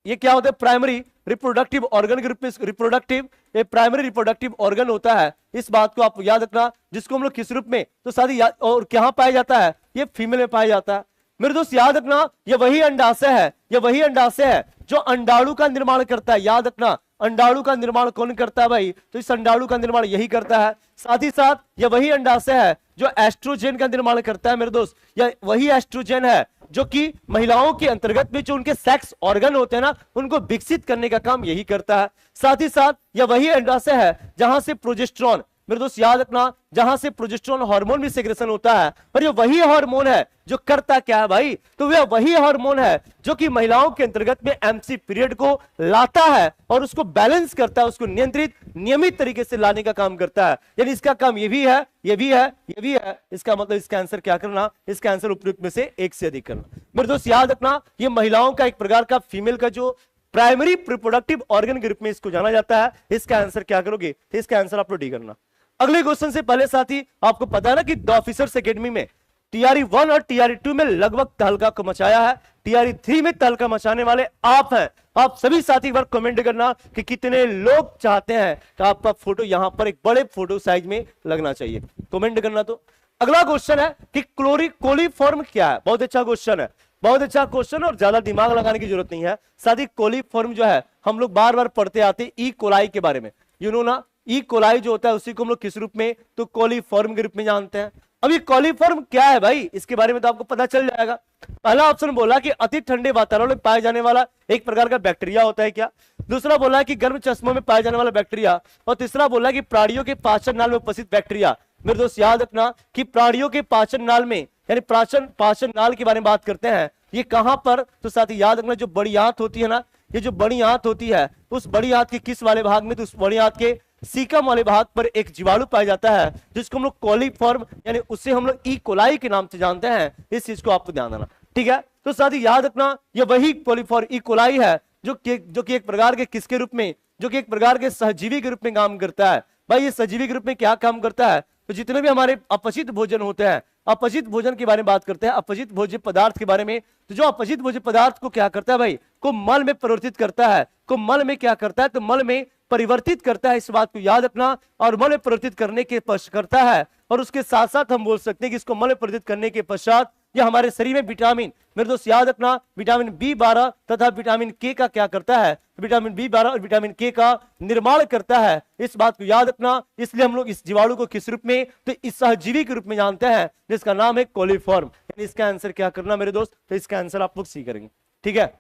ये क्या होता है, प्राइमरी रिप्रोडक्टिव ऑर्गन के रूप में, रिप्रोडक्टिव, ये प्राइमरी रिप्रोडक्टिव ऑर्गन होता है, इस बात को आप याद रखना, जिसको हम लोग किस रूप में, तो साथी और कहां पाया जाता है, ये फीमेल में पाया जाता है। मेरे दोस्त याद रखना, ये वही अंडाशय है, ये वही अंडाशय है जो अंडाणु का निर्माण करता है। याद रखना, अंडाणु का निर्माण कौन करता है भाई, तो इस अंडाणु का निर्माण यही करता है। साथ ही साथ ये वही अंडाशय है जो एस्ट्रोजन का निर्माण करता है। मेरे दोस्त, यह वही एस्ट्रोजन है जो कि महिलाओं के अंतर्गत में जो उनके सेक्स ऑर्गन होते हैं ना, उनको विकसित करने का काम यही करता है। साथ ही साथ यह वही अंडाशय है जहां से प्रोजेस्टेरॉन, मेरे दोस्त याद रखना, जहां से प्रोजेस्टेरॉन हार्मोन भी सेक्रेशन होता है। और ये वही हार्मोन है जो करता क्या है भाई, तो वह वही हार्मोन है जो कि महिलाओं के अंतर्गत में एमसी पीरियड को लाता है और उसको बैलेंस करता है, उसको नियंत्रित, नियमित तरीके से लाने का काम करता है। यानी इसका काम ये भी है, ये भी है, ये भी है। इसका मतलब इसका आंसर क्या करना, इसका आंसर उपयुक्त में से एक से अधिक करना। मेरे दोस्त याद रखना, ये महिलाओं का एक प्रकार का फीमेल का जो प्राइमरी रिप्रोडक्टिव ऑर्गन के रूप में इसको जाना जाता है। इसका आंसर क्या करोगे, इसका आंसर आप लोग डी करना। अगले क्वेश्चन से पहले साथी, आपको पता है ना कि द ऑफिसर्स एकेडमी में टीआरई 1 और टीआरई 2 में लगभग तहलका को मचाया है, टीआरई 3 में तहलका मचाने वाले आप हैं। आप सभी साथी एक बार कमेंट करना कि कितने लोग चाहते हैं कि आपका फोटो यहां पर एक बड़े फोटो साइज में लगना चाहिए, कमेंट करना। तो अगला क्वेश्चन है कि कोलीफॉर्म क्या है। बहुत अच्छा क्वेश्चन है, बहुत अच्छा क्वेश्चन, और ज्यादा दिमाग लगाने की जरूरत नहीं है। साथी कोलीफॉर्म जो है हम लोग बार बार पढ़ते आते हैं ई कोलाई के बारे में, यू नो ना, ई कोलाई जो होता है उसी को हम लोग किस रूप में, तो कोलीफॉर्म के रूप में जानते हैं। अब ये कोलीफॉर्म क्या है भाई, इसके बारे में तो आपको पता चल जाएगा। पहला ऑप्शन बोला कि अति ठंडे वातावरण में पाया जाने वाला एक प्रकार का बैक्टीरिया होता है क्या, दूसरा बोला कि गर्म चश्मों में पाया जाने वाला बैक्टीरिया, और तीसरा बोला कि प्राणियों के पाचन नाल में उपस्थित बैक्टीरिया। मेरे दोस्त याद रखना कि प्राणियों के पाचन नाल में, यानी पाचन नाल के बारे में बात करते हैं, ये कहां पर, तो साथ ही याद रखना जो बड़ी आंत होती है ना, ये जो बड़ी आंत होती है, उस बड़ी आंत के किस वाले भाग में, तो उस बड़ी आंत के सीकम वाले भाग पर एक जीवाणु पाया जाता है जिसको हम लोग कोलीफॉर्म, यानी उससे हम लोग ई कोलाई के नाम से जानते हैं। इस चीज को आपको ध्यान देना, ठीक है। तो साथ ही याद रखना ये वही कोलीफॉर्म ई कोलाई है जो कि एक प्रकार के किसके रूप में, जो कि एक प्रकार के सहजीवी के रूप में काम करता है। भाई ये सहजीवी के रूप में क्या काम करता है, तो जितने भी हमारे अपचित भोजन होते हैं, अपचित भोजन के बारे में बात करते हैं, अपचित भोज्य पदार्थ के बारे में, तो जो अपचित भोज्य पदार्थ को क्या करता है भाई, को मल में परिवर्तित करता है, को मल में क्या करता है, तो मल में परिवर्तित करता है। इस बात को याद रखना, और मल में परिवर्तित करने के पश्चात करता है, और उसके साथ साथ हम बोल सकते हैं कि इसको मल में परिवर्तित करने के पश्चात यह हमारे शरीर में विटामिन, मेरे दोस्त याद रखना, विटामिन B12 तथा विटामिन के का क्या करता है, विटामिन B12 और विटामिन के का निर्माण करता है। इस बात को याद रखना, इसलिए हम लोग इस जीवाणु को किस रूप में, तो इस सहजीवी के रूप में जानते हैं जिसका नाम है कोलीफॉर्म। इसका आंसर क्या करना मेरे दोस्त, तो इसका आंसर आप लोग सी करेंगे, ठीक है।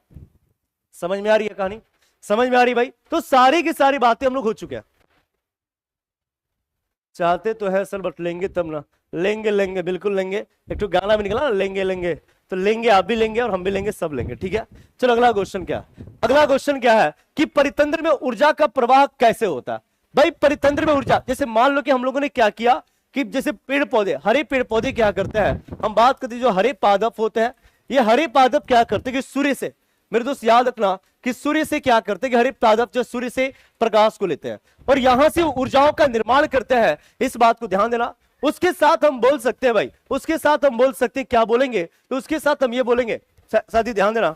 समझ में आ रही है कहानी, समझ में आ रही भाई। तो सारी की सारी बातें हम लोग हो चुके हैं। चाहते तो है सर बट लेंगे तब ना, लेंगे लेंगे बिल्कुल लेंगे। एक तो गाना भी निकला ना, लेंगे लेंगे, तो लेंगे, आप भी लेंगे और हम भी लेंगे, सब लेंगे, ठीक है। चलो अगला क्वेश्चन क्या है, अगला क्वेश्चन क्या है कि परितंत्र में ऊर्जा का प्रवाह कैसे होता है। भाई परितंत्र में ऊर्जा, जैसे मान लो कि हम लोगों ने क्या किया कि जैसे पेड़ पौधे, हरे पेड़ पौधे क्या करते हैं, हम बात करते हैं जो हरे पादप होते हैं, ये हरे पादप क्या करते हैं कि सूर्य से, मेरे दोस्त याद रखना कि सूर्य से क्या करते हैं कि हरे पादप जो सूर्य से प्रकाश को लेते हैं और यहां से ऊर्जाओं का निर्माण करते हैं। इस बात को ध्यान देना। उसके साथ हम बोल सकते हैं भाई, उसके साथ हम बोल सकते हैं, क्या बोलेंगे, तो उसके साथ हम ये बोलेंगे, साथी ध्यान देना,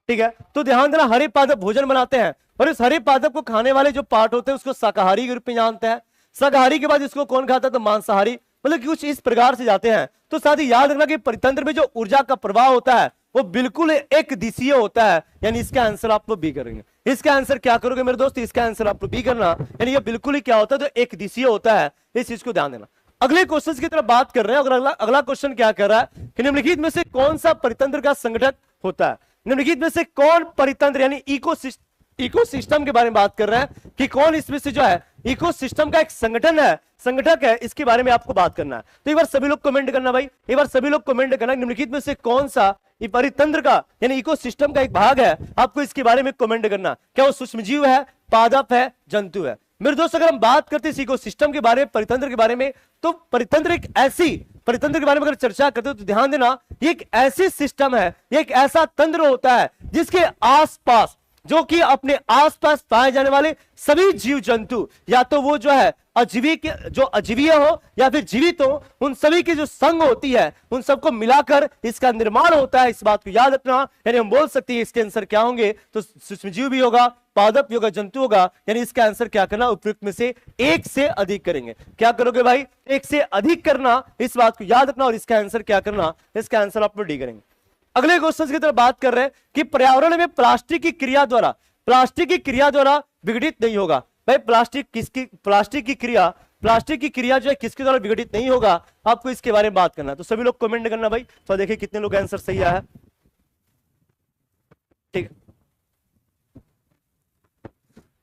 ठीक है। तो ध्यान देना, हरे पादप भोजन बनाते हैं और इस हरे पादप को खाने वाले जो पार्ट होते हैं उसको शाकाहारी के रूप में जानते हैं। शाकाहारी के बाद इसको कौन खाता है, तो मांसाहारी, मतलब कि कुछ इस प्रकार से जाते हैं। तो साथ ही याद रखना कि परितंत्र में जो ऊर्जा का प्रवाह होता है वो बिल्कुल एक दिशीय होता है, यानी इसका आंसर आप लोग बी करेंगे। इसका आंसर क्या करोगे मेरे दोस्त, इसका आंसर आप लोग बी करना, यानी ये बिल्कुल ही क्या होता है, तो एक दिशीय होता है, इस चीज को ध्यान देना। अगले क्वेश्चन की तरफ बात कर रहे हैं। अगला क्वेश्चन क्या कर रहा है कि निम्नलिखित में से कौन सा परितंत्र का संगठक होता है। निम्नलिखित में से कौन परितंत्र यानी इकोसिस्टम के बारे में बात कर रहे हैं कि कौन इसमें से जो है इकोसिस्टम का एक संगठक है, इसके बारे में आपको बात करना है। तो एक बार सभी लोग कमेंट करना भाई, एक बार सभी लोग कमेंट करना, निम्नलिखित में से कौन सा परितंत्र का यानी इकोसिस्टम का एक भाग है, आपको इसके बारे में कमेंट करना। क्या वो सूक्ष्मजीव है, पादप है, जंतु है। मेरे दोस्त अगर हम बात करते हैं इकोसिस्टम के बारे में, परितंत्र के बारे में, तो परितंत्र के बारे में अगर चर्चा करते हो तो ध्यान देना, ये एक ऐसी सिस्टम है, ये एक ऐसा तंत्र होता है जिसके आसपास, जो कि अपने आसपास पाए जाने वाले सभी जीव जंतु, या तो वो जो है अजीवीय हो या फिर जीवित हो, उन सभी की जो संग होती है, उन सबको मिलाकर इसका निर्माण होता है। इस बात को याद रखना, यानी हम बोल सकते हैं इसके आंसर क्या होंगे, तो सूक्ष्मजीव भी होगा, पादप भी होगा, जंतु होगा, यानी इसका आंसर क्या करना, उपयुक्त में से एक से अधिक करेंगे। क्या करोगे भाई, एक से अधिक करना, इस बात को याद रखना, और इसका आंसर क्या करना, इसका आंसर आप लोग डी करेंगे। अगले क्वेश्चन की तरफ बात कर रहे हैं कि पर्यावरण में प्लास्टिक की क्रिया द्वारा विघटित नहीं होगा। भाई प्लास्टिक की क्रिया जो है किसके द्वारा विघटित नहीं होगा, आपको इसके बारे में बात करना है। तो सभी लोग कमेंट करना भाई, तो देखिए कितने लोग आंसर सही आया है। ठीक,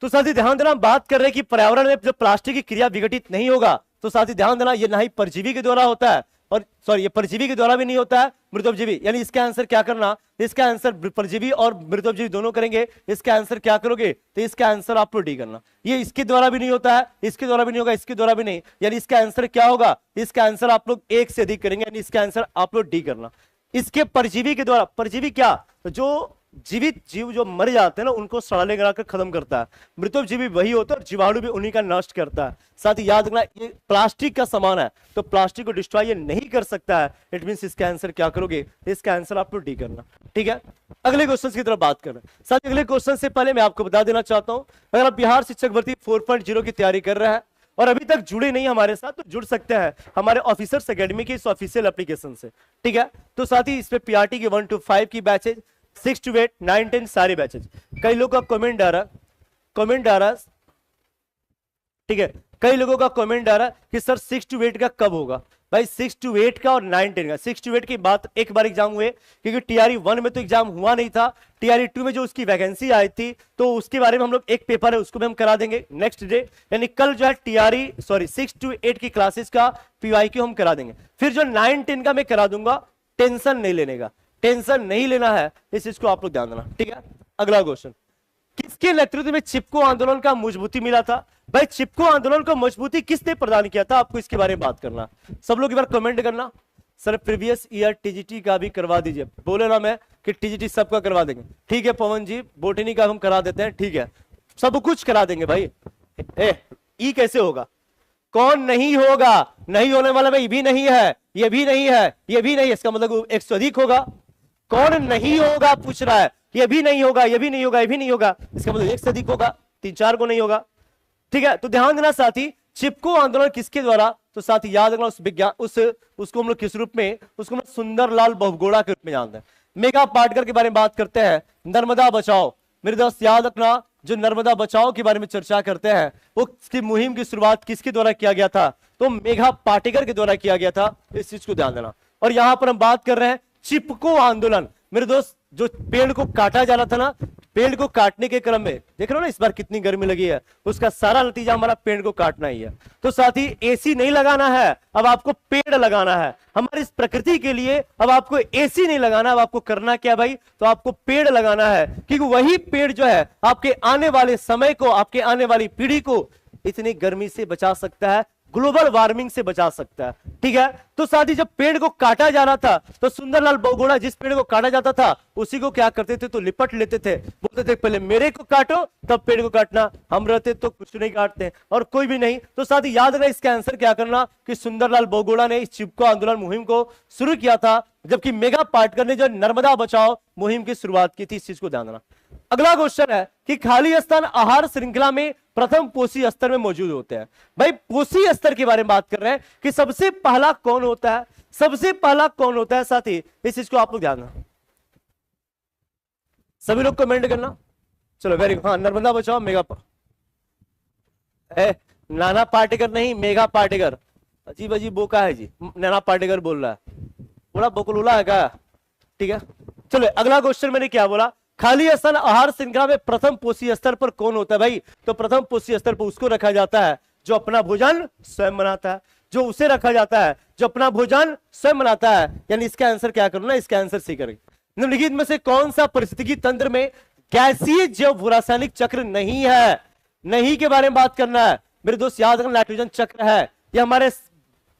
तो साथी ध्यान देना, हम बात कर रहे हैं कि पर्यावरण में जब प्लास्टिक की क्रिया विघटित नहीं होगा, तो साथी ध्यान देना, ये ना ही परजीवी के द्वारा होता है, और सॉरी ये परजीवी के द्वारा भी नहीं होता है, मृतोपजीवी, यानी इसका आंसर क्या करना, इसका आंसर परजीवी और मृतोपजीवी दोनों करेंगे। इसका आंसर क्या करोगे, तो इसका आंसर आप लोग डी करना। ये इसके द्वारा भी नहीं होता है, इसके द्वारा भी नहीं होगा, इसके द्वारा भी नहीं, यानी इसका आंसर क्या होगा, इसका आंसर आप लोग एक से अधिक करेंगे, यानी इसका आंसर आप लोग डी करना। इसके परजीवी के द्वारा, परजीवी क्या, जो जीवित जीव जो मर जाते हैं ना, उनको सड़ाले गिराकर खत्म करता है। मृतोपजीवी वही होता है, और जीवाणु भी उन्हीं का नष्ट करता है। साथ ही याद रखना, ये प्लास्टिक का सामान है, तो प्लास्टिक को डिस्ट्रॉय ये नहीं कर सकता है। इट मींस इसका आंसर क्या करोगे, इसका आंसर आप लोग डी करना। ठीक है, अगले क्वेश्चन की तरफ बात कर रहे हैं। साथ ही अगले क्वेश्चन से पहले मैं आपको बता देना चाहता हूं, अगर आप बिहार शिक्षक भर्ती 4.0 की तैयारी कर रहे हैं और अभी तक जुड़े नहीं हमारे साथ, तो जुड़ सकते हैं हमारे ऑफिसर्स एकेडमी के इस ऑफिशियल एप्लीकेशन से। ठीक है, तो साथ ही इसमें पीआरटी के 1 to 5 की बैचेज, 6 to 8, 9, 10 सारे बैचेज। कई लोगों का कमेंट आ रहा, ठीक है, कई लोगों का कमेंट आ रहा कि सर 6 to 8 का कब होगा। भाई 6 to 8 का और 9, 10 का, 6 to 8 की बात एक बार एग्जाम हुए, क्योंकि टीआरई 1 में तो एग्जाम हुआ नहीं था, टीआरई 2 में जो उसकी वैकेंसी आई थी, तो उसके बारे में हम लोग एक पेपर है उसको भी हम करा देंगे नेक्स्ट डे, यानी कल जो है टीआरई 6 to 8 की क्लासेस का पीवाईक्यू हम करा देंगे। फिर जो 9, 10 का मैं करा दूंगा, टेंशन नहीं लेने का, टेंशन नहीं लेना है, इस चीज को आप लोग ध्यान देना। ठीक है, अगला क्वेश्चन, किसके नेतृत्व में चिपको आंदोलन का मजबूती मिला था। भाई चिपको आंदोलन को मजबूती किसने प्रदान किया था, आपको इसके बारे में बात करना। सब लोग एक बार कमेंट करना, सर प्रीवियस ईयर टीजीटी का भी करवा दीजिए। बोले ना मैं कि टीजीटी सबका करवा देंगे। ठीक है पवन जी, बोटनी का हम करा देते हैं, ठीक है, सब कुछ करा देंगे भाई। ई कैसे होगा, कौन नहीं होगा, नहीं होने वाला भाई, ये भी नहीं है, ये भी नहीं है, ये भी नहीं, इसका मतलब 1 से अधिक होगा। कौन नहीं होगा पूछ रहा है, ये भी नहीं होगा, ये भी नहीं होगा, ये भी नहीं होगा, इसका मतलब 1 से अधिक होगा, 3-4 को नहीं होगा। ठीक है, तो ध्यान देना साथी, चिपको आंदोलन किसके द्वारा, तो साथी याद रखना, उस विज्ञान उसको हम लोग किस रूप में, उसको हम सुंदरलाल बहुगुणा के रूप में जानते हैं। मेघा पाटकर के बारे में बात करते हैं, नर्मदा बचाओ, मेरे दोस्त याद रखना, जो नर्मदा बचाओ के बारे में चर्चा करते हैं, वो उसकी मुहिम की शुरुआत किसके द्वारा किया गया था, तो मेघा पाटेकर के द्वारा किया गया था, इस चीज को ध्यान देना। और यहां पर हम बात कर रहे हैं चिपको आंदोलन, मेरे दोस्त जो पेड़ को काटा जा रहा था ना, पेड़ को काटने के क्रम में देख रहे हो ना इस बार कितनी गर्मी लगी है, उसका सारा नतीजा हमारा पेड़ को काटना ही है। तो साथ ही एसी नहीं लगाना है, अब आपको पेड़ लगाना है। हमारी इस प्रकृति के लिए अब आपको एसी नहीं लगाना, अब आपको करना क्या भाई, तो आपको पेड़ लगाना है, क्योंकि वही पेड़ जो है आपके आने वाले समय को, आपके आने वाली पीढ़ी को इतनी गर्मी से बचा सकता है, ग्लोबल वार्मिंग से बचा सकता है। ठीक है, तो साथ ही जब पेड़ को काटा जा रहा था, तो सुंदरलाल बहुगुणा जिस पेड़ को काटा जाता था उसी को क्या करते थे, तो लिपट लेते थे, बोलते थे पहले मेरे को काटो तब पेड़ को काटना, हम रहते तो कुछ नहीं काटते और कोई भी नहीं। तो साथ ही याद रहे इसका आंसर क्या करना, कि सुंदरलाल बहुगुणा ने इस चिपको आंदोलन मुहिम को शुरू किया था, जबकि मेघा पाटकर ने जो नर्मदा बचाओ मुहिम की शुरुआत की थी, इस चीज को ध्यान देना। अगला क्वेश्चन है कि खाली स्थान आहार श्रृंखला में प्रथम पोषी स्तर में मौजूद होते हैं। भाई पोषी स्तर के बारे में बात कर रहे हैं कि सबसे पहला कौन होता है, सबसे पहला कौन होता है, साथी इस चीज को आप लोग ध्यान देना। सभी लोग कमेंट करना। चलो वेरी गुड। हाँ, नर्मदा बचाओ मेगा नाना पाटेकर नहीं, मेगा पाटेकर। अजीब अजीब बोका है जी, नाना पाटेकर बोल रहा है, बड़ा बकलूला है क्या? ठीक है, चलो अगला क्वेश्चन मैंने क्या बोला, खाली स्तन आहार श्रृंखला में प्रथम पोषी स्तर पर कौन होता है भाई? तो प्रथम पोषी स्तर पर उसको रखा जाता है जो अपना भोजन स्वयं बनाता है, जो उसे रखा जाता है जो अपना भोजन स्वयं बनाता है। यानी इसका आंसर क्या करो ना, इसका आंसर सी करेंगे। निम्नलिखित में से कौन सा पारिस्थितिकी तंत्र में गैसीय जैव रासायनिक चक्र नहीं है? नहीं के बारे में बात करना है मेरे दोस्त, याद रखना नाइट्रोजन चक्र है। ये हमारे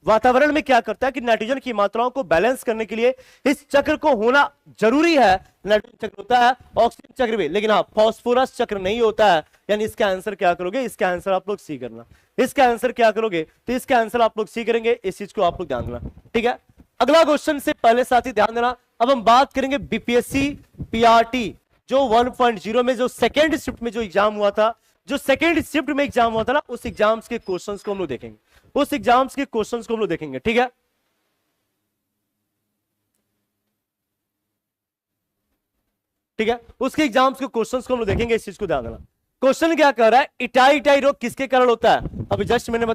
वातावरण में क्या करता है कि नाइट्रोजन की मात्राओं को बैलेंस करने के लिए इस चक्र को होना जरूरी है। नाइट्रोजन चक्र होता है, ऑक्सीजन चक्र भी, लेकिन हाँ फास्फोरस चक्र नहीं होता है। यानी इसका आंसर क्या करोगे, इसका आंसर आप लोग सी करना। इसका आंसर क्या करोगे, तो इसका आंसर आप लोग सी करेंगे। इस चीज को आप लोग ध्यान देना, ठीक है। अगला क्वेश्चन से पहले साथी ध्यान देना, अब हम बात करेंगे बीपीएससी पीआरटी जो 1.0 में जो सेकेंड शिफ्ट में जो एग्जाम हुआ था, जो सेकेंड शिफ्ट में एग्जाम हुआ था ना, उस एग्जाम्स के क्वेश्चंस को हम लोग देखेंगे, उस एग्जाम्स के क्वेश्चंस को हम लोग देखेंगे, ठीक है। ठीक है, उसके एग्जाम्स के क्वेश्चंस को हम लोग देखेंगे, इस चीज को ध्यान देना। क्वेश्चन क्या कर रहा है, इटाई रोग किसके कारण होता है? अभी जस्ट मैंने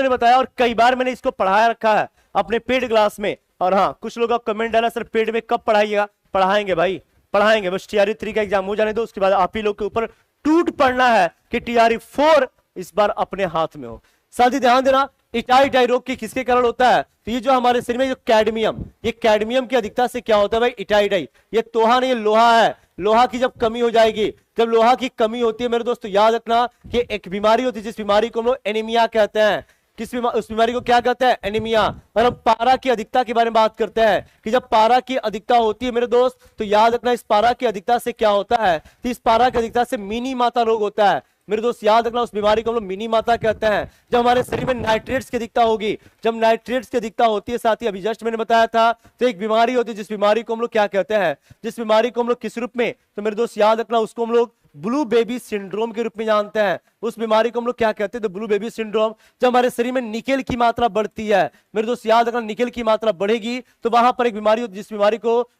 बताया, और कई बार मैंने इसको पढ़ाया रखा है अपने पेड क्लास में। और हाँ, कुछ लोग का कमेंट डाला, सर पेड में कब पढ़ाइएगा? पढ़ाएंगे भाई, पढ़ाएंगे, बस टीआरई 3 का एग्जाम हो जाने दो, उसके बाद आप ही लोग के ऊपर टूट पड़ना है कि टीआरई 4 इस बार अपने हाथ में हो। साथ ही ध्यान देना, इटाई रोग की किसके कारण होता है? तो ये जो हमारे शरीर में जो कैडमियम, ये कैडमियम की अधिकता से क्या होता है भाई? इटाई, ये तोहा नहीं, लोहा है। लोहा की जब कमी हो जाएगी, जब लोहा की कमी होती है मेरे दोस्तों, याद रखना कि एक बीमारी होती है जिस बीमारी को हम लोग एनीमिया कहते हैं। उस बीमारी को क्या कहते हैं? एनीमिया। और हम पारा की अधिकता के बारे में बात करते हैं कि जब पारा की अधिकता होती है मेरे दोस्त, तो याद रखना इस पारा की अधिकता से क्या होता है? तो इस पारा की अधिकता से मिनी माता रोग होता है मेरे दोस्त, याद रखना। उस बीमारी को हम लोग मिनी माता कहते हैं। जब हमारे शरीर में नाइट्रेट्स की अधिकता होगी, जब नाइट्रेट्स की अधिकता होती है, साथ ही अभी जस्ट मैंने बताया था, तो एक बीमारी होती है जिस बीमारी को हम लोग क्या कहते हैं, जिस बीमारी को हम लोग किस रूप में, तो मेरे दोस्त याद रखना उसको हम लोग ब्लू बेबी सिंड्रोम के रूप में जानते हैं। उस बीमारी को हम लोग क्या कहते हैं? तो ब्लू बेबी सिंड्रोम। जब हमारे शरीर में निकेल की मात्रा बढ़ती है मेरे दोस्त, याद रखना निकेल की मात्रा बढ़ेगी तो वहां पर एक बीमारी होती है जिस बीमारी को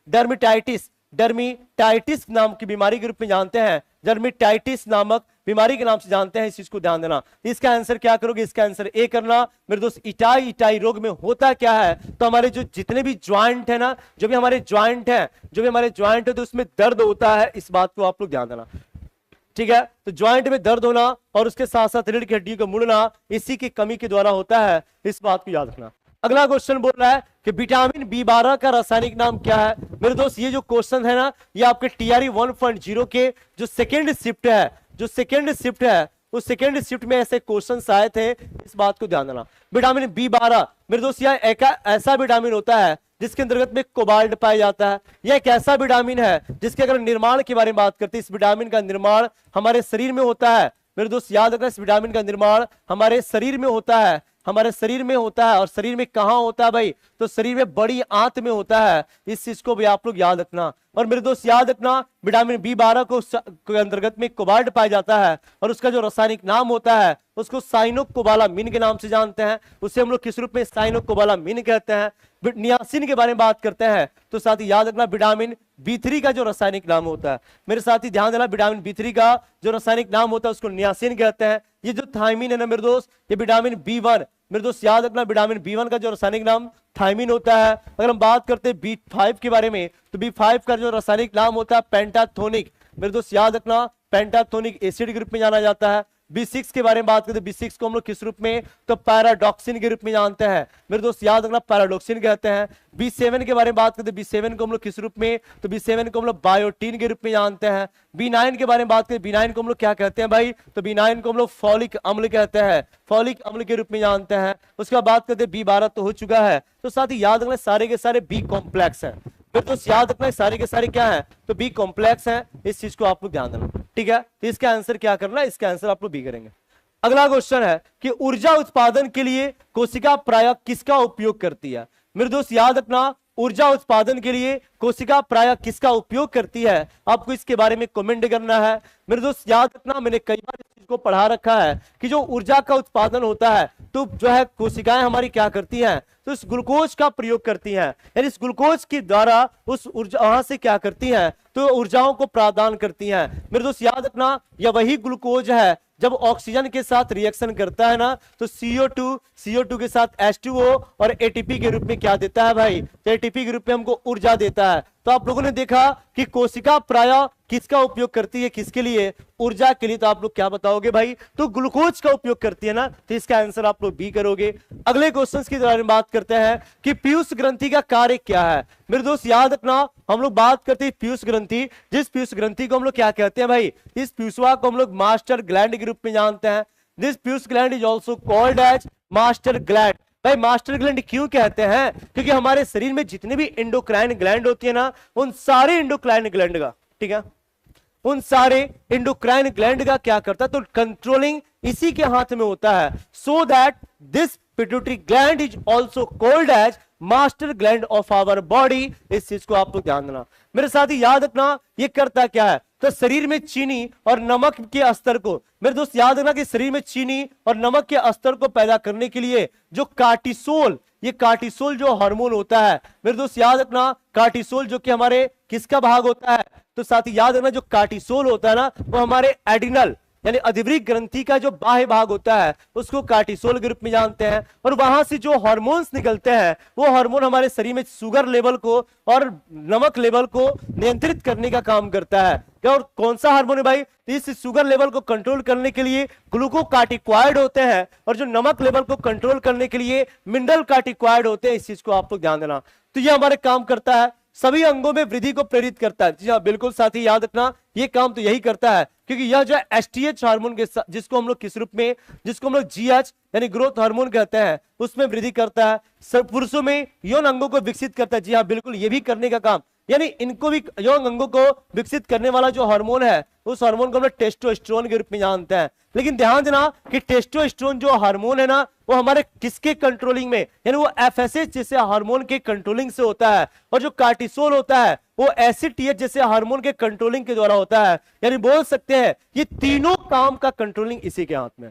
डर्मिटाइटिस नाम की बीमारी के रूप में जानते हैं, डर्मिटाइटिस नामक बीमारी के नाम से जानते हैं। इस चीज को ध्यान देना। इसका आंसर क्या करोगे? इसका आंसर ए करना मेरे दोस्त। इटाई रोग में होता क्या है? तो हमारे जो जितने भी ज्वाइंट है ना, जो भी हमारे ज्वाइंट है तो उसमें दर्द होता है। इस बात को आप लोग ध्यान देना, ठीक है। तो ज्वाइंट में दर्द होना और उसके साथ साथ रीढ़ की हड्डियों को मुड़ना, इसी की कमी के द्वारा होता है। इस बात को याद रखना। अगला क्वेश्चन बोल रहा है कि विटामिन B12 का रासायनिक नाम क्या है? मेरे दोस्त ये जो क्वेश्चन है ना, ये आपके टीआरई 1.0 के जो सेकेंड शिफ्ट है, उस सेकेंड शिफ्ट में ऐसे क्वेश्चंस आए थे। इस बात को ध्यान देना। विटामिन B12 मेरे दोस्त यह एक ऐसा विटामिन होता है जिसके अंतर्गत में कोबाल्ट पाया जाता है। यह एक ऐसा विटामिन है जिसके अगर निर्माण के बारे में बात करते हैं, इस विटामिन का निर्माण हमारे शरीर में होता है। मेरे दोस्त याद रखना, इस विटामिन का निर्माण हमारे शरीर में होता है, और शरीर में कहां होता है भाई? तो शरीर में बड़ी आंत में होता है। इस चीज को भी आप लोग याद रखना। और मेरे दोस्त याद रखना, विटामिन B12 को अंतर्गत में कोबाल्ट पाया जाता है और उसका जो रासायनिक नाम होता है उसको साइनोकोबालामिन के नाम से जानते हैं। उसे हम लोग किस रूप में? साइनोकोबालामिन कहते हैं। नियासिन के बारे में बात करते हैं तो साथ ही याद रखना विटामिन B3 का जो रासायनिक नाम होता है, मेरे साथ ही ध्यान देना, विटामिन B3 का जो रासायनिक नाम होता है उसको नियासिन कहते हैं। ये जो थायमिन है ना मेरे दोस्त, ये विटामिन B1, मेरे दोस्त याद रखना विटामिन B1 का जो रासायनिक नाम थायमिन होता है। अगर हम बात करते हैं B5 के बारे में, तो B5 का जो रासायनिक नाम होता है पेंटाथोनिक। मेरे दोस्त याद रखना पेंटाथोनिक एसिड के रूप में जाना जाता है। B6 के बारे में बात करते हैं, B6 को हम लोग किस रूप में? तो पैराडॉक्सिन के रूप में जानते हैं। मेरे दोस्त याद रखना पैराडॉक्सिन कहते हैं। B7 के बारे में बात करते हैं, B7 को हम लोग किस रूप में? तो B7 को हम लोग बायोटीन के रूप में जानते हैं। B9 के बारे में बात करें, B9 को हम लोग क्या कहते हैं भाई? तो B9 को हम लोग फॉलिक अम्ल कहते हैं, फॉलिक अम्ल के रूप में जानते हैं। उसके बाद बात करते हैं B12 तो हो चुका है। तो साथ ही याद रखना सारे के सारे B कॉम्प्लेक्स है। तो याद रखना सारे के सारे क्या है? तो B कॉम्प्लेक्स है। इस चीज को आप लोग ध्यान देना, ठीक है। तो इसका आंसर क्या करना है? इसका आंसर आप लोग B करेंगे। अगला क्वेश्चन है कि ऊर्जा उत्पादन के लिए कोशिका प्रायः किसका उपयोग करती है? मेरे दोस्त याद रखना, ऊर्जा उत्पादन के लिए कोशिका प्राय किसका उपयोग करती है, आपको इसके बारे में कमेंट करना है। मेरे दोस्त याद रखना, मैंने कई बार इस चीज को पढ़ा रखा है कि जो ऊर्जा का उत्पादन होता है तो जो है कोशिकाएं हमारी क्या करती हैं, तो इस ग्लूकोज का प्रयोग करती हैं, यानी इस ग्लूकोज के द्वारा उस ऊर्जा वहां से क्या करती हैं, तो ऊर्जाओं को प्रदान करती हैं। मेरे दोस्त याद रखना, यह वही ग्लूकोज है जब ऑक्सीजन के साथ रिएक्शन करता है ना, तो CO2 के साथ H2O और ATP के रूप में क्या देता है भाई, तो ATP के रूप में हमको ऊर्जा देता है। तो आप लोगों ने देखा कि कोशिका प्राय किसका उपयोग करती है, किसके लिए, ऊर्जा के लिए। तो आप लोग क्या बताओगे भाई, तो ग्लूकोज का उपयोग करती है ना, तो इसका आंसर आप लोग बी करोगे। अगले क्वेश्चन की बारे में बात करते हैं कि पीयूष ग्रंथि का कार्य क्या है। मेरे दोस्त याद रखना, हम लोग बात करते हैं पीयूष ग्रंथि, जिस पीयूष ग्रंथि को हम लोग क्या कहते हैं भाई, इस पीयूषवा को हम लोग मास्टर ग्लैंड के रूप में जानते हैं। दिस पीयूष gland is also called as master gland. भाई मास्टर ग्लैंड क्यों कहते हैं, क्योंकि हमारे शरीर में जितने भी एंडोक्राइन ग्लैंड होती है ना, उन सारे एंडोक्राइन ग्लैंड का, ठीक है, उन सारे एंडोक्राइन ग्लैंड का क्या करता है, तो कंट्रोलिंग इसी के हाथ में होता है। So that this pituitary gland is also called as master gland of our body. इस चीज को आप लोग ध्यान देना। मेरे साथ ही याद रखना, ये करता क्या है, तो शरीर में चीनी और नमक के स्तर को, मेरे दोस्त याद रखना कि शरीर में चीनी और नमक के स्तर को पैदा करने के लिए जो कार्टिसोल, ये कार्टिसोल जो हार्मोन होता है, मेरे दोस्त याद रखना, कार्टिसोल जो कि हमारे किसका भाग होता है, तो साथ ही याद रखना जो कार्टिसोल होता है ना, वो हमारे एडिनल यानी अधिवृक्क ग्रंथि का जो बाह्य भाग होता है उसको कार्टिसोल के रूप में जानते हैं। और वहां से जो हार्मोन्स निकलते हैं वो हार्मोन हमारे शरीर में शुगर लेवल को और नमक लेवल को नियंत्रित करने का काम करता है। क्या, और कौन सा हार्मोन है भाई, तो इस शुगर लेवल को कंट्रोल करने के लिए ग्लूकोकार्टिकॉइड होते हैं, और जो नमक लेवल को कंट्रोल करने के लिए मिनरल कार्टिकॉइड होते हैं। इस चीज को आप लोग ध्यान देना। तो ये हमारे काम करता है, सभी अंगों में वृद्धि को प्रेरित करता है। जी हाँ बिल्कुल साथी, याद रखना ये काम तो यही करता है, क्योंकि यह जो है एसटीएच हार्मोन के साथ, जिसको हम लोग किस रूप में, जिसको हम लोग जीएच यानी ग्रोथ हार्मोन कहते हैं, उसमें वृद्धि करता है। पुरुषों में यौन अंगों को विकसित करता है। जी हाँ बिल्कुल, ये भी करने का काम, यानी इनको भी यौन अंगों को विकसित करने वाला जो हार्मोन है, उस हार्मोन को हम लोग टेस्टोस्टेरोन के रूप में जानते हैं। लेकिन ध्यान देना कि टेस्टोस्टेरोन जो हार्मोन है ना, वो हमारे किसके कंट्रोलिंग में, यानी वो एफएसएच जैसे हार्मोन के कंट्रोलिंग से होता है, और जो कार्टिसोल होता है वो एसिटीएच जैसे हार्मोन के कंट्रोलिंग के द्वारा होता है। यानी बोल सकते हैं ये तीनों काम का कंट्रोलिंग इसी के हाथ में।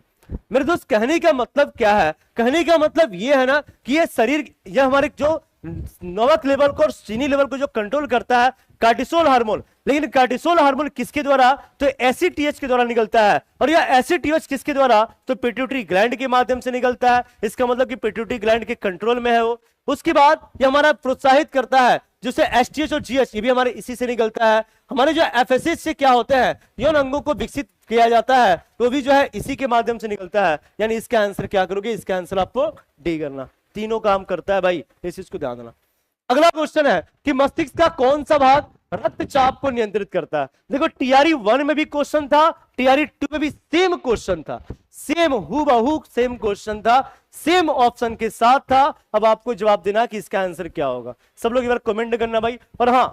मेरे दोस्त कहने का मतलब क्या है, कहने का मतलब ये है ना कि ये शरीर, ये हमारे जो नमक लेवल को और चीनी लेवल को जो कंट्रोल करता है कार्टिसोल हार्मोन, लेकिन कार्टिसोल हार्मोन किसके द्वारा, तो एसिटीएच के द्वारा निकलता है। और यह एसिटीएच किसके द्वारा, तो पिट्यूटरी ग्लैंड के माध्यम से निकलता है। इसका मतलब कि पिट्यूटरी ग्लैंड के कंट्रोल में है वो। उसके बाद ये हमारा प्रोत्साहित करता है, जिससे एसटीएच और जीएच ये भी हमारे इसी से निकलता है। हमारे जो एफएसएच से क्या होते हैं, यौन अंगों को विकसित किया जाता है, तो भी जो है इसी के माध्यम से निकलता है। यानी इसका आंसर क्या करोगे, इसका आंसर आपको डी करना। तीनों काम करता है भाई, इस चीज को ध्यान देना। अगला क्वेश्चन है कि मस्तिष्क का कौन सा भाग रक्तचाप को नियंत्रित करता है। देखो टीआरई 1 में भी क्वेश्चन था, टीआरई 2 में भी सेम क्वेश्चन था, सेम हूबहू सेम क्वेश्चन था, सेम ऑप्शन के साथ था। अब आपको जवाब देना कि इसका आंसर क्या होगा। सब लोग एक बार कमेंट करना भाई। और हाँ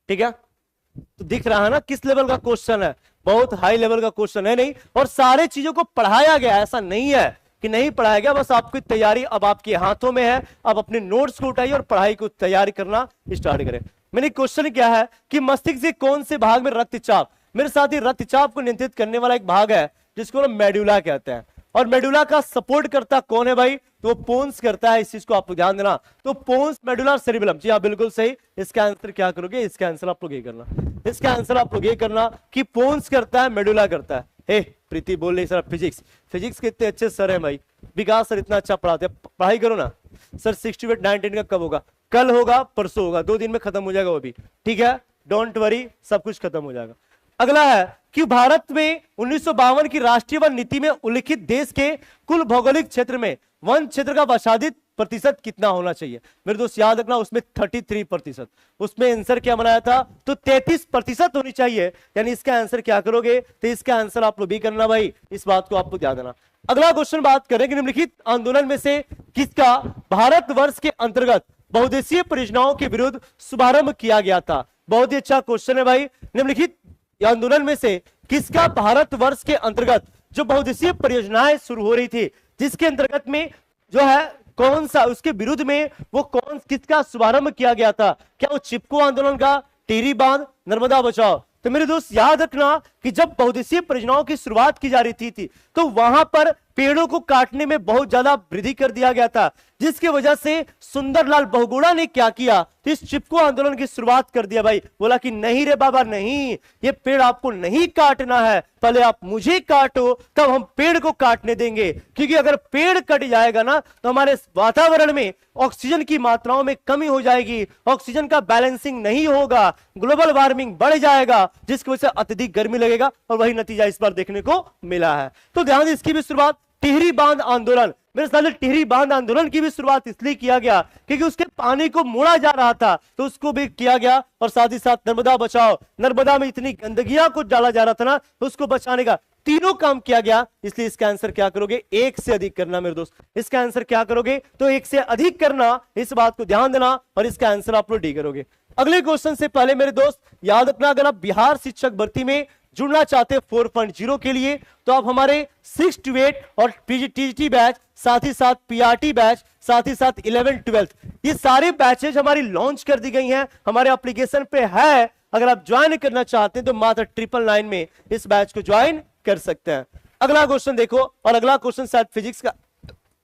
ठीक है, तो दिख रहा है ना किस लेवल का क्वेश्चन है, बहुत हाई लेवल का क्वेश्चन है नहीं, और सारे चीजों को पढ़ाया गया, ऐसा नहीं है कि नहीं पढ़ाया गया, बस आपकी तैयारी अब आपके हाथों में है। अब अपने नोट्स को उठाइए और पढ़ाई को तैयारी करना स्टार्ट करें। मैंने क्वेश्चन क्या है कि मस्तिष्क के कौन से भाग में रक्तचाप, मेरे साथ ही रक्तचाप को नियंत्रित करने वाला एक भाग है जिसको हम मेडुला कहते हैं। और मेडुला का सपोर्ट करता कौन है भाई, तो पोन्स करता है। इस चीज को आपको ध्यान देना। तो पोन्स मेडुला सेरिबेलम, जी हाँ बिल्कुल सही। इसका आंसर क्या करोगे, इसका आंसर आप लोग ये करना, इसका आंसर आप लोग ये करना कि पोन्स करता है, मेडुला करता है। हे प्रीति बोल रही सर फिजिक्स के इतने अच्छे सर हैं भाई, विकास सर इतना अच्छा पढ़ाते हैं, पढ़ाई करो ना सर। 68 19 का कब होगा, कल होगा, परसों होगा, 2 दिन में खत्म हो जाएगा वो भी, ठीक है, डोंट वरी, सब कुछ खत्म हो जाएगा। अगला है कि भारत में 1952 की राष्ट्रीय वन नीति में उल्लिखित देश के कुल भौगोलिक क्षेत्र में वन क्षेत्र का आच्छादित प्रतिशत कितना होना चाहिए। मेरे दोस्त याद रखना, उसमें 33%, उसमें आंसर क्या बनाया था, तो 33% होनी चाहिए। यानी इसका आंसर क्या करोगे, तो इसका आंसर आप लोग भी करना भाई, इस बात को आपको ध्यान देना। अगला क्वेश्चन बात करें कि निम्नलिखित आंदोलन में से किसका भारतवर्ष के अंतर्गत बहुउद्देशीय परियोजनाओं के विरुद्ध शुभारंभ किया गया था। बहुत ही अच्छा क्वेश्चन है भाई। निम्नलिखित आंदोलन में से किसका भारतवर्ष के अंतर्गत जो बहुउद्देशीय परियोजनाएं शुरू हो रही थी, जिसके अंतर्गत में जो है कौन सा, उसके विरुद्ध में वो किसका शुभारंभ किया गया था? क्या वो चिपको आंदोलन का, टिहरी बांध, नर्मदा बचाओ? तो मेरे दोस्त याद रखना कि जब बहुउद्देशीय परियोजनाओं की शुरुआत की जा रही थी तो वहां पर पेड़ों को काटने में बहुत ज्यादा वृद्धि कर दिया गया था, जिसकी वजह से सुंदरलाल बहुगुणा ने क्या किया, तो इस चिपको आंदोलन की शुरुआत कर दिया भाई। बोला कि नहीं रे बाबा नहीं, ये पेड़ आपको नहीं काटना है, पहले आप मुझे काटो तब हम पेड़ को काटने देंगे, क्योंकि अगर पेड़ कट जाएगा ना तो हमारे वातावरण में ऑक्सीजन की मात्राओं में कमी हो जाएगी, ऑक्सीजन का बैलेंसिंग नहीं होगा, ग्लोबल वार्मिंग बढ़ जाएगा, जिसकी वजह से अत्यधिक गर्मी लगेगा, और वही नतीजा इस बार देखने को मिला है। तो ध्यान दें, इसकी भी शुरुआत टिहरी बांध आंदोलन, मेरे साथ टिहरी बांध आंदोलन की भी शुरुआत इसलिए किया गया क्योंकि उसके पानी को मोड़ा जा रहा था, तो उसको भी किया गया, और साथ ही साथ नर्मदा बचाओ, नर्मदा में इतनी गंदगियां को डाला जा रहा था ना, तो उसको बचाने का तीनों काम किया गया। इसलिए इसका आंसर क्या करोगे? एक से अधिक करना मेरे दोस्त। इसका आंसर क्या करोगे? तो एक से अधिक करना, इस बात को ध्यान देना, और इसका आंसर आप लोग डी करोगे। अगले क्वेश्चन से पहले मेरे दोस्त याद रखना, अगर आप बिहार शिक्षक भर्ती में जुड़ना चाहते हैं 4.0 के लिए, तो आप हमारे 6 to 8 और टीजीटी बैच, साथ ही साथ पीआरटी बैच, साथ ही साथ 11th 12th, ये सारे बैचेज हमारी लॉन्च कर दी गई हैं, हमारे एप्लीकेशन पे है। अगर आप ज्वाइन करना चाहते हैं तो मात्र 999 में इस बैच को ज्वाइन कर सकते हैं। अगला क्वेश्चन देखो, और अगला क्वेश्चन शायद फिजिक्स का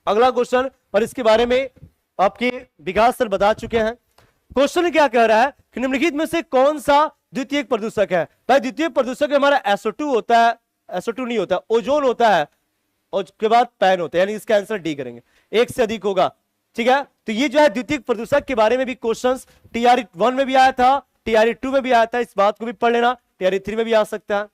अगला क्वेश्चन, और इसके बारे में आपके विकास सर बता चुके हैं। क्वेश्चन क्या कह रहा है कि निम्नलिखित में से कौन सा द्वितीयक प्रदूषक है? भाई द्वितीयक प्रदूषक हमारा SO2 होता है, SO2 नहीं होता, ओजोन होता है, और उसके बाद पैन होता है, यानी इसका आंसर डी करेंगे, एक से अधिक होगा। ठीक है, तो ये जो है द्वितीयक प्रदूषक के बारे में भी क्वेश्चंस TRE 1 में भी आया था, TRE 2 में भी आया था, इस बात को भी पढ़ लेना, TRE 3 में भी आ सकता है।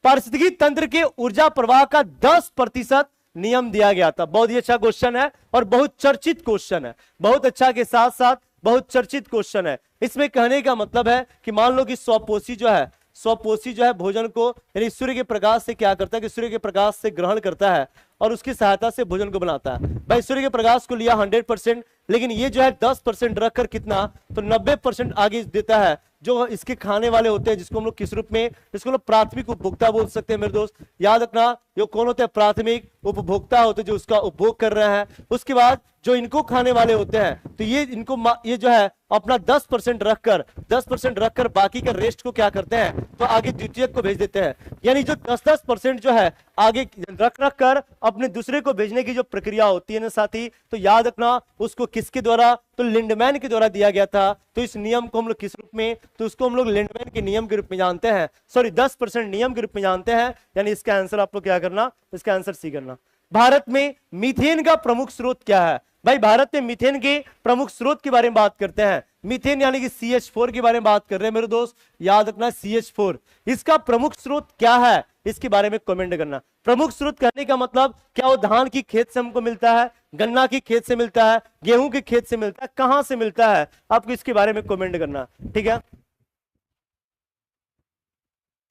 पारिस्थितिकी तंत्र के ऊर्जा प्रवाह का 10% नियम दिया गया था। बहुत ही अच्छा क्वेश्चन है और बहुत चर्चित क्वेश्चन है, बहुत अच्छा के साथ साथ बहुत चर्चित क्वेश्चन है। इसमें कहने का मतलब है कि मान लो कि स्वपोषी जो है भोजन को, यानी सूर्य के प्रकाश से क्या करता है कि सूर्य के प्रकाश से ग्रहण करता है और उसकी सहायता से भोजन को बनाता है। भाई सूर्य के प्रकाश को लिया 100%, लेकिन ये जो है 10% रखकर कितना, तो 90% आगे देता है जो इसके खाने वाले होते हैं, जिसको हम लोग किस रूप में, जिसको हम लोग प्राथमिक उपभोक्ता बोल सकते हैं। मेरे दोस्त याद रखना, ये कौन होते हैं? प्राथमिक उपभोक्ता होते हैं, जो उसका उपभोग कर रहे हैं। उसके बाद जो इनको खाने वाले होते हैं, तो ये जो है अपना 10% रखकर बाकी का रेस्ट को क्या करते हैं, तो आगे द्वितीयक को भेज देते हैं। यानी जो 10% जो है आगे रख कर अपने दूसरे को भेजने की जो प्रक्रिया होती है ना साथी, तो याद रखना उसको किसके द्वारा, तो लिंडमैन के द्वारा दिया गया था। तो इस नियम को हम लोग किस रूप में, तो उसको हम लोग लिंडमैन के नियम के रूप में जानते हैं, सॉरी 10% नियम के रूप में जानते हैं। यानी इसका आंसर आप लोग क्या करना, इसका आंसर सी करना। भारत में मीथेन का प्रमुख स्रोत क्या है? भाई भारत में मीथेन के प्रमुख स्रोत के बारे में बात करते हैं। मीथेन यानी कि CH4 के बारे में बात कर रहे हैं मेरे दोस्त, याद रखना CH4, इसका प्रमुख स्रोत क्या है, इसके बारे में कमेंट करना। प्रमुख स्रोत कहने का मतलब क्या वो धान की खेत से हमको मिलता है, गन्ना की खेत से मिलता है, गेहूं की खेत से मिलता है, कहां से मिलता है, आपको इसके बारे में कमेंट करना। ठीक है,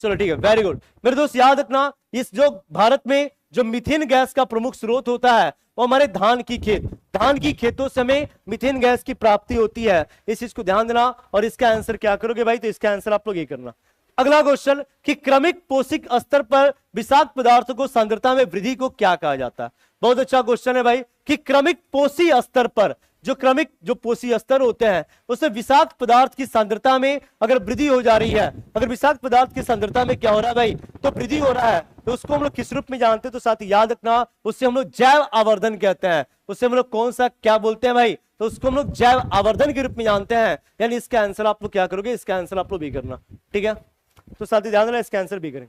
चलो ठीक है, वेरी गुड मेरे दोस्त। याद रखना इस जो भारत में जो मीथेन गैस का प्रमुख स्रोत होता है वो हमारे धान की खेतों से हमें मीथेन गैस की प्राप्ति होती है। इस चीज को ध्यान देना, और इसका आंसर क्या करोगे भाई, तो इसका आंसर आप लोग ये करना। अगला क्वेश्चन कि क्रमिक पोषक स्तर पर विषाक्त पदार्थों को सांद्रता में वृद्धि को क्या कहा जाता है? बहुत अच्छा क्वेश्चन है भाई कि क्रमिक पोषी स्तर पर जो पोषी स्तर होते हैं उसमें विषाक्त पदार्थ की सांद्रता में अगर वृद्धि हो जा रही है, अगर विषाक्त पदार्थ की सांद्रता में क्या हो रहा है भाई, तो वृद्धि हो रहा है, तो उसको हम लोग किस रूप में जानते हैं, तो साथ ही याद रखना उससे हम लोग जैव आवर्धन कहते हैं। उससे हम लोग कौन सा क्या बोलते हैं भाई, तो उसको हम लोग जैव आवर्धन के रूप में जानते हैं। यानी इसका आंसर आप लोग क्या करोगे, इसका आंसर आप लोग भी करना। ठीक है, तो साथ ही ध्यान देना इसका आंसर भी करें।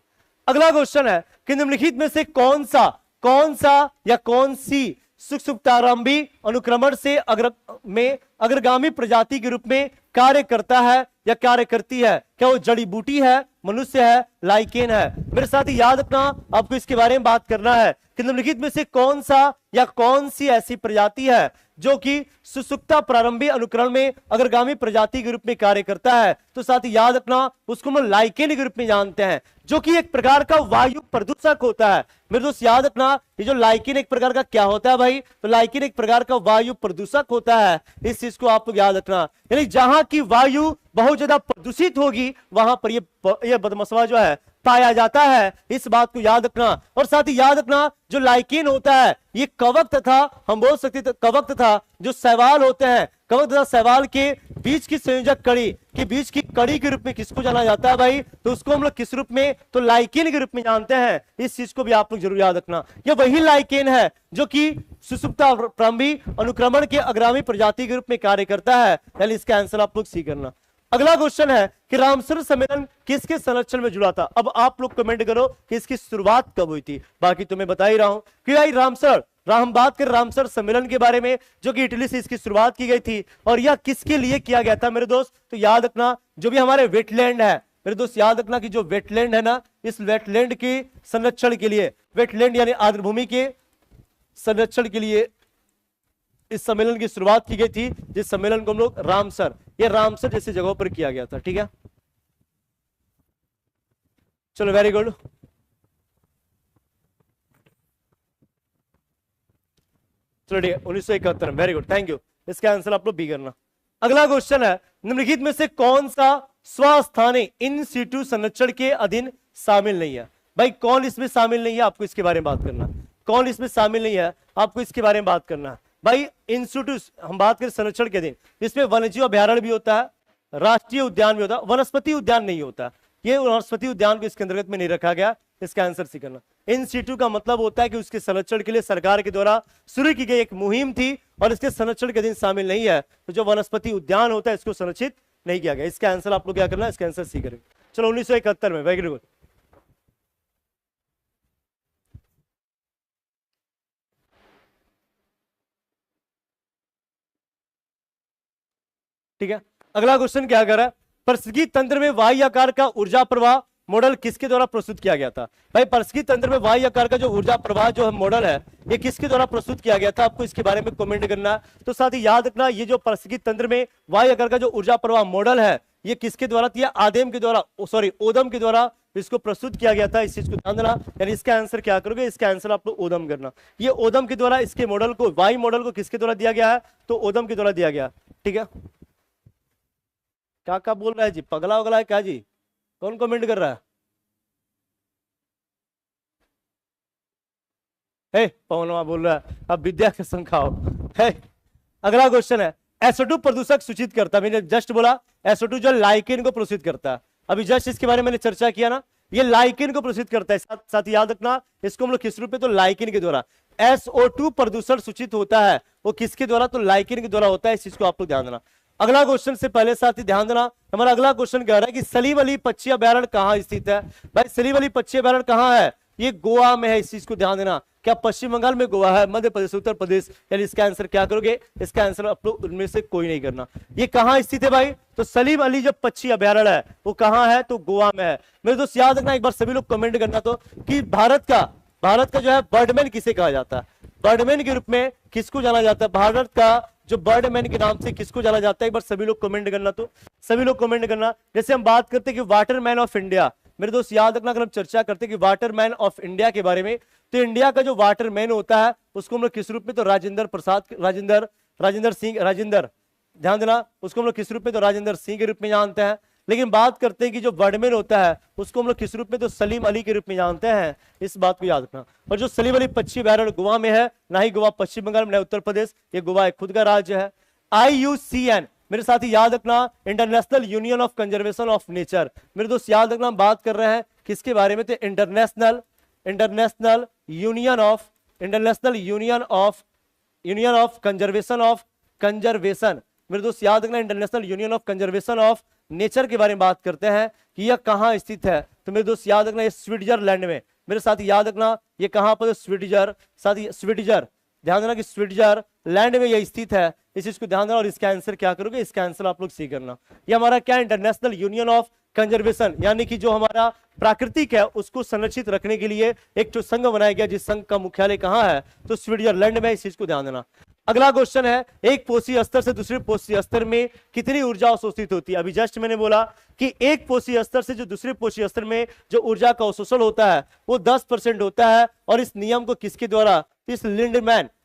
अगला क्वेश्चन है कि निम्नलिखित में से कौन सा या कौन सी सुषुप्तारंभी अनुक्रमण से अग्रगामी प्रजाति के रूप में कार्य करता है या कार्य करती है? क्या वो जड़ी बूटी है, मनुष्य है, लाइकेन है? मेरे साथ ही याद रखना, आपको इसके बारे में बात करना है कि निम्नलिखित में से कौन सा या कौन सी ऐसी प्रजाति है जो कि सुषुप्ता प्रारंभी अनुकरण में अग्रगामी प्रजाति के रूप में कार्य करता है? तो साथ ही याद रखना उसको हम लाइकेन के रूप में जानते हैं, जो कि एक प्रकार का वायु प्रदूषक होता है। मेरे दोस्त याद रखना ये जो लाइकेन एक प्रकार का क्या होता है भाई, तो लाइकेन एक प्रकार का वायु प्रदूषक होता है। इस चीज को आप लोग याद रखना, यानी जहां की वायु बहुत ज्यादा प्रदूषित होगी वहां पर ये बदमसवा जो है पाया जाता है, इस बात को याद रखना। और साथ ही याद रखना जो लाइकेन होता है ये कवक तथा, हम बोल सकते थे कवक तथा जो शैवाल होते हैं, कवक तथा शैवाल के बीच की संयोजक कड़ी के बीच की कड़ी के रूप में किसको जाना जाता है भाई? तो उसको हम लोग किस रूप में? तो लाइकेन के रूप में जानते हैं। इस चीज को भी आप लोग जरूर याद रखना। ये वही लाइकेन है जो कि सुषुप्ता प्रारंभी अनुक्रमण के अग्रामी प्रजाति के रूप में कार्य करता है, यानी इसका आंसर आप लोग सी करना। अगला क्वेश्चन है कि रामसर सम्मेलन किसके संरक्षण में जुड़ा था? अब आप लोग कमेंट करो कि इसकी शुरुआत कब हुई थी। बाकी तो मैं बता ही रहा हूं कि भाई हम बात कर रामसर सम्मेलन के बारे में, जो कि इटली से इसकी शुरुआत की गई थी। और यह किसके लिए किया गया था मेरे दोस्त? तो याद रखना जो भी हमारे वेटलैंड है मेरे दोस्त, याद रखना कि जो वेटलैंड है ना, इस वेटलैंड के संरक्षण के लिए, वेटलैंड यानी आर्द्रभूमि के संरक्षण के लिए इस सम्मेलन की शुरुआत की गई थी, जिस सम्मेलन को हम लोग रामसर, ये रामसर जैसी जगहों पर किया गया था। ठीक है, चलो वेरी गुड। चलो ठीक है, 1971 वेरी गुड, थैंक यू। इसका आंसर आप लोग बी करना। अगला क्वेश्चन है निम्नलिखित में से कौन सा स्वस्थानी इन सीटू संरक्षण के अधीन शामिल नहीं है? भाई कौन इसमें शामिल नहीं है, आपको इसके बारे में बात करना। कौन इसमें शामिल नहीं है, आपको इसके बारे में बात करना है। भाई इंस्टीट्यूट हम बात करें संरक्षण के दिन, इसमें वन्यजीव अभ्यारण्य भी होता है, राष्ट्रीय उद्यान भी होता है, वनस्पति उद्यान नहीं होता। ये वनस्पति उद्यान को इसके अंतर्गत में नहीं रखा गया। इसका आंसर सी करना। इन सीटू का मतलब होता है कि उसके संरक्षण के लिए सरकार के द्वारा शुरू की गई एक मुहिम थी और इसके संरक्षण के दिन शामिल नहीं है। तो जो वनस्पति उद्यान होता है इसको संरक्षित नहीं किया गया। इसका आंसर आप लोग क्या करना है? इसका आंसर सी करेंगे। चलो 1971 में, वेरी गुड। ठीक है, अगला क्वेश्चन क्या कर रहा है? पारिस्थितिकी तंत्र में वायु आकार का ऊर्जा प्रवाह मॉडल किसके द्वारा प्रस्तुत किया गया था? भाई पारिस्थितिकी तंत्र में वायु आकार का जो ऊर्जा प्रवाह जो मॉडल है ये किसके द्वारा प्रस्तुत किया गया था? आपको इसके बारे में कमेंट करना है। तो साथ ही याद रखना ये जो पारिस्थितिकी तंत्र में वायु आकार का जो ऊर्जा प्रवाह मॉडल है ये किसके द्वारा था? आदेम के द्वारा, सॉरी ओदम के द्वारा इसको प्रस्तुत किया गया था। इस चीज को ध्यान देना। यानी इसका आंसर क्या करोगे? इसका आंसर आप लोग ओदम करना। ये ओदम के द्वारा इसके मॉडल को, वायु मॉडल को किसके द्वारा दिया गया है? तो ओदम के द्वारा दिया गया। ठीक है, क्या बोल रहा है जी? पगला वगला है क्या जी? कौन कमेंट कर रहा है? पवनवा बोल रहा है अब विद्या के संखाओ है। अगला क्वेश्चन है SO2 प्रदूषक सूचित करता है। मैंने जस्ट बोला SO2 जो लाइकेन को प्रदूषित करता है। अभी जस्ट इसके बारे में मैंने चर्चा किया ना, ये लाइकेन को प्रदूषित करता है। साथ याद रखना इसको हम लोग किस रूप में? तो लाइकेन के द्वारा। SO2 प्रदूषण सूचित होता है वो किसके द्वारा? तो लाइकेन के द्वारा होता है। इस चीज को आप लोग ध्यान देना। अगला क्वेश्चन से पहले साथ ही ध्यान देना, हमारा अगला क्वेश्चन कह रहा है कि सलीम अली पक्षी अभ्यारण्य कहां स्थित है? भाई सलीम अली पक्षी अभ्यारण्य कहां है? ये गोवा में है। इस चीज को ध्यान देना। क्या पश्चिम बंगाल में गोवा है, मध्य प्रदेश, उत्तर प्रदेश? यानी इसका आंसर क्या करोगे? इसका आंसर आप लोग उनमें से कोई नहीं करना। ये कहां स्थित है भाई? तो सलीम अली जो पक्षी अभ्यारण्य है वो कहां है? तो गोवा में है। मेरे दोस्त याद रखना, एक बार सभी लोग कमेंट करना तो कि भारत का जो है बर्डमैन किसे कहा जाता है? बर्डमैन के रूप में किसको जाना जाता है? भारत का जो बर्डमैन के नाम से किसको जाना जाता है? एक बार सभी लोग कमेंट करना। तो सभी लोग कमेंट करना। जैसे हम बात करते हैं कि वाटरमैन ऑफ इंडिया, मेरे दोस्त याद रखना, अगर हम चर्चा करते हैं कि वाटरमैन ऑफ इंडिया के बारे में, तो इंडिया का जो वाटरमैन होता है उसको हम लोग किस रूप में? तो राजेंद्र सिंह, ध्यान देना, उसको हम लोग किस रूप में? तो राजेंद्र सिंह के रूप में जानते हैं। लेकिन बात करते हैं कि जो बर्डमैन होता है उसको हम लोग किस रूप में? तो सलीम अली के रूप में जानते हैं। इस बात को याद रखना। और जो सलीम अली पक्षी अभ्यारण्य गोवा में है, ना ही गोवा पश्चिम बंगाल में, ना उत्तर प्रदेश, ये गोवा एक खुद का राज्य है। IUCN मेरे साथ ही याद रखना, international union of conservation of nature. मेरे दोस्त याद रखना, हम बात कर रहे हैं किसके बारे में? तो इंटरनेशनल यूनियन ऑफ कंजर्वेशन। मेरे दोस्त याद रखना, international union of conservation of nature के बारे में बात करते हैं कि यह कहां स्थित है? तो मेरे दोस्त याद रखना, ये स्विट्जरलैंड में। मेरे साथ याद रखना ये कहां पर? स्विट्जर, ध्यान देना कि स्विट्जरलैंड में यह स्थित है। इस चीज को ध्यान देना। और इसका आंसर क्या करोगे? इसका आंसर आप लोग सी करना। ये हमारा क्या? इंटरनेशनल यूनियन ऑफ कंजर्वेशन, यानी कि जो हमारा प्राकृतिक है उसको संरक्षित रखने के लिए एक जो संघ बनाया गया, जिस संघ का मुख्यालय कहां है? तो स्विट्जरलैंड में। इस चीज को ध्यान देना। अगला क्वेश्चन है एक पोषी स्तर से दूसरे पोषी स्तर में कितनी ऊर्जा अवशोषित होती है? अभी जस्ट मैंने बोला कि एक पोषी स्तर से जो दूसरे पोषी स्तर में जो ऊर्जा का अवशोषण होता है वो 10% होता है। और इस नियम को किसके द्वारा?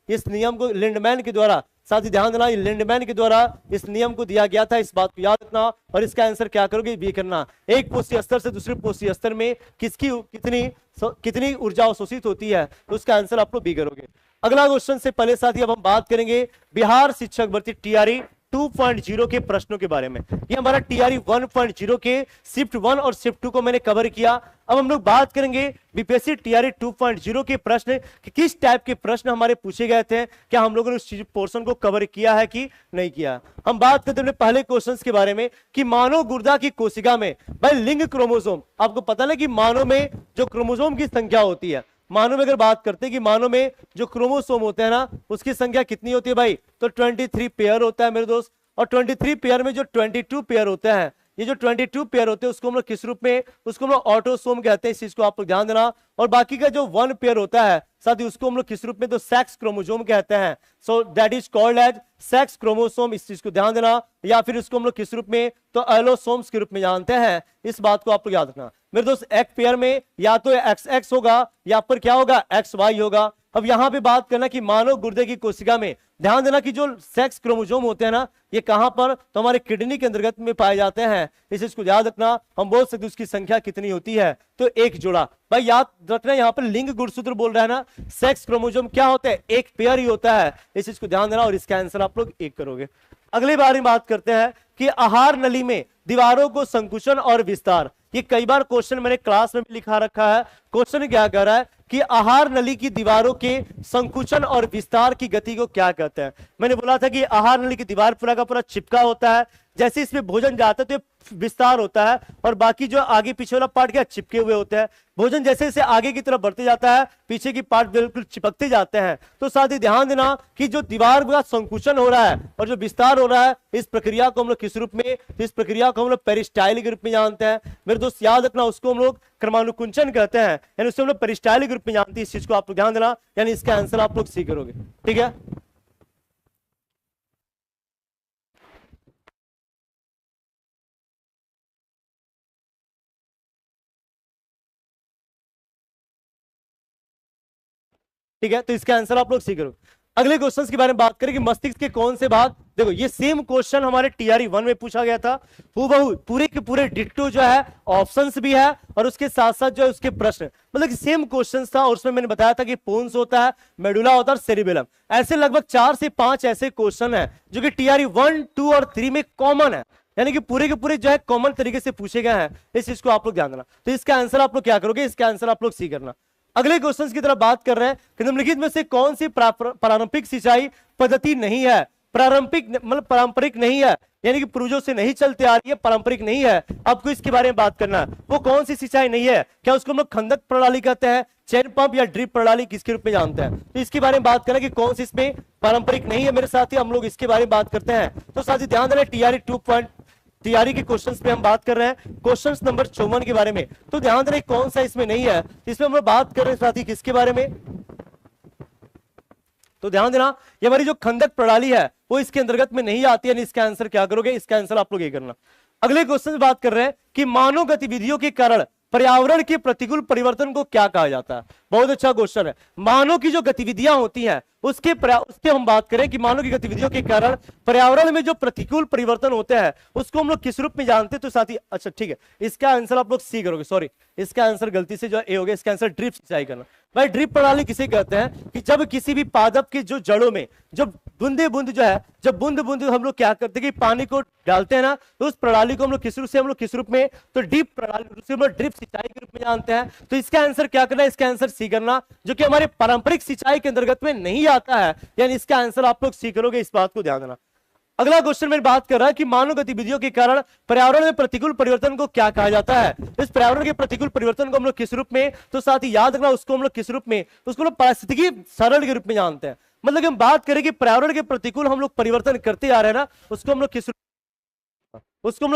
इस नियम को लिंडमैन के द्वारा साथ ही ध्यान देना, ये लिंडमैन के द्वारा इस नियम को दिया गया था, इस बात को याद रखना। और इसका आंसर क्या करोगे, बी करना। एक पोषी स्तर से दूसरे पोषी स्तर में कितनी ऊर्जा अवशोषित होती है, तो उसका आंसर आप लोग बी करोगे। अगला क्वेश्चन से पहले साथी अब हम बात करेंगे बिहार शिक्षक भर्ती टीआरई 2.0 के प्रश्नों के बारे में। ये हमारा टीआरई 1.0 के शिफ्ट 1 और शिफ्ट 2 को मैंने कवर किया। अब हम लोग बात करेंगे बीपीएससी टीआरई 2.0 के प्रश्न कि किस टाइप के प्रश्न हमारे पूछे गए थे, क्या हम लोगों ने उस पोर्शन को कवर किया है कि नहीं किया। हम बात करते हैं पहले क्वेश्चंस के बारे में कि मानव गुर्दा की कोशिका में भाई लिंग क्रोमोसोम, आपको पता ना कि मानव में जो क्रोमोसोम की संख्या होती है, मानव में अगर बात करते हैं कि मानव में जो क्रोमोसोम होते हैं ना उसकी संख्या कितनी होती है भाई, तो 23 पेयर होता है मेरे दोस्त। और 23 पेयर में जो 22 पेयर होते हैं, ये जो 22 पेयर होते हैं उसको हम लोग किस रूप में, उसको हम लोग ऑटोसोम कहते हैं, इस चीज को आप लोग ध्यान देना। और बाकी का जो 1 पेयर होता है साथ ही उसको हम लोग किस रूप में, तो सेक्स क्रोमोसोम कहते हैं। So that is called as sex chromosome, इस चीज को ध्यान देना। या फिर इसको हम लोग किस रूप में, तो एलोसोम्स के रूप में जानते हैं, इस बात को आप लोग याद रखना मेरे दोस्त। एक पेयर में या तो XX होगा या पर क्या होगा, XY होगा। अब यहां पे बात करना कि मानव गुर्दे की कोशिका में ध्यान देना कि जो सेक्स क्रोमोसोम होते हैं ना, ये कहां पर, तो हमारे किडनी के अंतर्गत में पाए जाते हैं, इस चीज को याद रखना। हम बोल सकते उसकी संख्या कितनी होती है, तो एक जोड़ा। भाई याद रखना यहाँ पर लिंग गुणसूत्र बोल रहा है ना, सेक्स क्रोमोसोम क्या होता है, एक पेयर ही होता है, इस चीज को ध्यान देना। और इसका आंसर आप लोग एक करोगे। अगले बारे में बात करते हैं कि आहार नली में दीवारों को संकुचन और विस्तार, ये कई बार क्वेश्चन मैंने क्लास में भी लिखा रखा है। क्वेश्चन क्या कर रहा है कि आहार नली की दीवारों के संकुचन और विस्तार की गति को क्या कहते हैं। मैंने बोला था कि आहार नली की दीवार पूरा का पूरा चिपका होता है, जैसे इसमें भोजन जाता है तो ये विस्तार होता है, और बाकी जो आगे पीछे वाला पार्ट क्या चिपके हुए होते हैं। भोजन जैसे जैसे आगे की तरफ बढ़ते जाता है, पीछे की पार्ट बिल्कुल चिपकते जाते हैं। तो साथ ही ध्यान देना कि जो दीवार का संकुचन हो रहा है और जो विस्तार हो रहा है, इस प्रक्रिया को हम लोग किस रूप में, इस प्रक्रिया को हम लोग पेरिस्टाइल के रूप में जानते हैं मेरे दोस्त। याद रखना उसको हम लोग क्रमानुकुंचन कहते हैं, यानी उससे हम लोग पेरिस्टाइल के रूप में जानते हैं, इस चीज को आप लोग ध्यान देना। यानी इसका आंसर आप लोग सी करोगे, ठीक है। ठीक है, तो इसका आंसर आप लोग सी करो। अगले क्वेश्चंस के बारे में बात करें कि मस्तिष्क के कौन से भाग, देखो ये सेम क्वेश्चन हमारे टीआरई 1 में पूछा गया था, हूबहू पूरे के पूरे डिट्टो जो है, ऑप्शंस भी है और उसके साथ साथ जो है उसके प्रश्न, मतलब कि सेम क्वेश्चंस था। और उसमें मैंने बताया था कि पोन्स होता है, मेडुला होता है और सेरिबेलम, ऐसे लगभग 4 से 5 ऐसे क्वेश्चन है जो कि टीआरई 1, 2 और 3 में कॉमन है, यानी कि पूरे के पूरे जो है कॉमन तरीके से पूछे गए हैं, इस चीज को आप लोग ध्यान देना। तो इसका आंसर आप लोग क्या करोगे, इसका आंसर आप लोग सी करना। अगले क्वेश्चंस की तरफ बात कर रहे हैं कि निम्नलिखित में से कौन सी पारंपरिक सिंचाई पद्धति नहीं है, पारंपरिक मतलब पारंपरिक नहीं है, यानी कि पूर्वजों से नहीं चलते आ रही है, पारंपरिक नहीं है। आपको इसके बारे में बात करना है, वो कौन सी सिंचाई नहीं है, क्या उसको हम लोग खंदक प्रणाली कहते हैं, चेन पंप या ड्रिप प्रणाली, किसके रूप में जानते हैं। तो इसके बारे में बात करें कि कौन सी इसमें पारंपरिक नहीं है मेरे साथी, हम लोग इसके बारे में बात करते हैं। तो साथी ध्यान देना टीआरई के क्वेश्चंस पे हम बात कर रहे हैं, क्वेश्चंस नंबर 54 के बारे में। तो ध्यान देना कौन सा इसमें नहीं है, इसमें हम लोग बात कर रहे हैं साथी किसके बारे में, तो ध्यान देना ये हमारी जो खंदक प्रणाली है वो इसके अंतर्गत में नहीं आती है। इसका आंसर क्या करोगे, इसका आंसर आप लोग ये करना। अगले क्वेश्चन में बात कर रहे हैं कि मानव गतिविधियों के कारण पर्यावरण के प्रतिकूल परिवर्तन को क्या कहा जाता है। बहुत अच्छा क्वेश्चन है। मानव की जो गतिविधियां होती हैं उसके हम बात करें कि मानव की गतिविधियों के कारण पर्यावरण में जो प्रतिकूल परिवर्तन होते हैं उसको हम लोग किस रूप में जानते हैं। तो साथी अच्छा ठीक है, इसका आंसर आप लोग सी करोगे, सॉरी इसका आंसर गलती से जो ए हो गया, इसका आंसर ड्रिप सिंचाई करना। भाई ड्रिप प्रणाली किसे कहते हैं कि जब किसी भी पादप की जो जड़ों में जब बूंदे बूंद जो है, जब बूंद बूंद हम लोग क्या करते हैं कि पानी को डालते हैं ना, तो उस प्रणाली को हम लोग किस रूप में, तो ड्रिप प्रणाली, ड्रिप सिंचाई के रूप में जानते हैं। तो इसका आंसर क्या करना है, इसका आंसर सी करना, जो कि हमारे पारंपरिक सिंचाई के अंतर्गत में नहीं आता है, यानी इसका आंसर आप लोग सी करोगे, इस बात को ध्यान देना। अगला क्वेश्चन में बात कर रहा है कि मानव गतिविधियों के कारण पर्यावरण में प्रतिकूल परिवर्तन को क्या कहा जाता है। इस पर्यावरण के प्रतिकूल परिवर्तन को हम लोग किस रूप में, तो साथ ही याद रखना उसको हम लोग किस रूप में, उसको लोग पारिस्थितिकी सरल के रूप में जानते हैं। मतलब कि हम बात करें कि पर्यावरण के प्रतिकूल हम लोग परिवर्तन करते आ रहे हैं ना, उसको हम लोग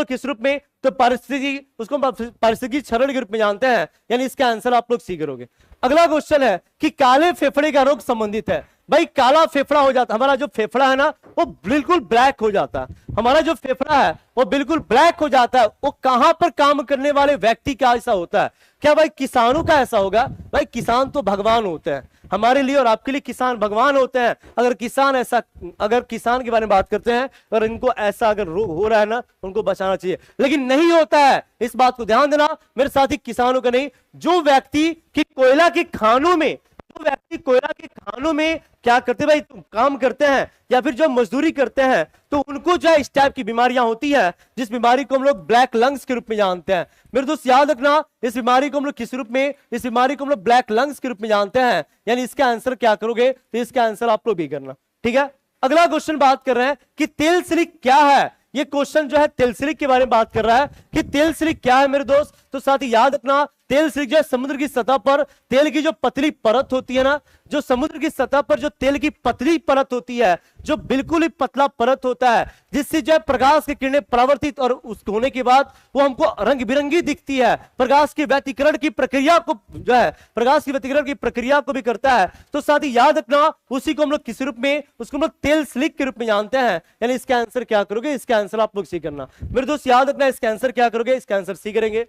किस रूप में, तो पारिस्थितिकी क्षरण के रूप में जानते हैं, यानी इसका आंसर आप लोग सी करोगे। अगला क्वेश्चन है कि काले फेफड़े का रोग संबंधित है। भाई काला फेफड़ा हो जाता, हमारा जो फेफड़ा है ना वो बिल्कुल ब्लैक हो जाता है, हमारा जो फेफड़ा है वो बिल्कुल ब्लैक हो जाता है। वो कहां पर काम करने वाले व्यक्ति का ऐसा होता है, क्या भाई किसानों का ऐसा होगा? भाई किसान तो भगवान होते हैं, हमारे लिए और आपके लिए किसान भगवान होते हैं। अगर किसान के बारे में बात करते हैं, अगर इनको ऐसा अगर रोग हो रहा है ना, उनको बचाना चाहिए, लेकिन नहीं होता है। इस बात को ध्यान देना मेरे साथी, किसानों का नहीं, जो व्यक्ति कोयला के खानों में क्या करते भाई, काम करते हैं या फिर जो मजदूरी करते हैं, तो उनको जो है इस टाइप की बीमारियां होती है, जिस बीमारी को हम लोग ब्लैक लंग्स के रूप में जानते हैं। मेरे दोस्त याद रखना, इस बीमारी को हम लोग किस रूप में, इस बीमारी को हम लोग ब्लैक लंग्स के रूप में जानते हैं। यानी इसका आंसर क्या करोगे, तो इसका आंसर आप लोग भी करना, ठीक है। अगला क्वेश्चन बात कर रहे हैं कि तेल स्लिक क्या है। ये क्वेश्चन जो है तेल स्लिक के बारे में बात कर रहा है कि तेल स्लिक क्या है मेरे दोस्त। तो साथ ही याद रखना, तेल स्लिक जो है समुद्र की सतह पर तेल की जो पतली परत होती है ना, जो समुद्र की सतह पर जो तेल की पतली परत होती है, जो बिल्कुल ही पतला परत होता है, जिससे जो है प्रकाश की किरणें परावर्तित और उस होने के बाद वो हमको रंग बिरंगी दिखती है, प्रकाश के व्यतिकरण की प्रक्रिया को जो है, प्रकाश की व्यतिकरण की प्रक्रिया को भी करता है। तो साथ ही याद रखना, उसी को हम लोग किस रूप में, उसको हम लोग तेल स्लिक के रूप में जानते हैं। यानी इसका आंसर क्या करोगे, इसका आंसर आप लोग सी करना। मेरे दोस्त याद रखना, इसका आंसर क्या करोगे, इसका आंसर सी करेंगे।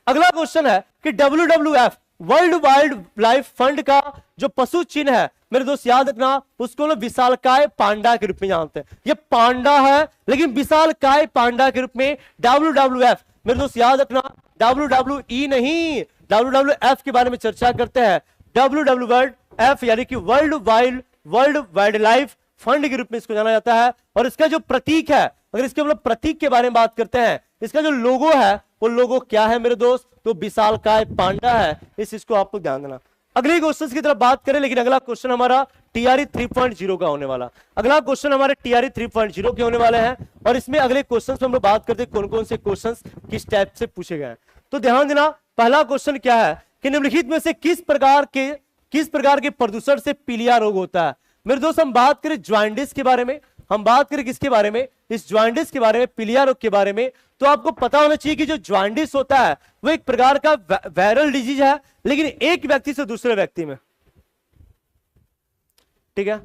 अगला क्वेश्चन है कि WWF world wild life fund का जो पशु चिन्ह है, मेरे दोस्त याद रखना, उसको लोग विशालकाय पांडा के रूप में जानते हैं। ये पांडा है, लेकिन विशालकाय पांडा के रूप में WWF, मेरे दोस्त याद रखना, WWE नहीं, WWF के बारे में चर्चा करते हैं। WWF यानी कि वर्ल्ड वाइल्ड लाइफ फंड के रूप में इसको जाना जाता है। और इसका जो प्रतीक है, अगर इसके हम लोग प्रतीक के बारे में बात करते हैं, इसका जो लोगो है, वो लोगो क्या है मेरे दोस्त, तो विशालकाय पांडा है। इस चीज को आपको ध्यान देना। अगले क्वेश्चन की तरफ बात करें, लेकिन अगला क्वेश्चन हमारा TRE 3.0 का होने वाला। अगला क्वेश्चन हमारे TRE 3.0 के होने वाले हैं, और इसमें अगले क्वेश्चन में हम लोग बात करते हैं कौन कौन से क्वेश्चन किस टाइप से पूछे गए हैं। तो ध्यान देना, पहला क्वेश्चन क्या है कि निम्नलिखित में से किस प्रकार के प्रदूषण से पीलिया रोग होता है। मेरे दोस्त हम बात करें ज्वाइंटिस के बारे में, हम बात करें किसके बारे में, इस ज्वाइंटिस के बारे में, पीलिया रोग के बारे में। तो आपको पता होना चाहिए कि जो ज्वाइंटिस होता है वो एक प्रकार का वायरल डिजीज है, लेकिन एक व्यक्ति से दूसरे व्यक्ति में, ठीक है,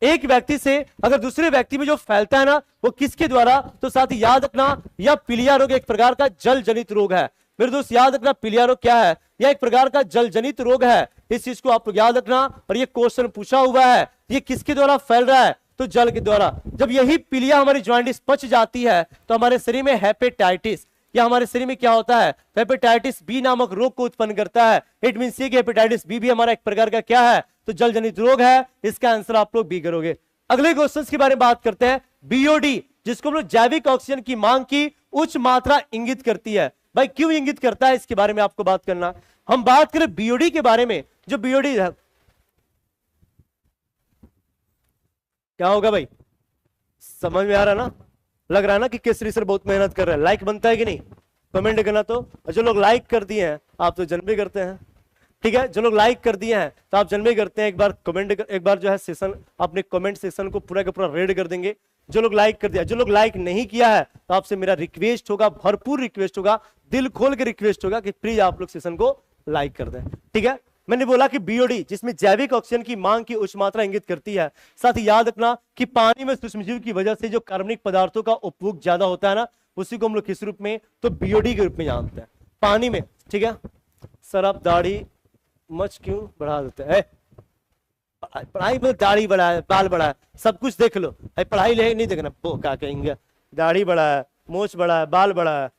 एक व्यक्ति से अगर दूसरे व्यक्ति में जो फैलता है ना, वो किसके द्वारा, तो साथ ही याद रखना, यह पीलिया रोग एक प्रकार का जल जनित रोग है। मेरे दोस्त याद रखना, पीलिया रोग क्या है, यह एक प्रकार का जल जनित रोग है। इस चीज को आप लोग याद रखना। और ये क्वेश्चन पूछा हुआ है, ये किसके द्वारा फैल रहा है, तो जल के द्वारा। जब यही पीलिया हमारी ज्वाइंटिस पच जाती है, तो हमारे शरीर में हेपेटाइटिस, या हमारे शरीर में क्या होता है, हेपेटाइटिस बी नामक रोग को उत्पन्न करता है। इट मीन सी कि हेपेटाइटिस बी भी हमारा एक प्रकार का क्या है, तो जल जनित रोग है। इसका आंसर आप लोग बी करोगे। अगले क्वेश्चन के बारे में बात करते हैं, BOD, जिसको हम लोग जैविक ऑक्सीजन की मांग की उच्च मात्रा इंगित करती है। भाई क्यों इंगित करता है, इसके बारे में आपको बात करना। हम बात करें BOD के बारे में, जो BOD है क्या होगा भाई, समझ में आ रहा ना, लग रहा है ना कि केसरी सर बहुत मेहनत कर रहे हैं। लाइक बनता है कि नहीं, कमेंट करना। तो जो लोग लाइक कर दिए हैं आप तो जन्म भी करते हैं, ठीक है, जो लोग लाइक कर दिए हैं तो आप जन्म भी करते हैं। एक बार कमेंट, एक बार जो है सेशन, अपने कमेंट सेक्शन को पूरा का पूरा रेड कर देंगे जो लोग लाइक कर दिया। जो लोग लाइक नहीं किया है, तो आपसे मेरा रिक्वेस्ट होगा, भरपूर रिक्वेस्ट होगा, दिल खोल के रिक्वेस्ट होगा कि प्लीज आप लोग सेशन को लाइक कर दें, ठीक है। मैंने बोला कि BOD, जिसमें जैविक ऑक्सीजन की मांग की उच्च मात्रा इंगित करती है। साथ ही याद रखना कि पानी में सूक्ष्मजीव की वजह से जो कार्बनिक पदार्थों का उपभोग ज्यादा होता है ना, उसी को हम लोग किस रूप में, तो BOD के रूप में जानते हैं, पानी में, ठीक है। सर आप दाढ़ी मच क्यों बढ़ा देते हैं, पढ़ाई में दाढ़ी बढ़ा है, बाल बढ़ा है, सब कुछ देख लो, पढ़ाई ले नहीं देखना, वो क्या कहेंगे, दाढ़ी बढ़ा है, मोछ बढ़ा है, बाल बढ़ा है।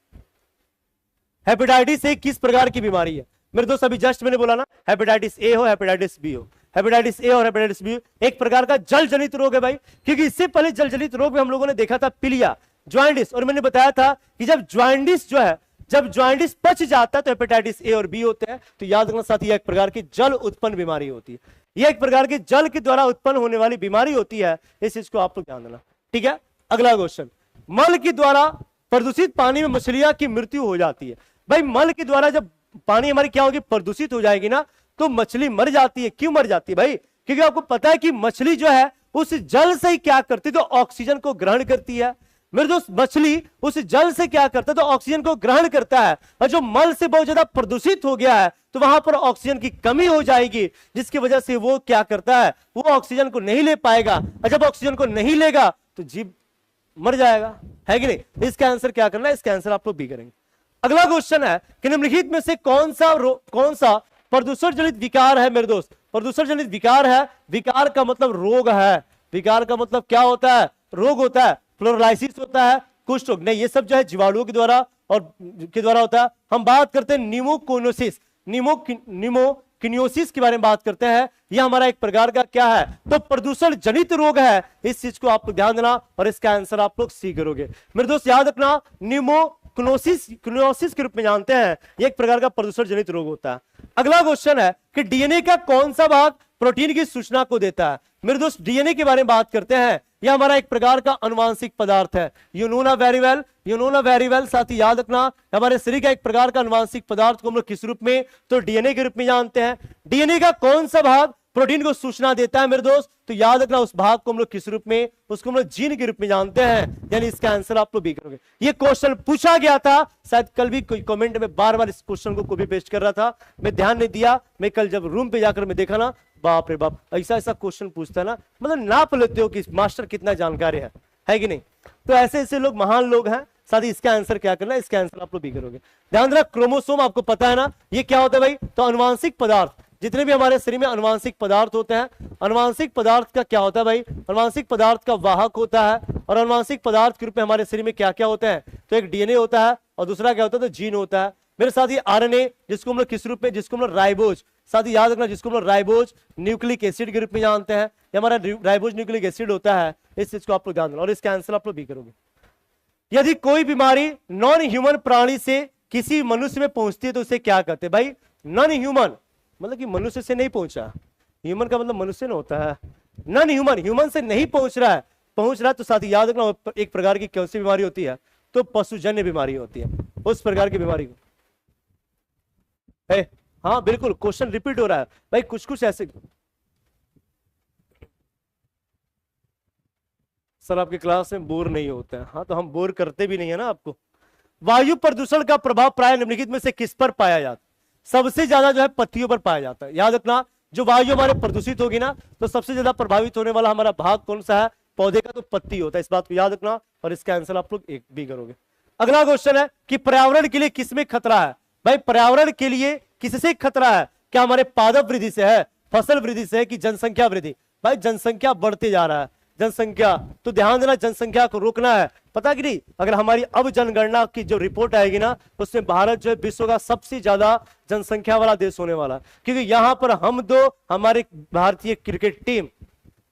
हेपेटाइटिस एक किस प्रकार की बीमारी है मेरे दोस्त, अभी जस्ट मैंने बोला ना, हेपेटाइटिस ए हो, हेपेटाइटिस बी हो। हेपेटाइटिस ए और हेपेटाइटिस बी एक प्रकार का जल जनित रोग है भाई, क्योंकि इससे पहले जल जनित रोग में हम लोगों ने देखा था पीलिया, ज्वाइंटिस, और मैंने बताया था कि जब ज्वाइंटिस जो है, जब ज्वाइंटिस पच जाता है तो हेपेटाइटिस ए और बी होते हैं। तो याद रखना साथ ही एक प्रकार की जल उत्पन्न बीमारी होती है, यह एक प्रकार की जल के द्वारा उत्पन्न होने वाली बीमारी होती है। इस चीज को आप लोग ध्यान देना, ठीक है। अगला क्वेश्चन, मल के द्वारा प्रदूषित पानी में मछलियां की मृत्यु हो जाती है। भाई मल के द्वारा जब पानी हमारी क्या होगी, प्रदूषित हो जाएगी ना, तो मछली मर जाती है। क्यों मर जाती है भाई, क्योंकि आपको पता है कि मछली जो है उस जल से ही क्या करती है, तो ऑक्सीजन को ग्रहण करती है। मेरे दोस्त मछली उस जल से क्या करता है, तो ऑक्सीजन को ग्रहण करता है। और जो मल से बहुत ज्यादा प्रदूषित हो गया है, तो वहां पर ऑक्सीजन की कमी हो जाएगी, जिसकी वजह से वो क्या करता है, वो ऑक्सीजन को नहीं ले पाएगा। और जब ऑक्सीजन को नहीं लेगा तो जीव मर जाएगा, है कि नहीं। इसका आंसर क्या करना है, इसका आंसर आप लोग बी करेंगे। अगला क्वेश्चन है कि निम्नलिखित में से कौन सा प्रदूषण जनित विकार है मेरे दोस्त, प्रदूषण जनित विकार है, विकार का मतलब रोग है, विकार का मतलब क्या होता है, रोग होता है, फ्लोरोलाइसिस होता है, कुष्ठ रोग नहीं, ये सब जो है जीवाणुओं के द्वारा और के द्वारा होता है। हम बात करते हैं निमोकोनोसिस, निमोकिनियोसिस के बारे में बात करते हैं, यह हमारा एक प्रकार का क्या है, तो प्रदूषण जनित रोग है। इस चीज को आपको ध्यान देना और इसका आंसर आप लोग सी करोगे मेरे दोस्त। याद रखना निमोकिनोसिस के रूप में जानते हैं, यह एक प्रकार का प्रदूषण जनित रोग होता है। अगला क्वेश्चन है कि डीएनए का कौन सा भाग प्रोटीन की सूचना को देता है। मेरे दोस्त डीएनए के बारे में बात करते हैं, यह हमारा एक प्रकार का अनुवांशिक पदार्थ है। यू नो ना वेरी वेल, साथ ही याद रखना हमारे शरीर का एक प्रकार का अनुवांशिक पदार्थ को हम लोग किस रूप में, तो डीएनए के रूप में जानते हैं। डीएनए का कौन सा भाग प्रोटीन को सूचना देता है मेरे दोस्त, तो याद रखना उस भाग को हम लोग किस रूप में, उसको हम लोग जीन के रूप में जानते हैं, यानी इसका आंसर आप लोग बी करोगे। ये क्वेश्चन पूछा गया था, शायद कल भी कोई कमेंट में बार बार इस क्वेश्चन को कॉपी पेस्ट कर रहा था, मैं ध्यान नहीं दिया। मैं कल जब रूम पे जाकर मैं देखा ना, बाप रे बाप, ऐसा ऐसा क्वेश्चन पूछता है ना, मतलब नाप लेते हो कि मास्टर कितना जानकारी है कि नहीं। तो ऐसे ऐसे लोग महान लोग हैं। साथ ही इसका आंसर क्या करना है, इसका आंसर आप लोग भी करोगे। ध्यान रखना क्रोमोसोम आपको पता है ना, ये क्या होता है भाई, तो अनुवांशिक पदार्थ, जितने भी हमारे शरीर में अनुवांशिक पदार्थ होते हैं, अनुवांशिक पदार्थ का क्या होता है भाई, अनुवांशिक पदार्थ का वाहक होता है। और अनुवांशिक पदार्थ के रूप में हमारे शरीर में क्या क्या होता है, तो एक डीएनए होता है और दूसरा क्या होता है, तो जीन होता है। मेरे साथ ही आरएनए, जिसको हम लोग किस रूप में, जिसको हम लोग राइबोज, साथ ही याद रखना जिसको हम लोग राइबोज न्यूक्लिक एसिड के रूप में जानते हैं, ये हमारा राइबोज न्यूक्लिक एसिड होता है। इस चीज को आप लोग ध्यान देना और इसका आंसर आप लोग भी करोगे। यदि कोई बीमारी नॉन ह्यूमन प्राणी से किसी मनुष्य में पहुंचती है तो उसे क्या कहते हैं भाई, नॉन ह्यूमन मतलब कि मनुष्य से नहीं पहुंचा, ह्यूमन का मतलब मनुष्य नहीं होता है, नॉन ह्यूमन, ह्यूमन से नहीं पहुंच रहा है, तो साथ ही याद रखना एक प्रकार की कौन सी बीमारी होती है, तो पशुजन्य बीमारी होती है, उस प्रकार की बीमारी को। हाँ बिल्कुल, क्वेश्चन रिपीट हो रहा है भाई, कुछ कुछ ऐसे। सर आपकी क्लास में बोर नहीं होते हैं, हाँ तो हम बोर करते भी नहीं है ना आपको। वायु प्रदूषण का प्रभाव प्राय निम्नलिखित में से किस पर पाया जाता है, सबसे ज्यादा जो है पत्तियों पर पाया जाता है। याद रखना जो वायु हमारे प्रदूषित होगी ना, तो सबसे ज्यादा प्रभावित होने वाला हमारा भाग कौन सा है, पौधे का, तो पत्ती होता है। इस बात को याद रखना और इसका आंसर आप लोग एक भी करोगे। अगला क्वेश्चन है कि पर्यावरण के लिए किसमें खतरा है भाई, पर्यावरण के लिए किससे खतरा है, क्या हमारे पादप वृद्धि से है, फसल वृद्धि से है, कि जनसंख्या वृद्धि। भाई जनसंख्या बढ़ते जा रहा है, जनसंख्या, तो ध्यान देना जनसंख्या को रोकना है। पता कि नहीं, अगर हमारी अब जनगणना की जो रिपोर्ट आएगी ना, उसमें भारत जो है विश्व का सबसे ज्यादा जनसंख्या वाला देश होने वाला, क्योंकि यहां पर हम दो, हमारे भारतीय क्रिकेट टीम,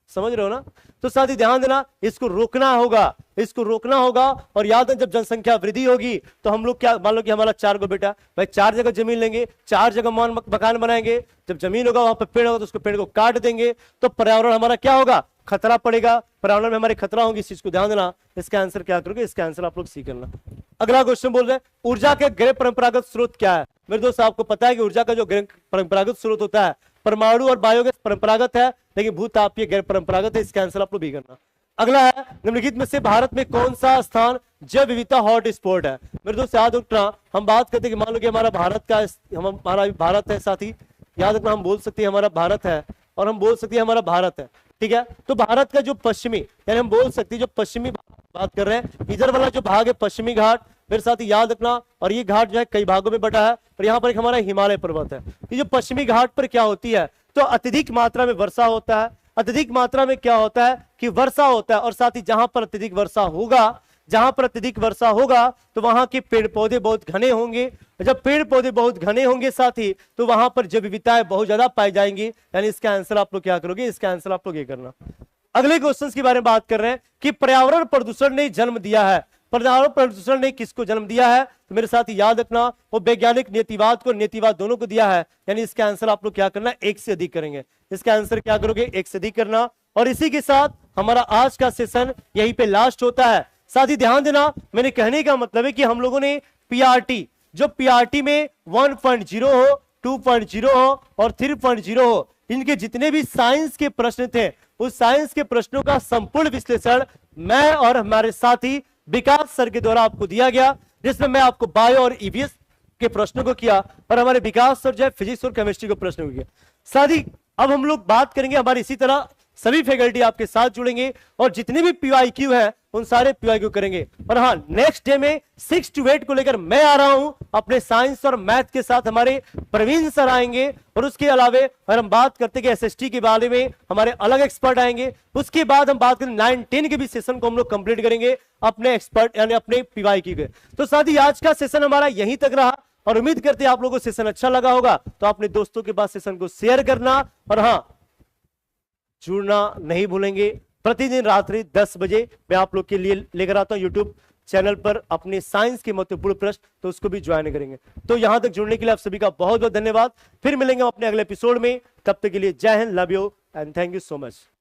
समझ रहे हो ना। तो साथ ही ध्यान देना, इसको रोकना होगा, इसको रोकना होगा। और याद है जब जनसंख्या वृद्धि होगी तो हम लोग क्या, मान लो कि हमारा 4 गो बेटा, भाई 4 जगह जमीन लेंगे, 4 जगह मकान बनाएंगे, जब जमीन होगा वहां पर पेड़ होगा तो उसको पेड़ को काट देंगे, तो पर्यावरण हमारा क्या होगा, खतरा पड़ेगा, पर्यावरण में हमारे खतरा होगी। इस चीज को ध्यान देना, इसका आंसर क्या करोगे, इसका आंसर आप लोग सी करना। अगला क्वेश्चन बोल रहे हैं ऊर्जा के गैर परंपरागत स्रोत क्या है। मेरे दोस्त आपको पता है कि ऊर्जा का जो गैर परंपरागत स्रोत होता है, परमाणु और बायोगैस परंपरागत है, लेकिन भूतापीय गैर परंपरागत है। इसका आंसर आप लोग भी करना। अगला है निम्नलिखित में से भारत में कौन सा स्थान जैव विविधता हॉट स्पॉट है। मेरे दोस्त याद रखना, हम बात करते हैं कि मान लो कि हमारा भारत का, हमारा भारत है, साथ ही याद रखना हम बोल सकते हैं हमारा भारत है, और हम बोल सकते हैं हमारा भारत है, ठीक है। तो भारत का जो पश्चिमी, यानी हम बोल सकते हैं जो पश्चिमी बात कर रहे हैं, इधर वाला जो भाग है पश्चिमी घाट, मेरे साथ ही याद रखना, और ये घाट जो है कई भागों में बटा है, और यहाँ पर एक हमारा हिमालय पर्वत है। ये जो पश्चिमी घाट पर क्या होती है, तो अत्यधिक मात्रा में वर्षा होता है। अत्यधिक मात्रा में क्या होता है कि वर्षा होता है, और साथ ही जहां पर अत्यधिक वर्षा होगा, जहां पर अत्यधिक वर्षा होगा तो वहां के पेड़ पौधे बहुत घने होंगे। जब पेड़ पौधे बहुत घने होंगे साथ ही, तो वहां पर जैव विविधताएं बहुत ज्यादा पाई जाएंगी। यानी इसका आंसर आप लोग क्या करोगे, इसका आंसर आप लोग ये करना। अगले क्वेश्चन के बारे में बात कर रहे हैं कि पर्यावरण प्रदूषण ने जन्म दिया है। पर्यावरण प्रदूषण ने किसको जन्म दिया है, तो मेरे साथ ही याद रखना वो वैज्ञानिक नीतिवाद को, नीतिवाद दोनों को दिया है। यानी इसका आंसर आप लोग क्या करना, एक से अधिक करेंगे। इसका आंसर क्या करोगे, एक से अधिक करना। और इसी के साथ हमारा आज का सेशन यहीं पे लास्ट होता है। साथ ही ध्यान देना, मैंने कहने का मतलब है कि हम लोगों ने पीआरटी, जो पीआरटी में 1.0 हो, 2.0 हो और 3.0 हो, इनके जितने भी साइंस के प्रश्न थे, उस साइंस के प्रश्नों का संपूर्ण विश्लेषण मैं और हमारे साथी विकास सर के द्वारा आपको दिया गया, जिसमें मैं आपको बायो और ईवीएस के प्रश्नों को किया, और हमारे विकास सर जो है फिजिक्स और केमिस्ट्री के प्रश्नों को किया। साथ ही अब हम लोग बात करेंगे हमारे इसी तरह सभी फैकल्टी आपके साथ जुड़ेंगे और जितने भी PYQ है उन सारे PYQ करेंगे। और हाँ, नेक्स्ट डे में 6 to 8 को लेकर मैं आ रहा हूं अपने साइंस और मैथ के साथ, हमारे प्रवीण सर आएंगे। और उसके अलावे अगर हम बात करते हैं कि SST के बारे में हमारे अलग एक्सपर्ट आएंगे। उसके बाद हम बात करें 9-10 के भी सेशन को हम लोग कंप्लीट करेंगे अपने एक्सपर्ट यानी अपने PYQ के। तो साथ ही आज का सेशन हमारा यहीं तक रहा और उम्मीद करते हैं आप लोगों को सेशन अच्छा लगा होगा। तो अपने दोस्तों के पास सेशन को शेयर करना और हाँ, जुड़ना नहीं भूलेंगे। प्रतिदिन रात्रि 10 बजे मैं आप लोग के लिए लेकर आता हूं यूट्यूब चैनल पर अपने साइंस के महत्वपूर्ण प्रश्न, तो उसको भी ज्वाइन करेंगे। तो यहां तक जुड़ने के लिए आप सभी का बहुत बहुत धन्यवाद। फिर मिलेंगे अपने अगले एपिसोड में, तब तक के लिए जय Hind, love you and thank you so much.